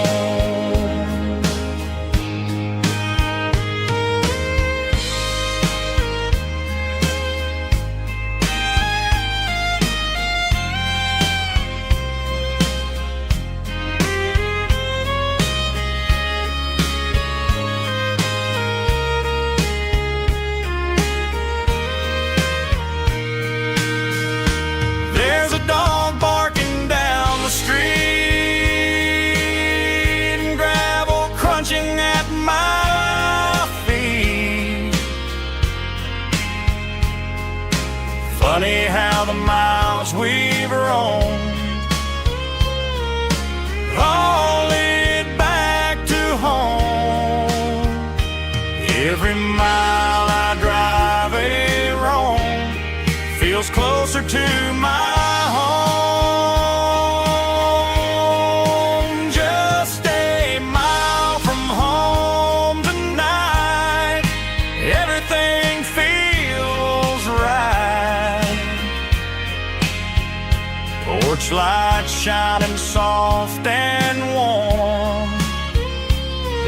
Funny how the miles we've roamed all lead back to home. Every mile I drive a roam feels closer to my home. Just a mile from home tonight, everything feels right. Porch light shining soft and warm,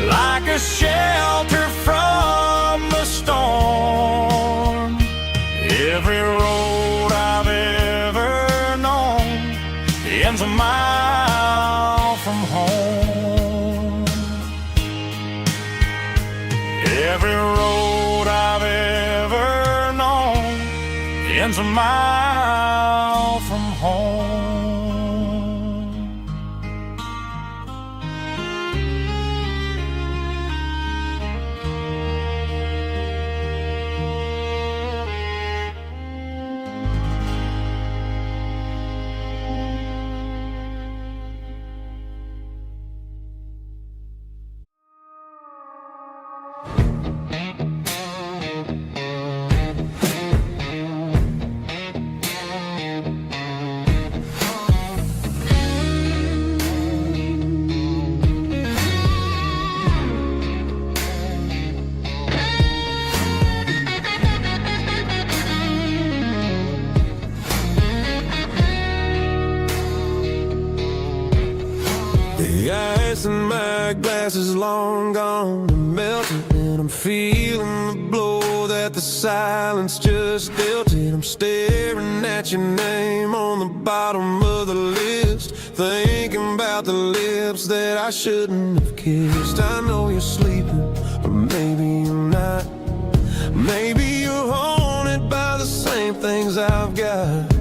like a shelter from the storm. Every road I've ever known ends a mile from home. Every road I've ever known ends a mile from home. The ice in my glass is long gone and melted, and I'm feeling the blow that the silence just dealt it. I'm staring at your name on the bottom of the list, thinking about the lips that I shouldn't have kissed. I know you're sleeping, or maybe you're not. Maybe you're haunted by the same things I've got.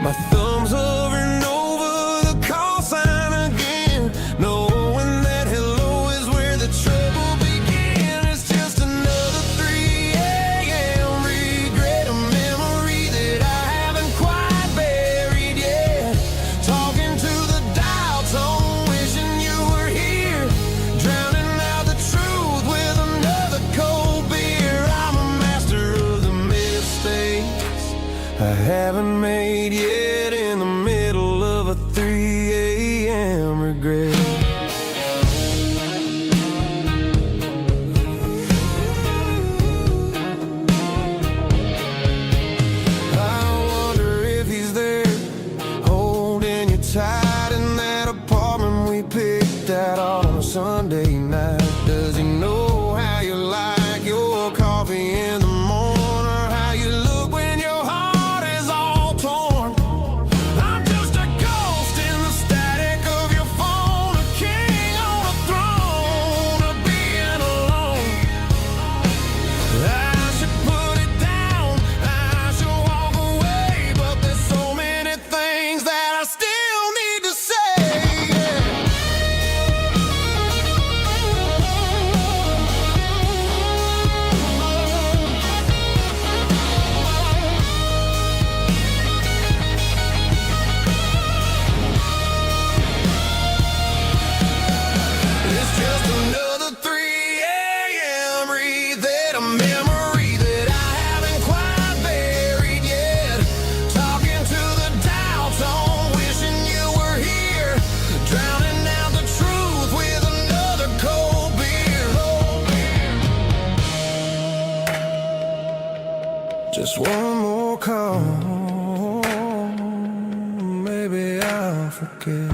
My thumb's hovering over the call sign again, knowing that hello is where the trouble began. It's just another 3 a.m. regret, a memory that I haven't quite buried yet. Talking to the dial tone, wishing you were here, drowning out the truth with another cold beer. I'm a master of the mistakes I haven't made yet, in the middle of a 3 a.m. regret. I wonder if he's there, holding you tight in that apartment we picked out on a Sunday night. Does he know how you like your coffee in the morning, or how you look when your heart is all torn? I'm just a ghost in the static of your phone, a king on a throne of being alone. I should put it down, I should walk away, but there's so many things that I still need to say. It's just another 3 a.m. read that, a memory that I haven't quite buried yet. Talking to the dial tone, wishing you were here, drowning out the truth with another cold beer. Just one more call, maybe I'll forget.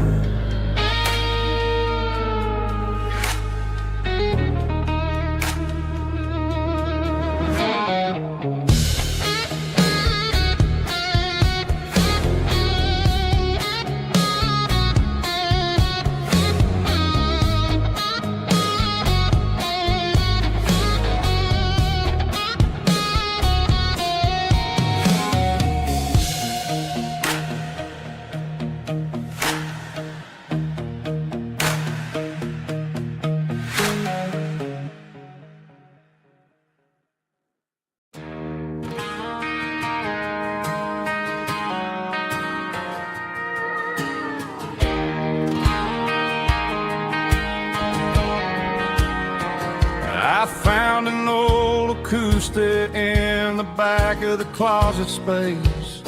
acoustic in the back of the closet space.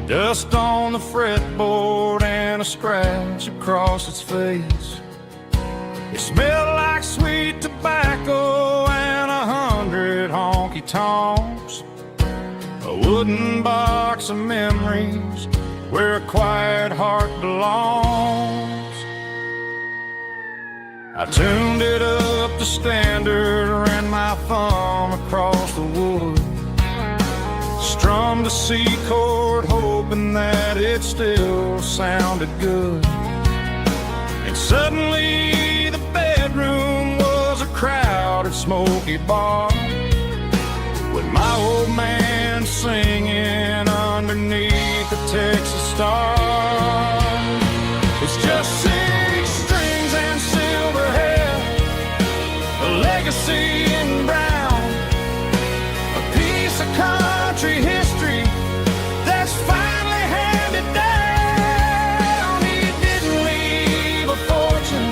Dust on the fretboard and a scratch across its face. It smelled like sweet tobacco and 100 honky-tonks. A wooden box of memories where a quiet heart belongs. I tuned it up to standard, ran my thumb across the wood, strummed a C chord hoping that it still sounded good. And suddenly the bedroom was a crowded smoky bar, with my old man singing underneath the Texas star. It's just 6 strings and silver hair, a legacy in brown, a piece of country history that's finally handed down. He didn't leave a fortune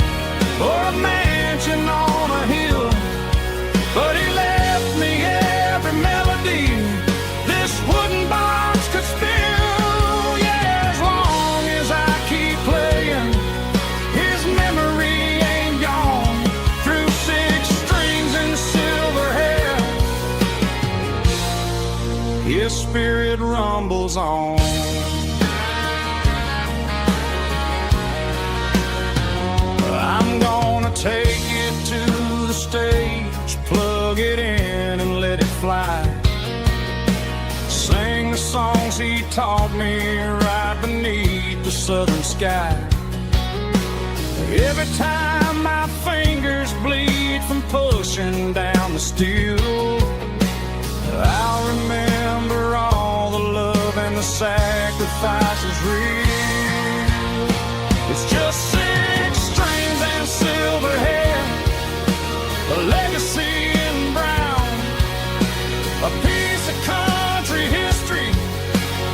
or a mansion on a hill, but he left me every melody this wooden box could spill. Yeah, as long as I keep playing, his memory ain't gone. Through 6 strings and silver hair, his spirit rumbles on. I'm gonna take it to the stage, plug it in and let it fly. Sing the songs he taught me right beneath the southern sky. Every time my fingers bleed from pushing down the steel, I'll remember all the love and the sacrifices real. It's just 6 strings and silver hair, a legacy in brown, a piece of country history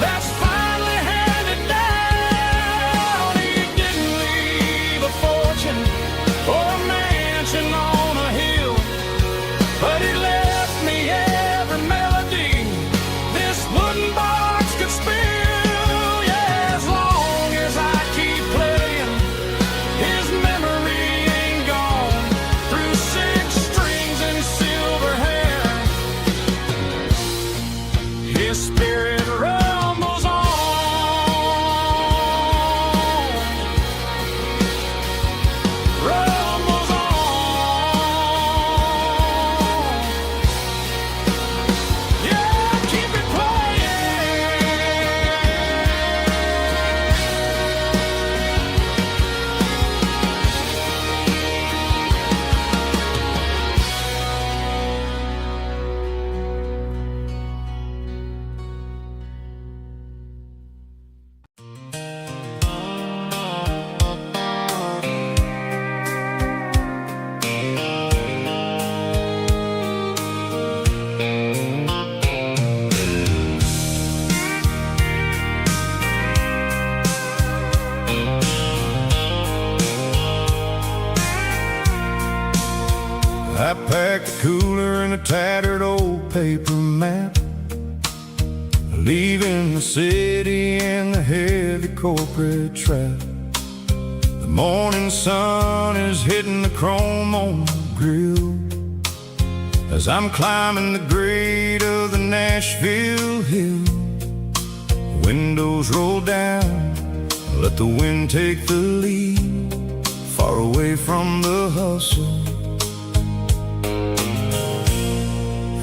that's finally handed down. He didn't leave a fortune or a mansion on a hill, but he left me every melody this wooden box could spill. Yeah, as long as I keep playing, his memory ain't gone. Through 6 strings and silver hair, his spirit rumbles on. Rumbles on. Yeah, keep it playing. I packed a cooler and a tattered old paper map, leaving the city and the heavy corporate trap. The morning sun is hitting the chrome on the grill as I'm climbing the grade of the Nashville hill. The windows roll down, let the wind take the lead, far away from the hustle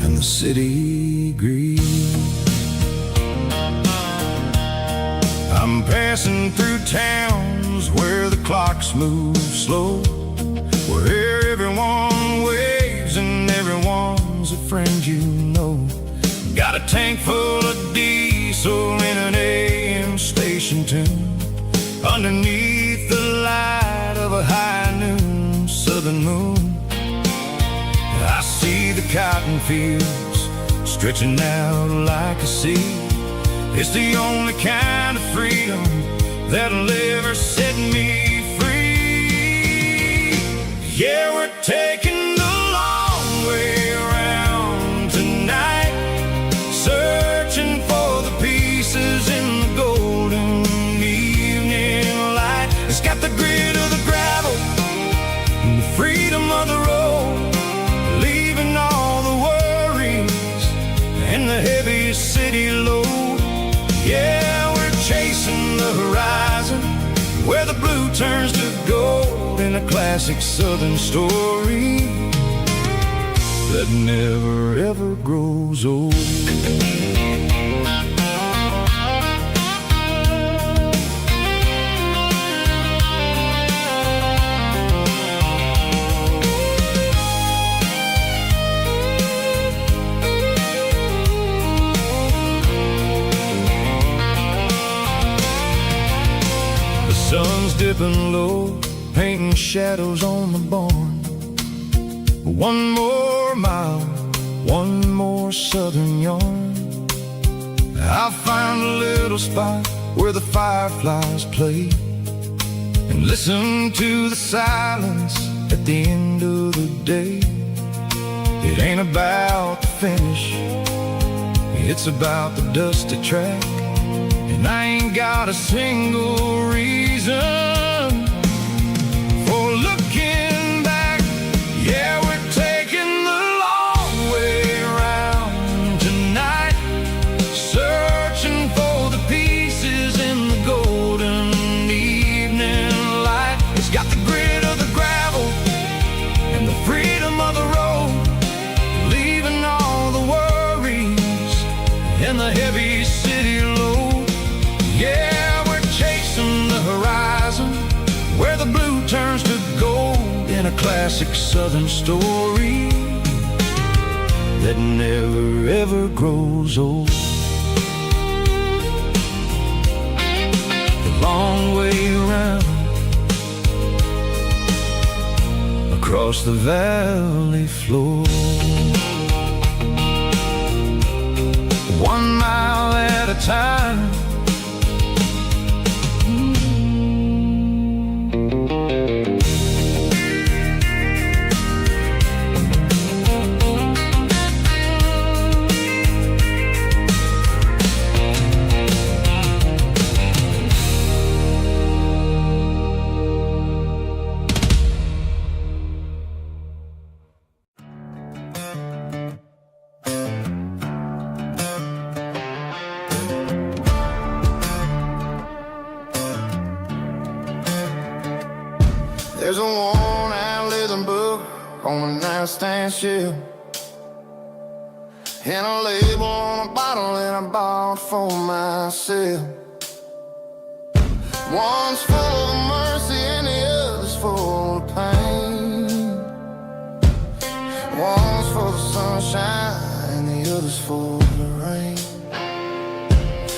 and the city greed. I'm passing through towns where the clocks move slow, where everyone waves and everyone's a friend you know. Got a tank full of diesel in an AM station tune, underneath the light of a high noon southern moon. I see the cotton fields stretching out like a sea. It's the only kind of freedom that'll ever set me free. Yeah, we're taking the long way city load. Yeah, we're chasing the horizon, where the blue turns to gold, in a classic southern story that never ever grows old. Sun's dipping low, painting shadows on the barn. One more mile, one more southern yarn. I'll find a little spot where the fireflies play, and listen to the silence at the end of the day. It ain't about the finish, it's about the dusty track. And I ain't got a single reason for looking back. Yeah, we're taking the long way around tonight, searching for the pieces in the golden evening light. It's got the grit of the gravel and the freedom of the road, leaving all the worries and the heavy city load. Yeah, we're chasing the horizon, where the blue turns to gold, in a classic southern story that never ever grows old. The long way around, across the valley floor, 1 mile at a time. There's a worn-out leather book on a nightstand shelf, and a label on a bottle that I bought for myself. One's full of mercy and the other's full of pain. One's for the sunshine and the other's for the rain.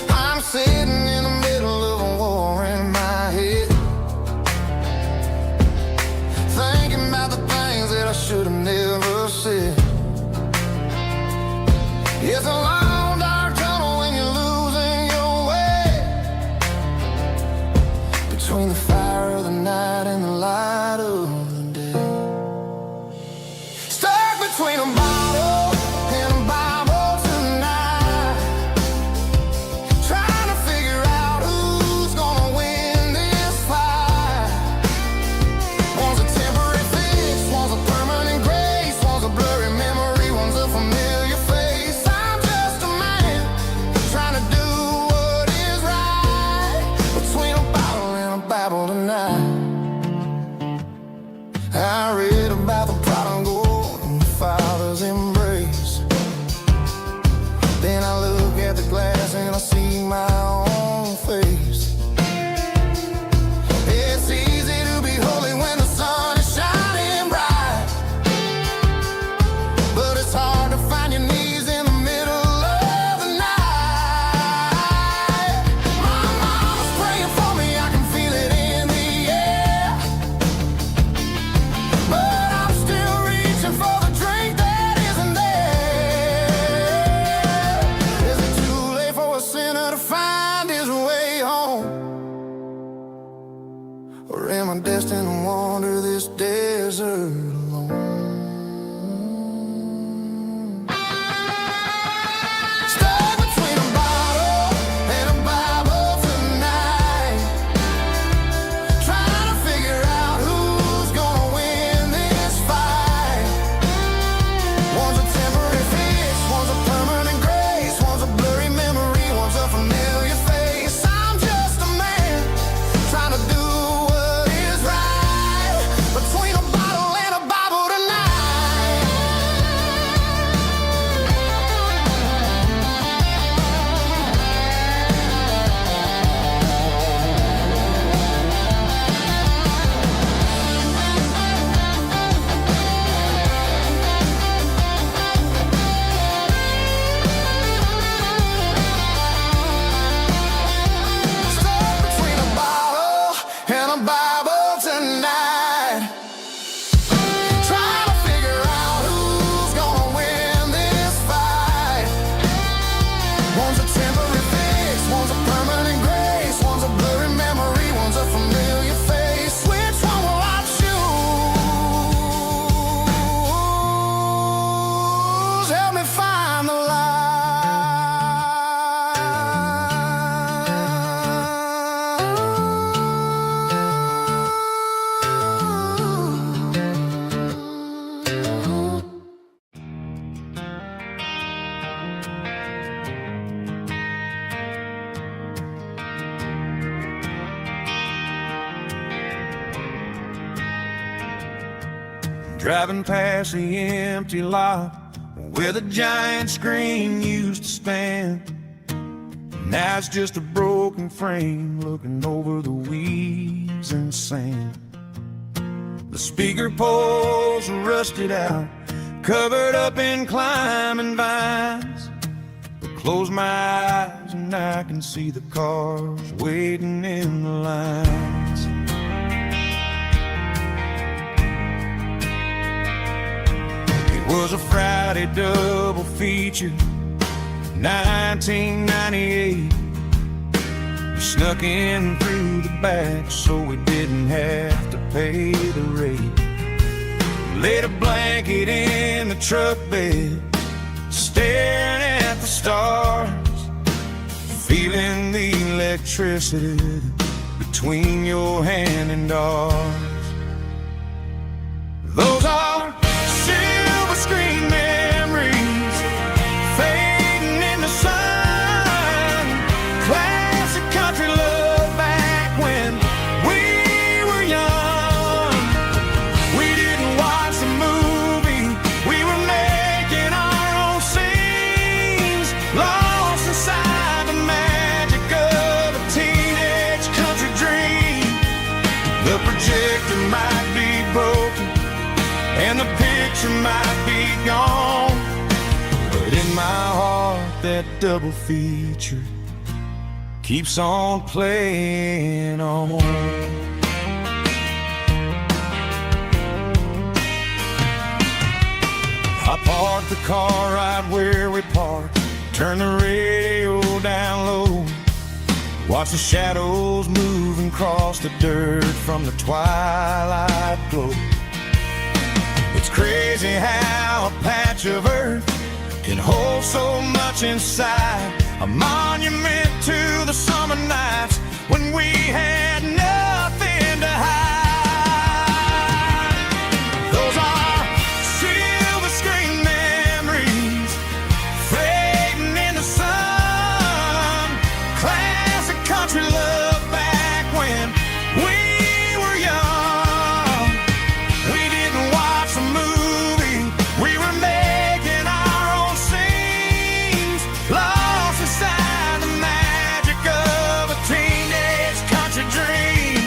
I'm sitting in the middle of a war in my head, thinking about the things that I should have never said. It's a long dark tunnel when you're losing your way, between the fire of the night and the light of the day. Stuck between a bottle and a Bible tonight, trying to figure out who's gonna win this fight. One's a temporary fix, one's a permanent grace, one's a blurry memory, one's a familiar face. I'm just a man trying to do what is right, between a bottle and a Bible tonight. I read about the prodigal and the father's embrace. Then I look at the glass and I see my own face. It's easy to be holy when the sun is shining bright, but it's hard to find your knees in the middle of the night. My mama's praying for me, I can feel it in the air, but I'm still reaching for the drink that isn't there. Is it too late for a sinner to find Driving past the empty lot where the giant screen used to stand. Now it's just a broken frame looking over the weeds and sand. The speaker poles are rusted out, covered up in climbing vines. But close my eyes and I can see the cars waiting in the lines. It was a Friday double feature, 1998. We snuck in through the back so we didn't have to pay the rate. Laid a blanket in the truck bed, staring at the stars, feeling the electricity between your hand and ours. Those are silver screen memories fading in the sun. Classic country love back when we were young. We didn't watch the movie, we were making our own scenes, lost inside the magic of a teenage country dream. The projector might be broken and the picture might be gone, but in my heart that double feature keeps on playing on. I parked the car right where we parked, turned the radio down low, watch the shadows move and cross the dirt from the twilight glow. It's crazy how a patch of earth can hold so much inside, a monument to the summer nights when we had nothing to hide. Those are silver screen memories fading in the sun. Classic country love back when we were young. We didn't watch a movie, we were making our own scenes, lost inside the magic of a teenage country dream.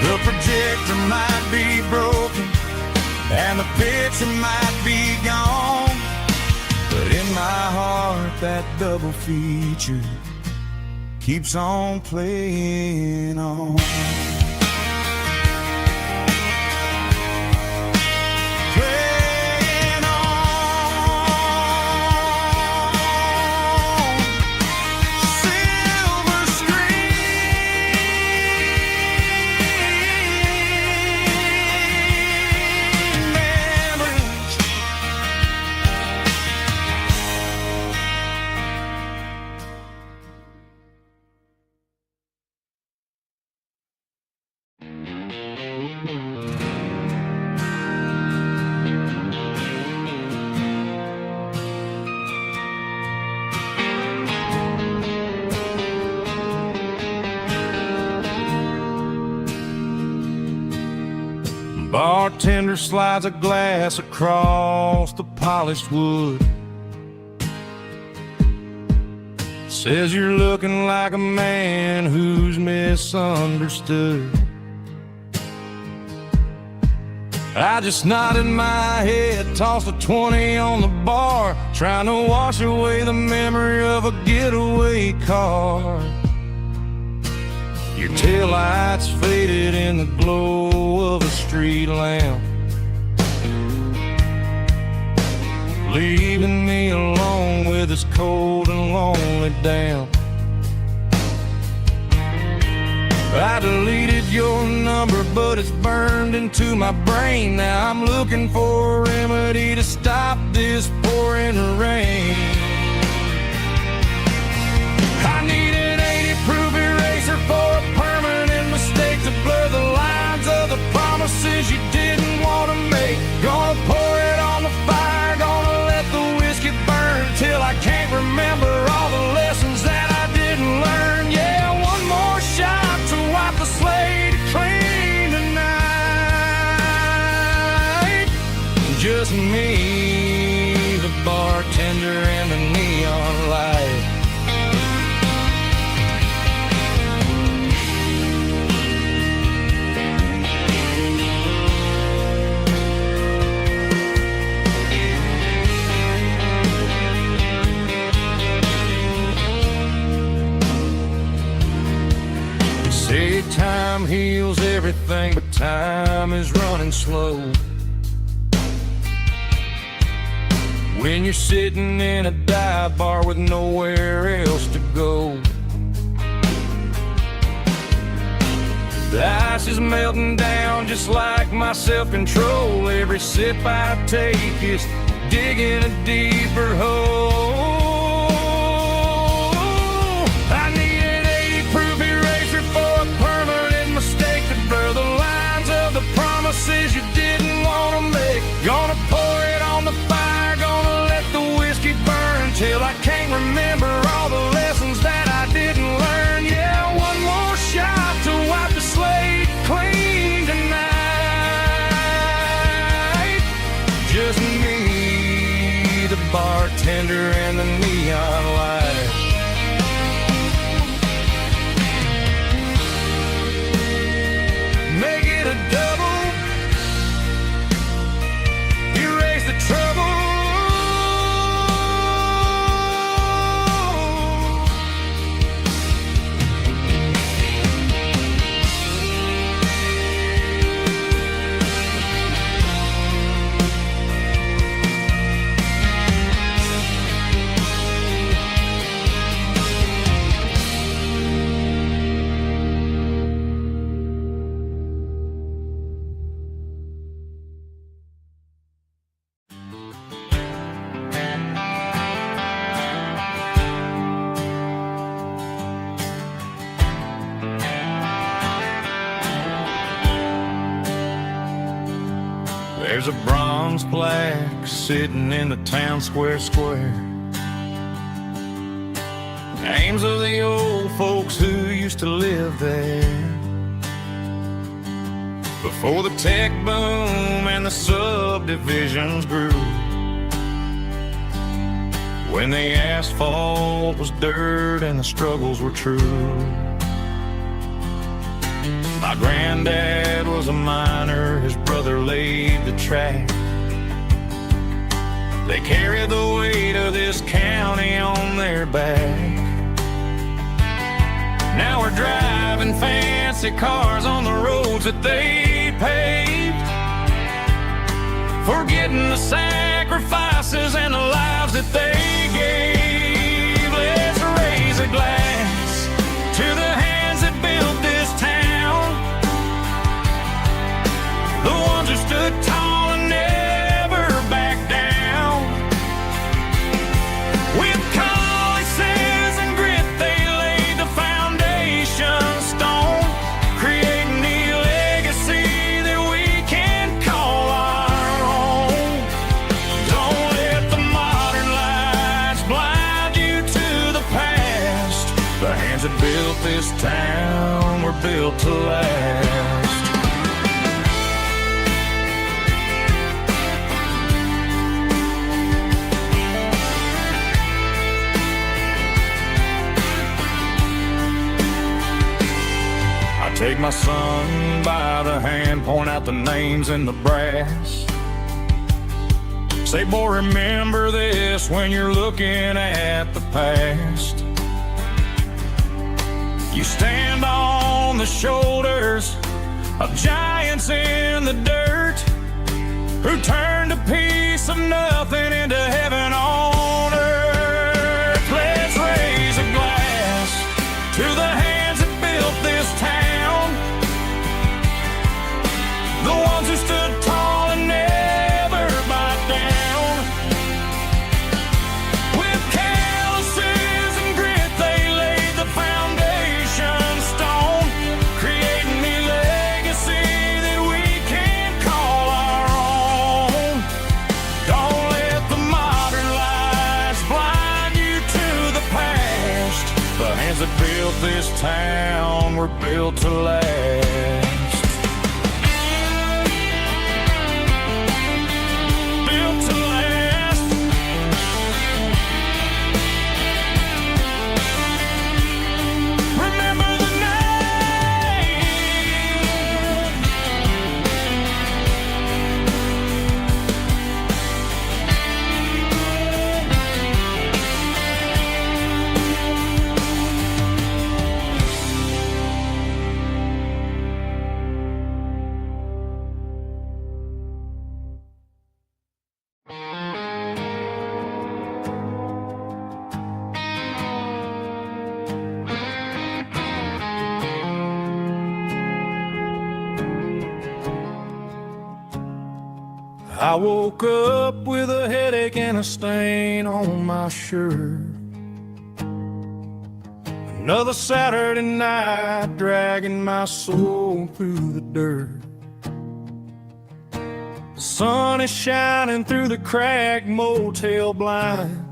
The projector might be broken and the picture might be gone, but in my heart that double feature keeps on playing on. Playing on. Silver screen memories. Bartender slides a glass across the polished wood, says you're looking like a man who's misunderstood. I just nodded my head, tossed a 20 on the bar, trying to wash away the memory of a getaway car. Your taillights faded in the glow of a street lamp, leaving me alone with this cold and lonely damp. I deleted your number, but it's burned into my brain. Now I'm looking for a remedy to stop this pouring rain. I need an 80-proof eraser for a permanent mistake to blur the lines of the promises you didn't want to make. Gonna pour it on the fire, gonna let the whiskey burn till I can't remember all the lessons that I didn't learn. Yeah, one more shot to wipe the slate clean tonight. time heals everything, but time is running slow. When you're sitting in a dive bar with nowhere else to go, the ice is melting down just like my self-control. Every sip I take is digging a deeper hole. I need an 80-proof eraser for a permanent mistake to blur the lines of the promises you didn't want to make. Gonna pour it on the fire, gonna let the whiskey burn till I can't remember all the lessons that I didn't learn. Yeah, one more shot to wipe the slate clean tonight. Just me, the bartender, and the neon light. Make it a double, erase the trouble. There's a bronze plaque sitting in the town square. Names of the old folks who used to live there before the tech boom and the subdivisions grew, when the asphalt was dirt and the struggles were true. My granddad was a miner, his brother laid the track. They carried the weight of this county on their back. Now we're driving fancy cars on the roads that they paved, forgetting the sacrifices and the lives that they gave. Let's raise a glass to the hands that built this town, the ones who stood tall and never backed down. With calluses and grit they laid the foundation stone, creating the legacy that we can call our own. Don't let the modern lights blind you to the past. The hands that built this town were built to last. Take my son by the hand, point out the names in the brass. Say, boy, remember this when you're looking at the past. You stand on the shoulders of giants in the dirt, who turned a piece of nothing into heaven on earth. Let's raise a glass to the hands that built this town, the ones who stood tall and never backed down. With calluses and grit they laid the foundation stone, creating the legacy that we can call our own. Don't let the modern lights blind you to the past. The hands that built this town were built to last. I woke up with a headache and a stain on my shirt. Another Saturday night dragging my soul through the dirt. The sun is shining through the cracked motel blind,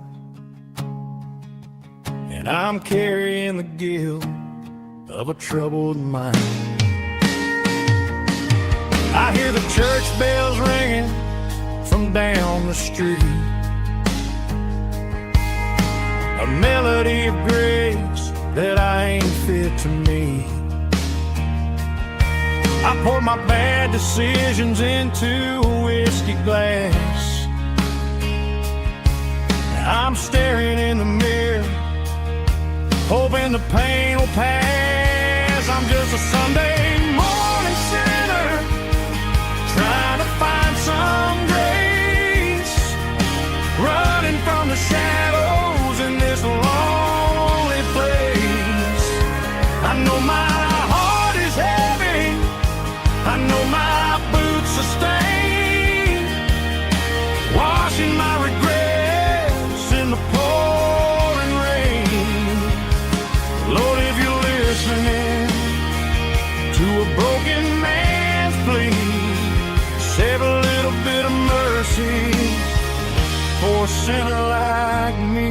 and I'm carrying the guilt of a troubled mind. I hear the church bells ringing from down the street, a melody of grace that I ain't fit to meet. I poured my bad decisions into a whiskey glass. I'm staring in the mirror, hoping the pain will pass. I'm just a Sunday morning sinner, trying to find some grace, running from the shadows in this lonely place. I know my heart is heavy, I know my boots are stained, washing my regrets in the pouring rain. Lord, if you're listening to a broken man's plea, save a little bit of mercy for a sinner like me.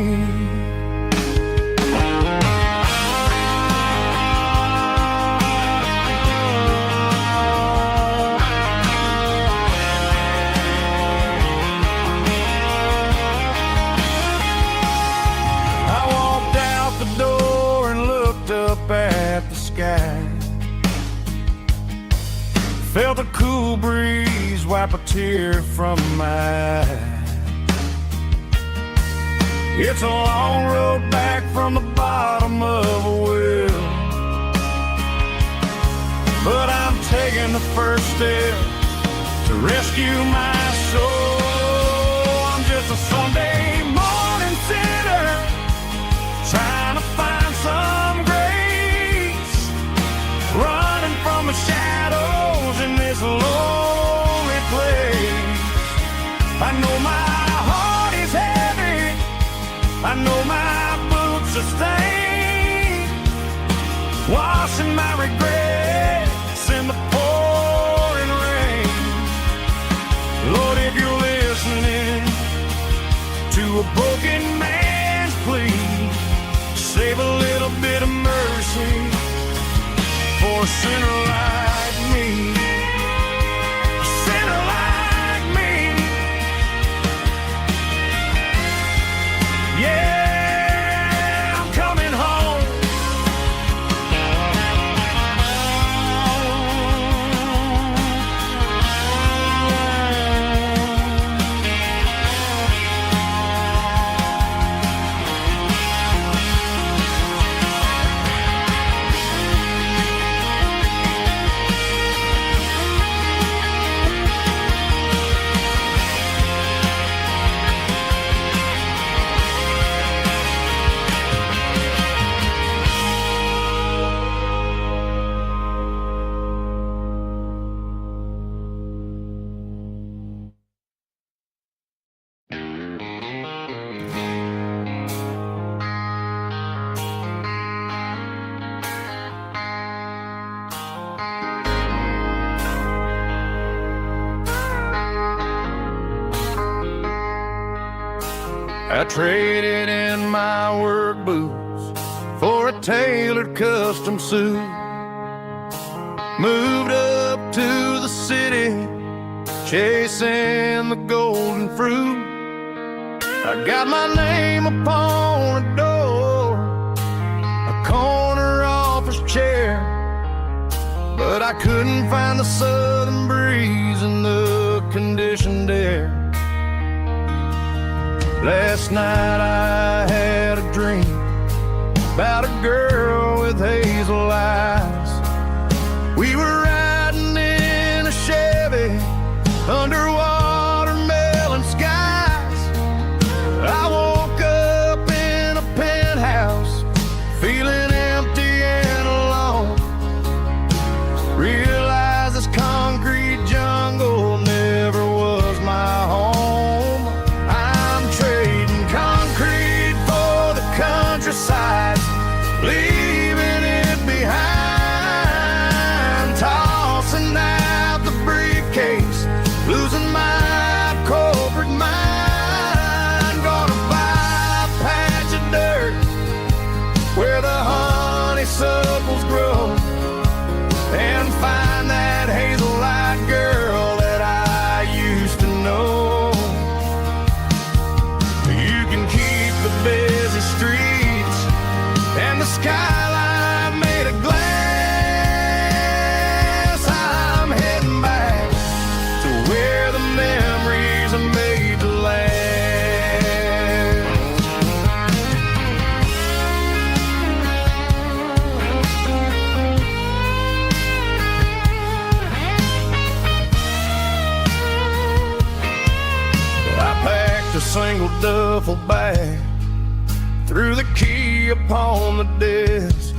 At the sky, felt a cool breeze wipe a tear from my eye. It's a long road back from the bottom of a well, but I'm taking the first step to rescue my soul. I'm just a Sunday morning sinner, trying to find some grace, running from the shadows in this lonely place. I know my heart is heavy, I know my boots are stained, washing my regrets in the pouring rain. Lord, if you're listening to a broken man's plea, save a little bit of mercy for a sinner like me. A sinner like me. Yeah, I'm coming home. I traded in my work boots for a tailored custom suit, moved up to the city, chasing the golden fruit. I got my name upon a door, a corner office chair, but I couldn't find the southern breeze in the conditioned air. Last night I had a dream about a girl with hazel eyes. We were riding in a Chevy under watermelon skies. I woke up in a penthouse feeling empty and alone. Realized this concrete jungle never was my streets and the skyline made of glass. I'm heading back to where the memories are made to last. I packed a single duffel bag, threw the key upon the desk,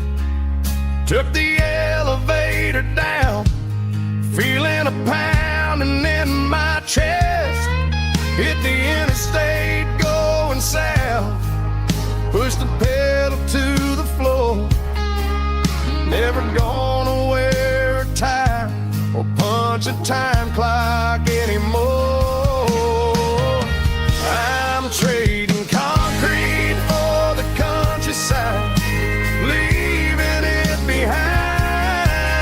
took the elevator down, feeling a pounding in my chest. Hit the interstate going south, pushed the pedal to the floor. Never gonna wear a tie or punch a time clock anymore. I'm trading concrete for the countryside, leaving it behind,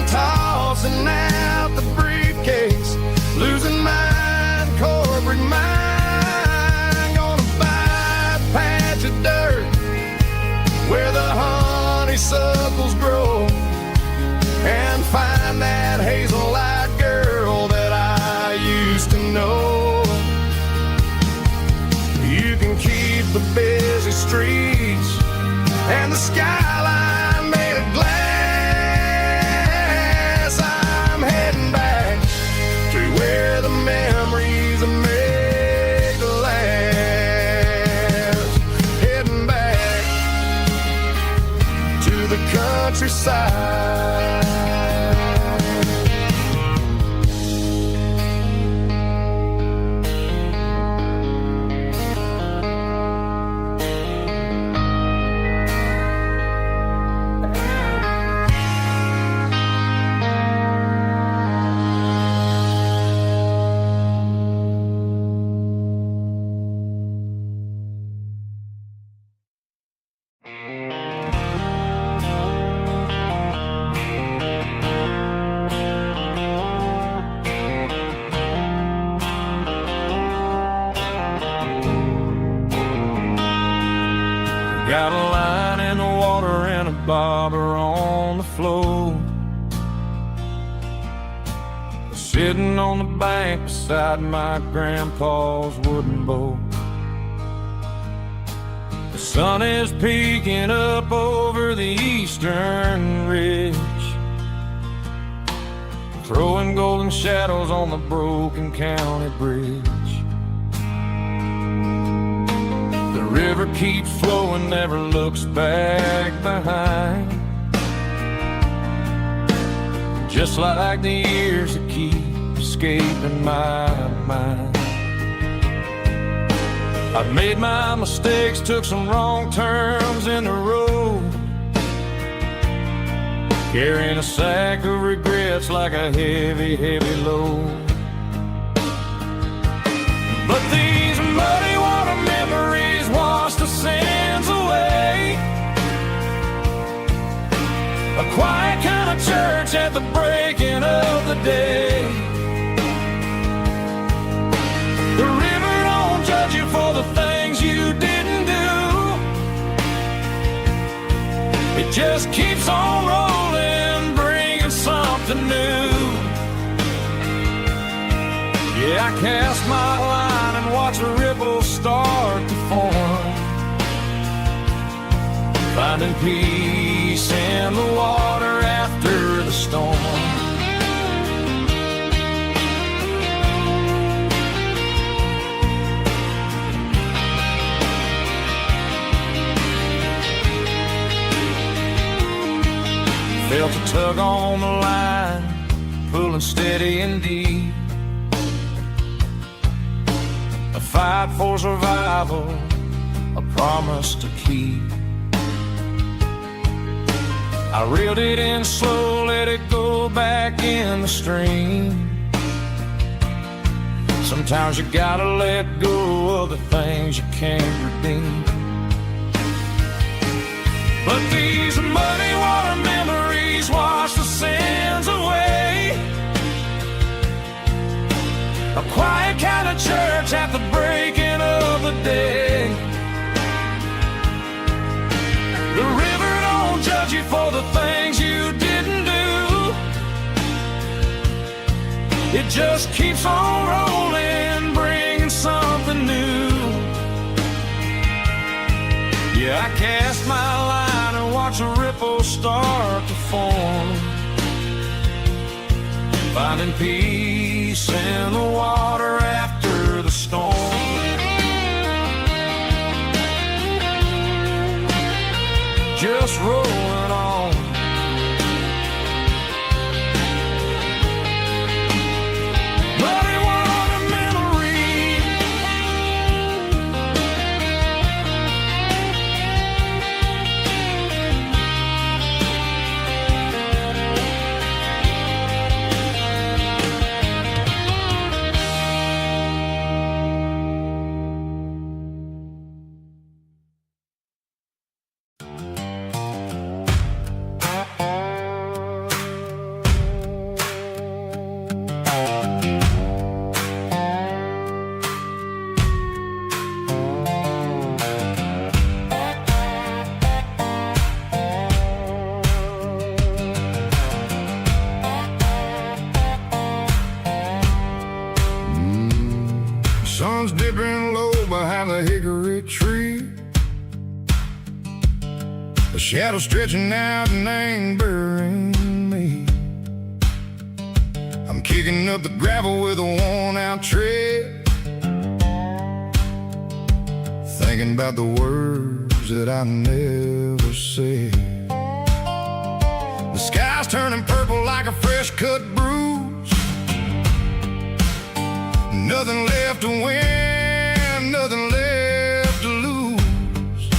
tossing out the briefcase, losing my corporate mind. Gonna buy a patch of dirt where the honeysuckles grow and find that hazel-eyed girl that I used to know. You can keep the busy streets and the skyline made of glass. I'm heading back to where the memories are made to last. Heading back to the countryside. Got a line in the water and a bobber on the floor, sitting on the bank beside my grandpa's wooden boat. The sun is peeking up over the eastern ridge, throwing golden shadows on the broken county bridge. The river keeps flowing, never looks back behind, just like the years that keep escaping my mind. I've made my mistakes, took some wrong turns in the road, carrying a sack of regrets like a heavy, heavy load. But these muddy water memories wash the sins away. A quiet kind of church at the breaking of the day. The river don't judge you for the things you didn't do. It just keeps on rolling, bringing something new. Yeah, I cast my line and watch the ripples start to form, finding peace in the water after the storm. Felt a tug on the line, pulling steady and deep. A fight for survival, a promise to keep. I reeled it in slow, let it go back in the stream. Sometimes you gotta let go of the things you can't redeem. But these muddy water memories wash the sins away. A quiet kind of church at the breaking of the day. just keeps on rolling, bringing something new. Yeah, I cast my line and watch a ripple start to form, finding peace in the water after the storm. Just rolling on. But it was a memory. Sun's dipping low behind the hickory tree. A shadow stretching out and angering me. I'm kicking up the gravel with a worn-out tread, thinking about the words that I never said. The sky's turning purple like a fresh-cut bruise. Nothing left to win, nothing left to lose.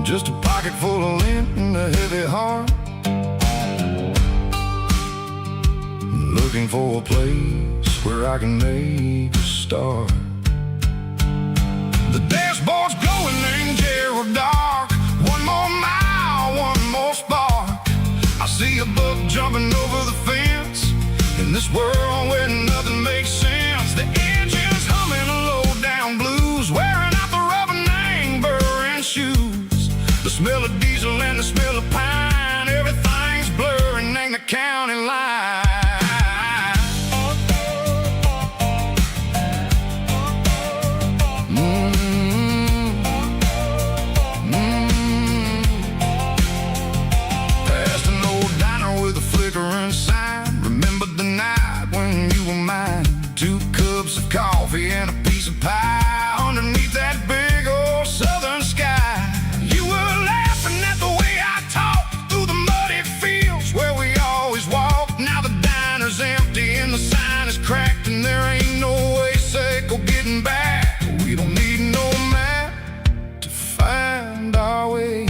Just a pocket full of lint and a heavy heart, looking for a place where I can make a start. The dashboard's glowing in Gerald dark. One more mile, one more spark. I see a buck jumping over the fence in this world where nothing makes sense. The engine's humming a low-down blues, wearing out the rubber burring shoes. The smell of diesel and the smell of pine, everything's blurring in the county line. Past an old diner with a flickering sign. Remember the night when you were mine. 2 cups of coffee and a piece of pie underneath that big old southern sky. You were laughing at the way I talked through the muddy fields where we always walked. Now the diner's empty and the sign is cracked, and there ain't no way cycle getting back. We don't need no map to find our way.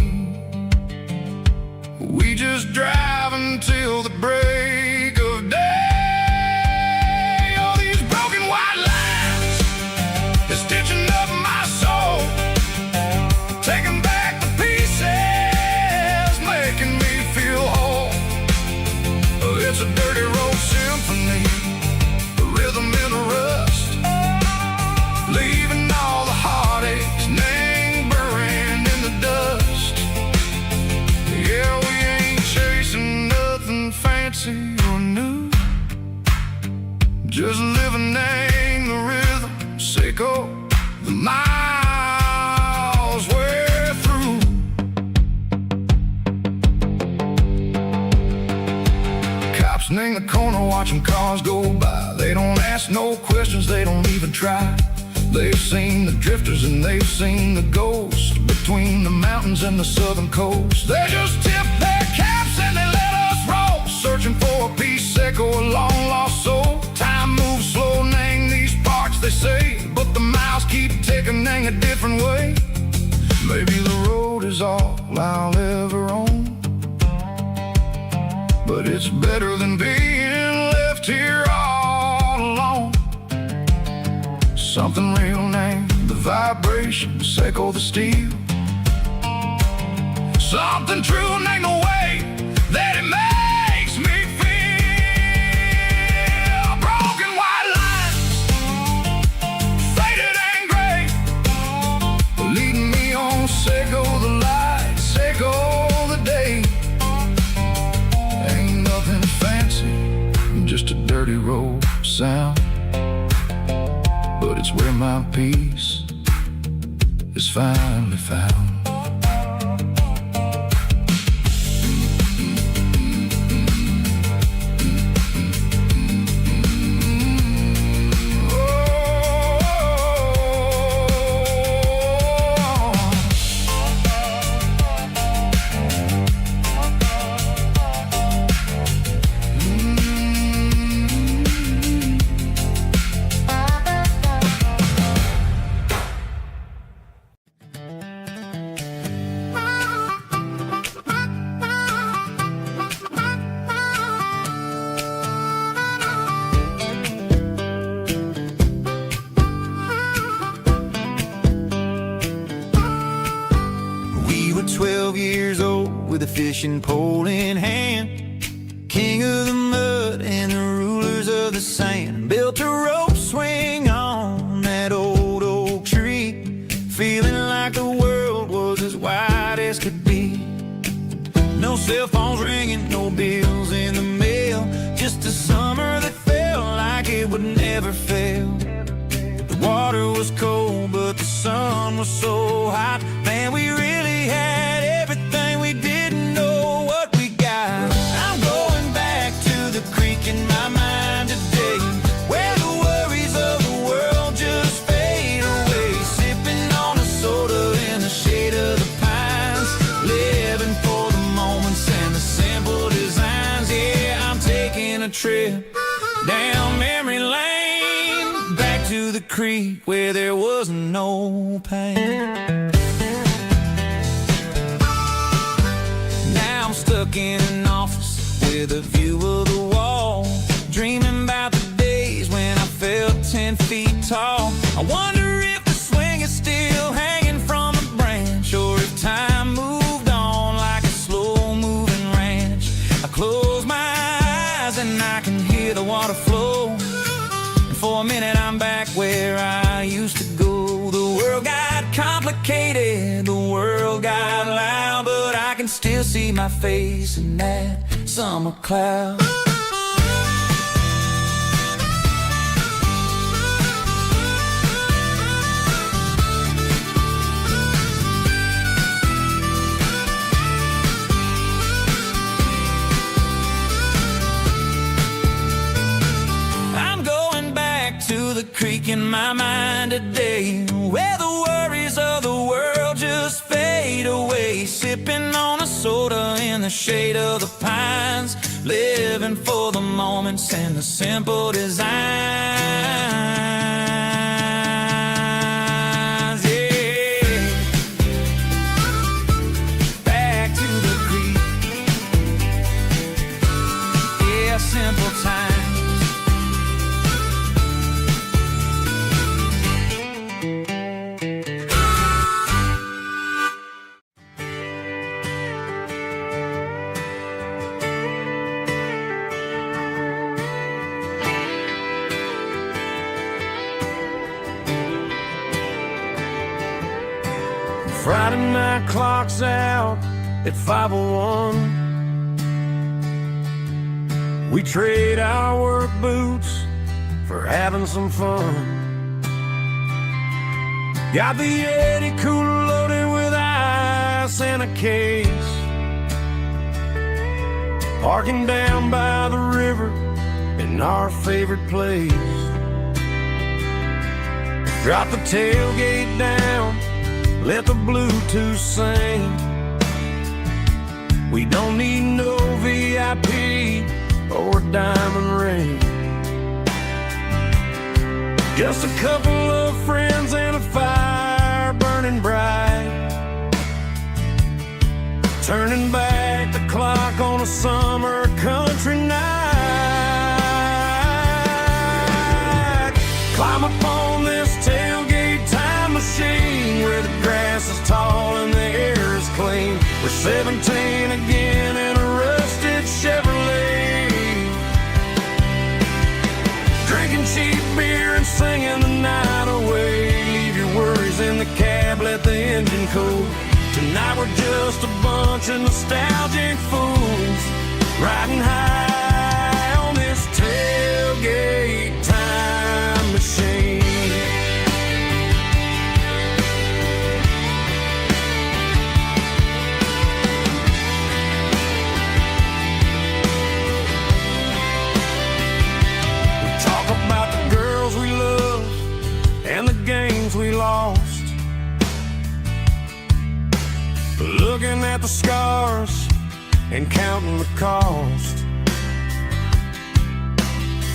We just drive until the break of day. Stitching up my soul, taking back the pieces, making me feel whole. It's a dirty road symphony, a rhythm in the rust, leaving all the heartaches lingering in the dust. Yeah, we ain't chasing nothing fancy or new, just living in the rhythm. Sickle the miles we're through. Cops in the corner watching cars go by. They don't ask no questions, they don't even try. They've seen the drifters and they've seen the ghosts between the mountains and the southern coast. They just tip their caps and they let us roll, searching for a piece, echo, a long lost soul. Time moves slow, name these parts, they say, but the miles keep ticking in a different way. Maybe the road is all I'll ever own, but it's better than being left here all alone. Something real named the vibrations echo the steel. Something true named the way that it makes me feel. Broken white lines, faded and gray, leading me on. Seco the light, seco the day. Ain't nothing fancy, just a dirt dirty road sound, but it's where my peace is finally found. We were 12 years old with a fishing pole in hand, king of the mud and the rulers of the sand. Built a rope swing on that old oak tree, feeling like the world was as wide as could be. No cell phones ringing, no bills in the mail, just a summer that felt like it would never fail. The water was cold, but the sun was so hot. Man, we really had everything, we didn't know what we got. I'm going back to the creek in my mind today, where the worries of the world just fade away. Sipping on a soda in the shade of the pines, living for the moments and the simple designs. Yeah, I'm taking a trip down memory lane, back to the creek where there was no pain. Now I'm stuck in an office with a view of the wall, dreaming about the days when I felt 10 feet tall. I wonder if the swing is still hanging from a branch, or if time moved on like a slow-moving ranch. I close my eyes and I can hear the water flow, and for a minute I'm back where I used to go. The world got complicated, the world got loud, but I can still see my face in that summer cloud. I'm going back to the creek in my mind today, where the worries of the world just fade away. Sipping on a soda in the shade of the pines, living for the moments and the simple designs. Yeah, back to the creek. Yeah, simple times. Friday night clock's out at 5:01. We trade our work boots for having some fun. Got the Yeti cooler loaded with ice and a case, parking down by the river in our favorite place. Drop the tailgate down, let the Bluetooth sing. We don't need no VIP or diamond ring, just a couple of friends and a fire burning bright, turning back the clock on a summer country night. Climb up on this tailgate time machine, where the grass is tall and the air is clean. We're 17 again in a rusted Chevrolet, drinking cheap beer and singing the night away. Leave your worries in the cab, let the engine cool. Tonight we're just a bunch of nostalgic fools, riding high on this tailgate tailgate time machine. We talk about the girls we love and the games we lost, looking at the scars and counting the cost.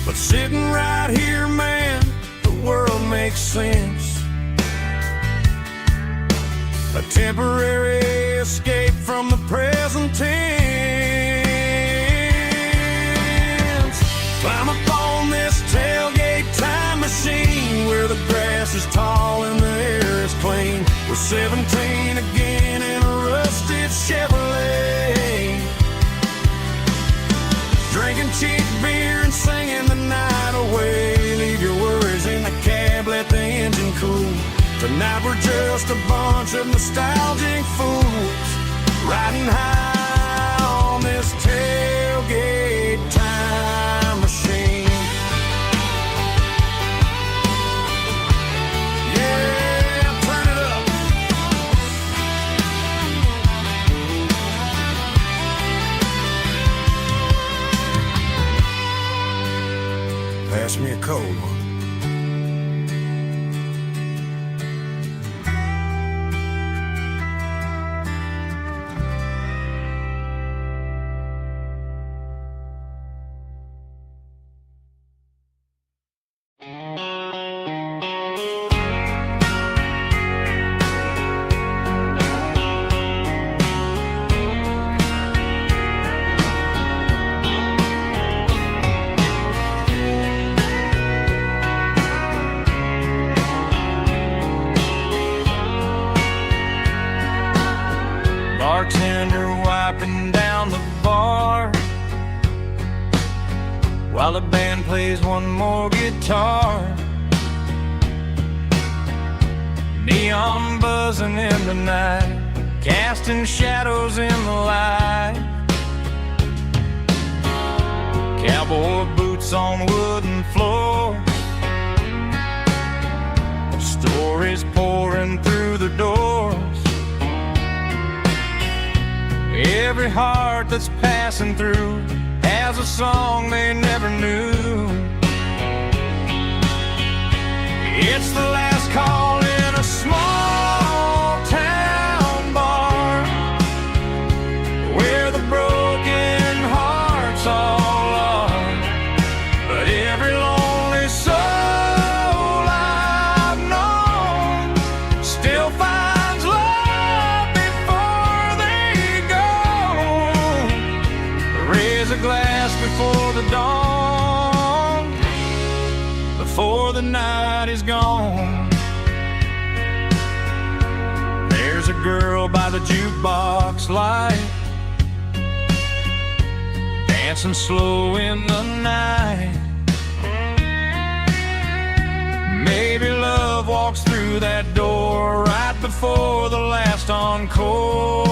But sitting right here, man, the world makes sense. A temporary escape from the present tense. Climb up on this tailgate time machine where the grass is tall and the air is clean. We're 17 again in a rusted Chevrolet, drinking cheap beer and singing the night away. Leave your worries in the cab, let the engine cool. Tonight we're just a bunch of nostalgic fools, riding high on this tailgate time machine. Yeah, turn it up. Pass me a cold one. Bartender wiping down the bar while the band plays one more guitar. Neon buzzing in the night, casting shadows in the light. Cowboy boots on wooden floor, stories pouring through the doors. Every heart that's passing through has a song they never knew. It's the last call in a small town bar where the broken hearts all are. But every lonely soul I've known still finds love before they go. Raise a glass before the dawn, before the night is gone. There's a girl by the jukebox light, dancing slow in the night. Maybe love walks through that door right before the last encore.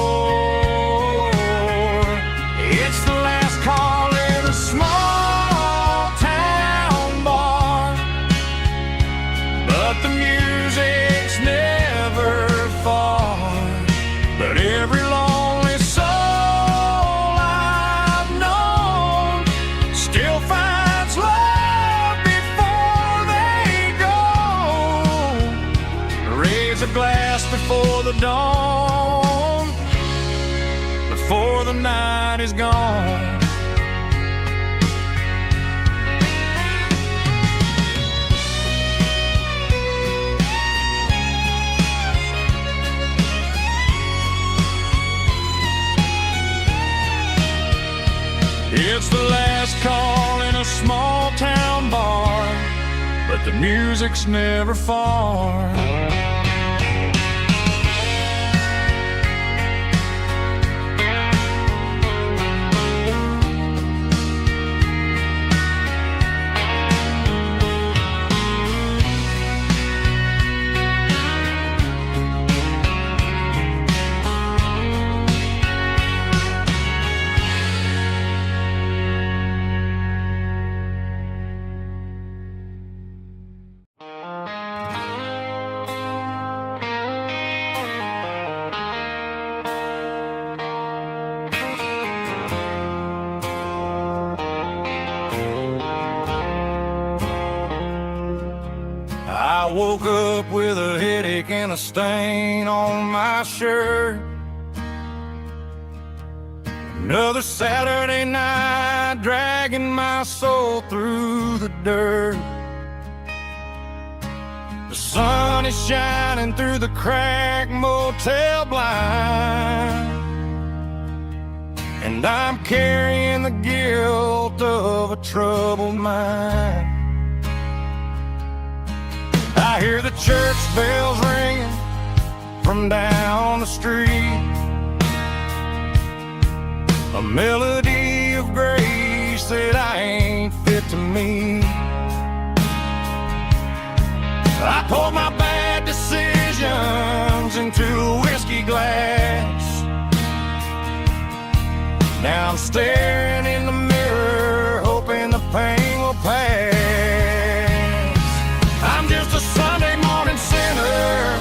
It's the last call in a small town bar, but the music's never far. But every lonely soul I've known still finds love before they go. Raise a glass before the dawn, before the night is gone. It's the last call in a small town bar, but the music's never far. stain on my shirt. Another Saturday night, dragging my soul through the dirt. The sun is shining through the cracked motel blind, and I'm carrying the guilt of a troubled mind. I hear the church bells ringing from down the street, a melody of grace that I ain't fit to meet. I poured my bad decisions into a whiskey glass. Now I'm staring in the mirror, hoping the pain will pass. I'm just a Sunday morning sinner,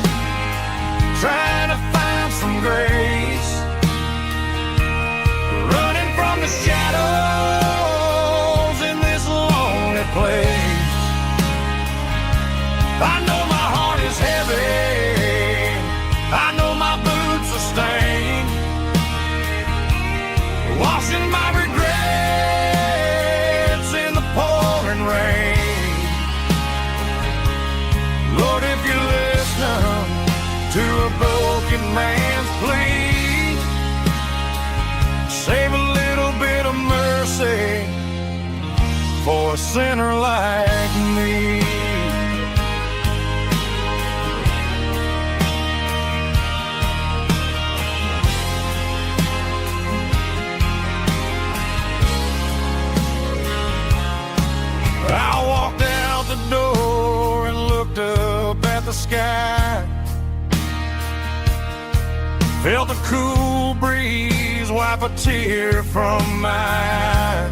trying to find some grace, running from the shadows in this lonely place. I know my heart is heavy, I know my boots are stained, washing my regrets in the pouring rain. Lord, if you listen to a broken man's plea, save a little bit of mercy for a sinner like me. I walked out the door and looked up at the sky, felt the cool breeze wipe a tear from my eye.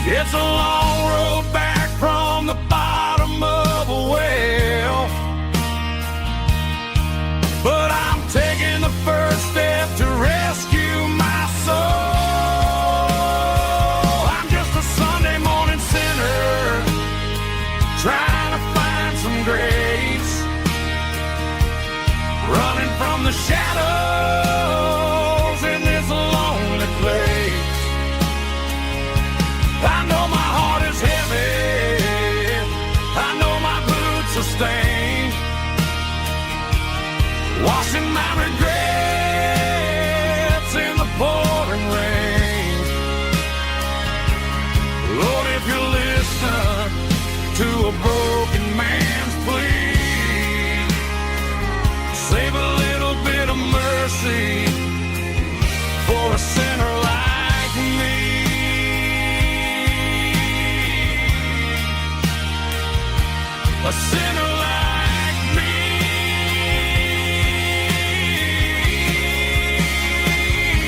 It's a long road back from the bottom of a well, but I'm taking the first step to rescue my soul. Trying to find some grace, running from the shadows in this lonely place. I know my heart is heavy, I know my boots are stained, washing my regrets in the pouring rain. Lord, if you listen to a broken man's plea, save a little bit of mercy for a sinner like me. A sinner like me.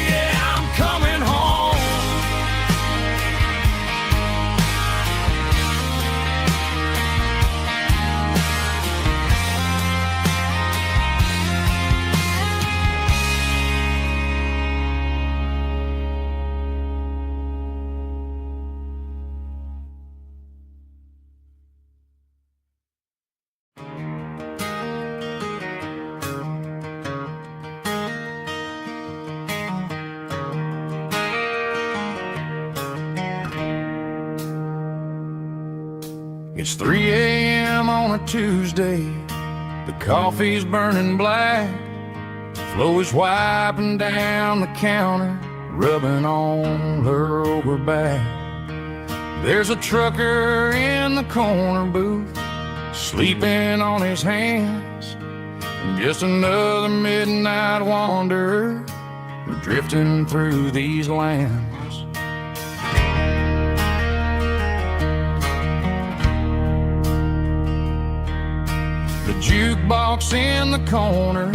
Yeah, I'm coming home. It's 3 a.m. on a Tuesday, the coffee's burning black, Flo is wiping down the counter, rubbing on her over back. There's a trucker in the corner booth, sleeping on his hands, just another midnight wanderer drifting through these lands. The jukebox in the corner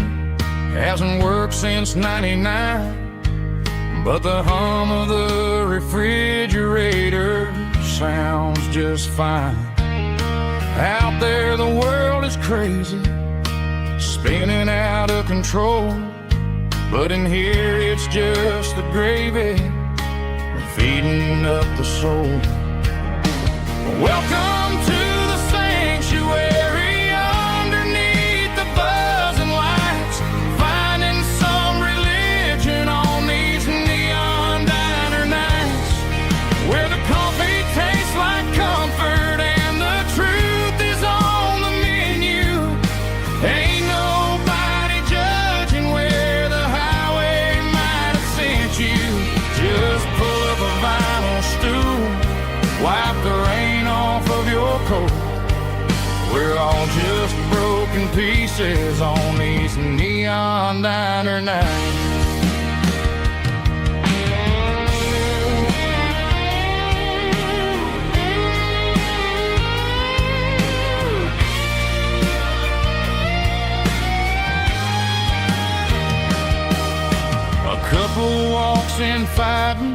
hasn't worked since '99, but the hum of the refrigerator sounds just fine. Out there the world is crazy, spinning out of control, but in here it's just the gravy feeding up the soul. Welcome to the sanctuary under pieces on these neon diner nights. Couple walks in fighting,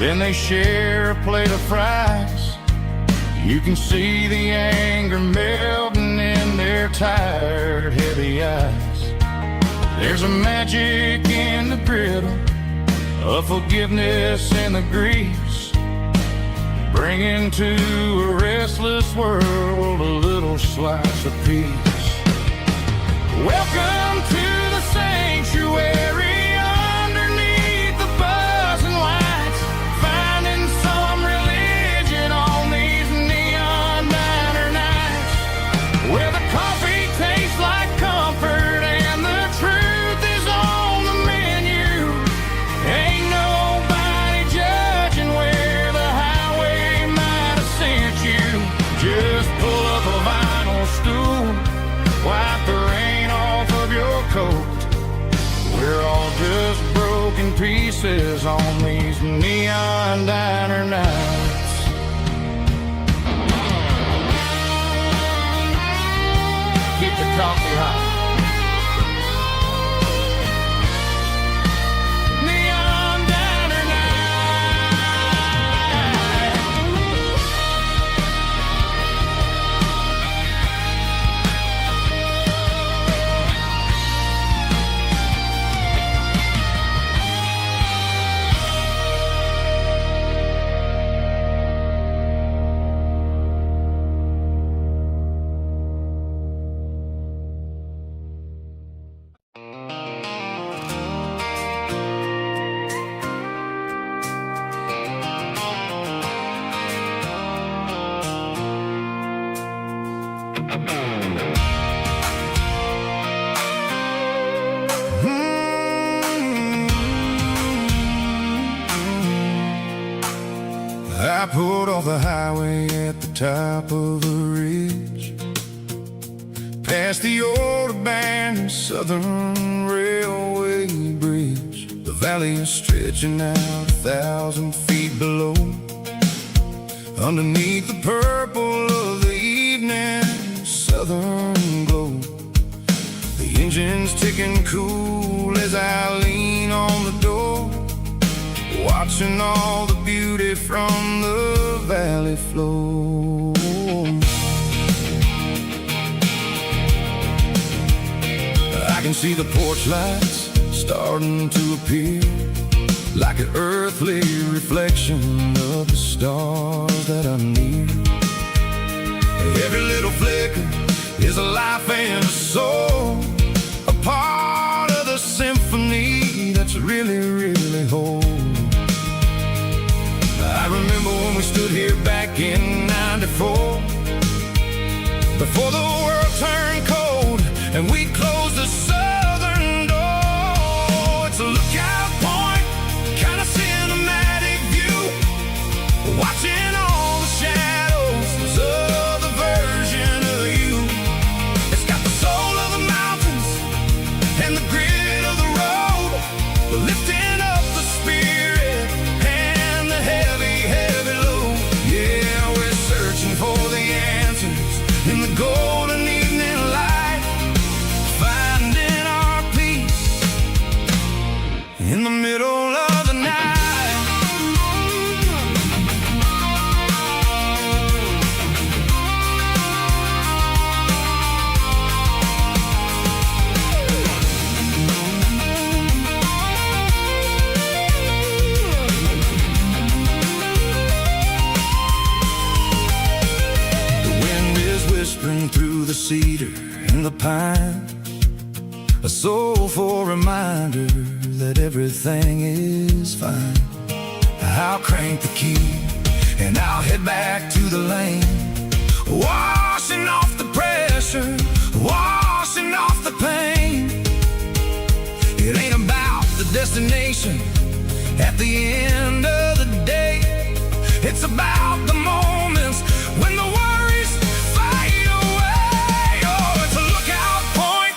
then they share a plate of fries. You can see the anger melting in their tired, heavy eyes. There's a magic in the griddle, a forgiveness in the grease, bringing to a restless world a little slice of peace. Welcome to the sanctuary. Pieces on these neon diner nights. Keep the coffee hot. Neon diner I pulled off the highway at the top of a ridge, past the old abandoned Southern Railway bridge. The valley is stretching out 1,000 feet below, underneath the purple of the evening southern glow. The engine's ticking cool as I lean on the door, watching all the beauty from the valley flow. I can see the porch lights starting to appear, like an earthly reflection of the stars that are near. Every little flicker is a life and a soul, a part of the symphony that's really, really whole. I remember when we stood here back in '94, before the world turned cold and we closed the southern door. It's a lookout point, kind of cinematic view, watching all the shadows of the version of you. It's got the soul of the mountains and the grit of the road, lifting up the spirit and the heavy, heavy load. Yeah, we're searching for the answers in the golden evening light, finding our peace in the middle of the night. Whispering through the cedar and the pine, a soulful reminder that everything is fine. I'll crank the key and I'll head back to the lane, washing off the pressure, washing off the pain. It ain't about the destination at the end of the day, it's about the moments when the worries fade away. Oh, it's a lookout point,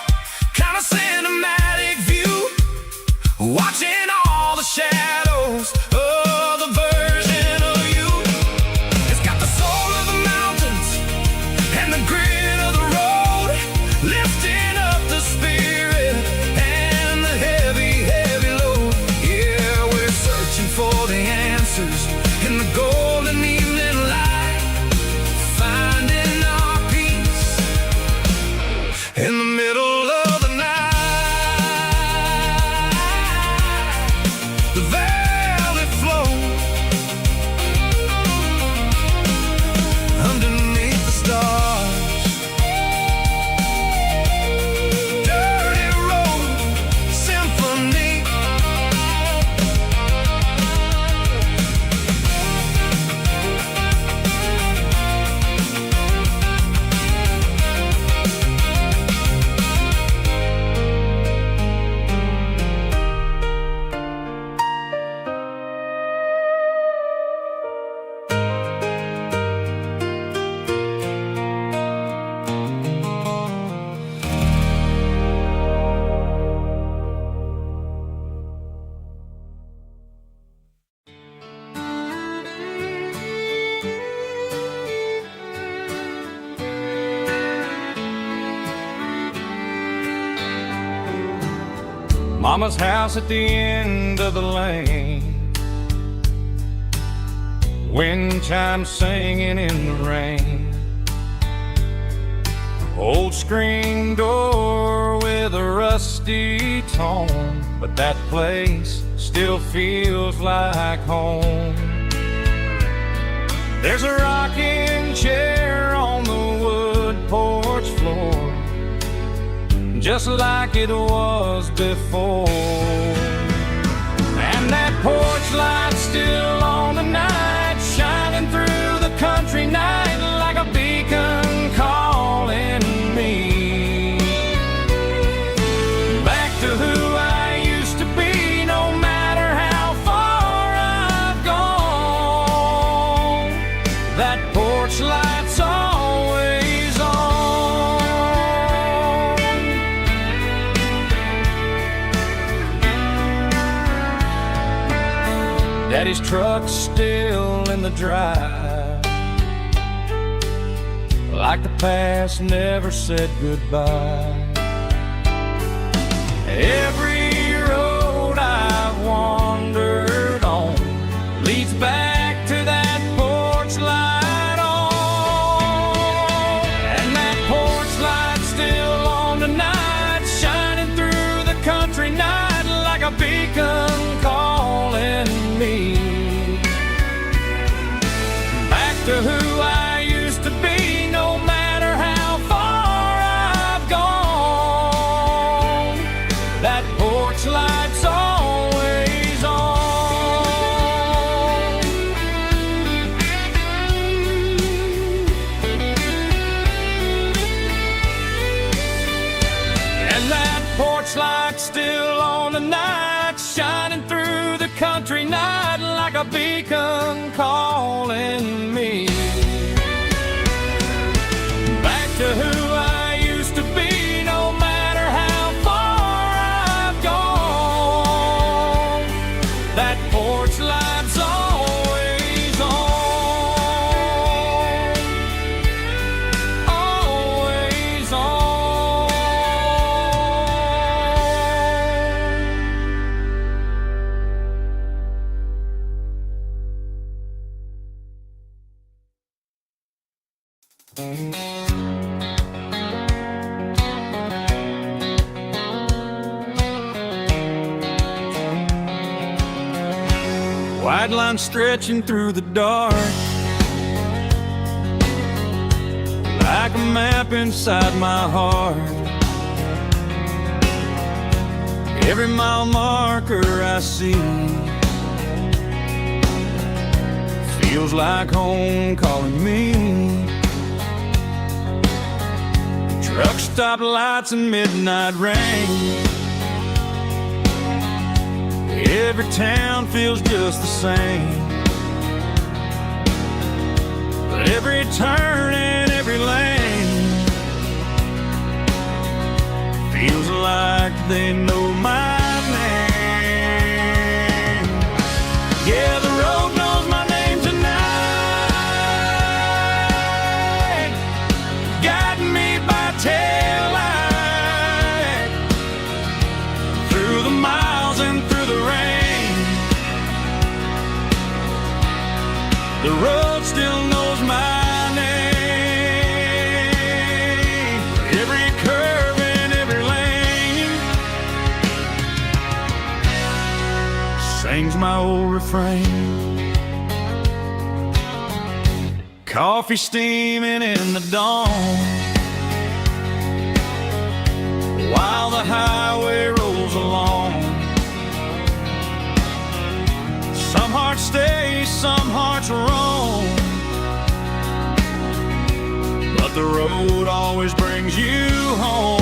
Mama's house at the end of the lane, wind chimes singing in the rain. Old screen door with a rusty tone, but that place still feels like home. There's a rocking chair on the wood porch floor, just like it was before. And that porch light's still on tonight, shining through the country night like a beacon calling me back to who I used to be. No matter how far I've gone, that porch light's always on. Daddy's truck's still in the drive, like the past never said goodbye. Every road I've wandered on leads back to that porch light on. And that porch light's still on tonight, shining through the country night like a beacon calling me back to who I used to be. No matter how far I've gone, that porch light's always on. And that porch light's still on tonight, shining through the country night like a beacon calling me back to who I used to be. No matter how far I've gone, that porch light's always on, always on. White line stretching through the dark, like a map inside my heart. Every mile marker I see feels like home calling me. Truck stop lights and midnight rain, every town feels just the same. But every turn and every lane feels like they know my name. Yeah, the road knows my name tonight, guiding me by taillight through the miles and through the rain. The road still knows my name, every curve and every lane sings my old refrain. Coffee steaming in the dawn, while the highway rolls along. Some hearts stay, some hearts roam, but the road always brings you home.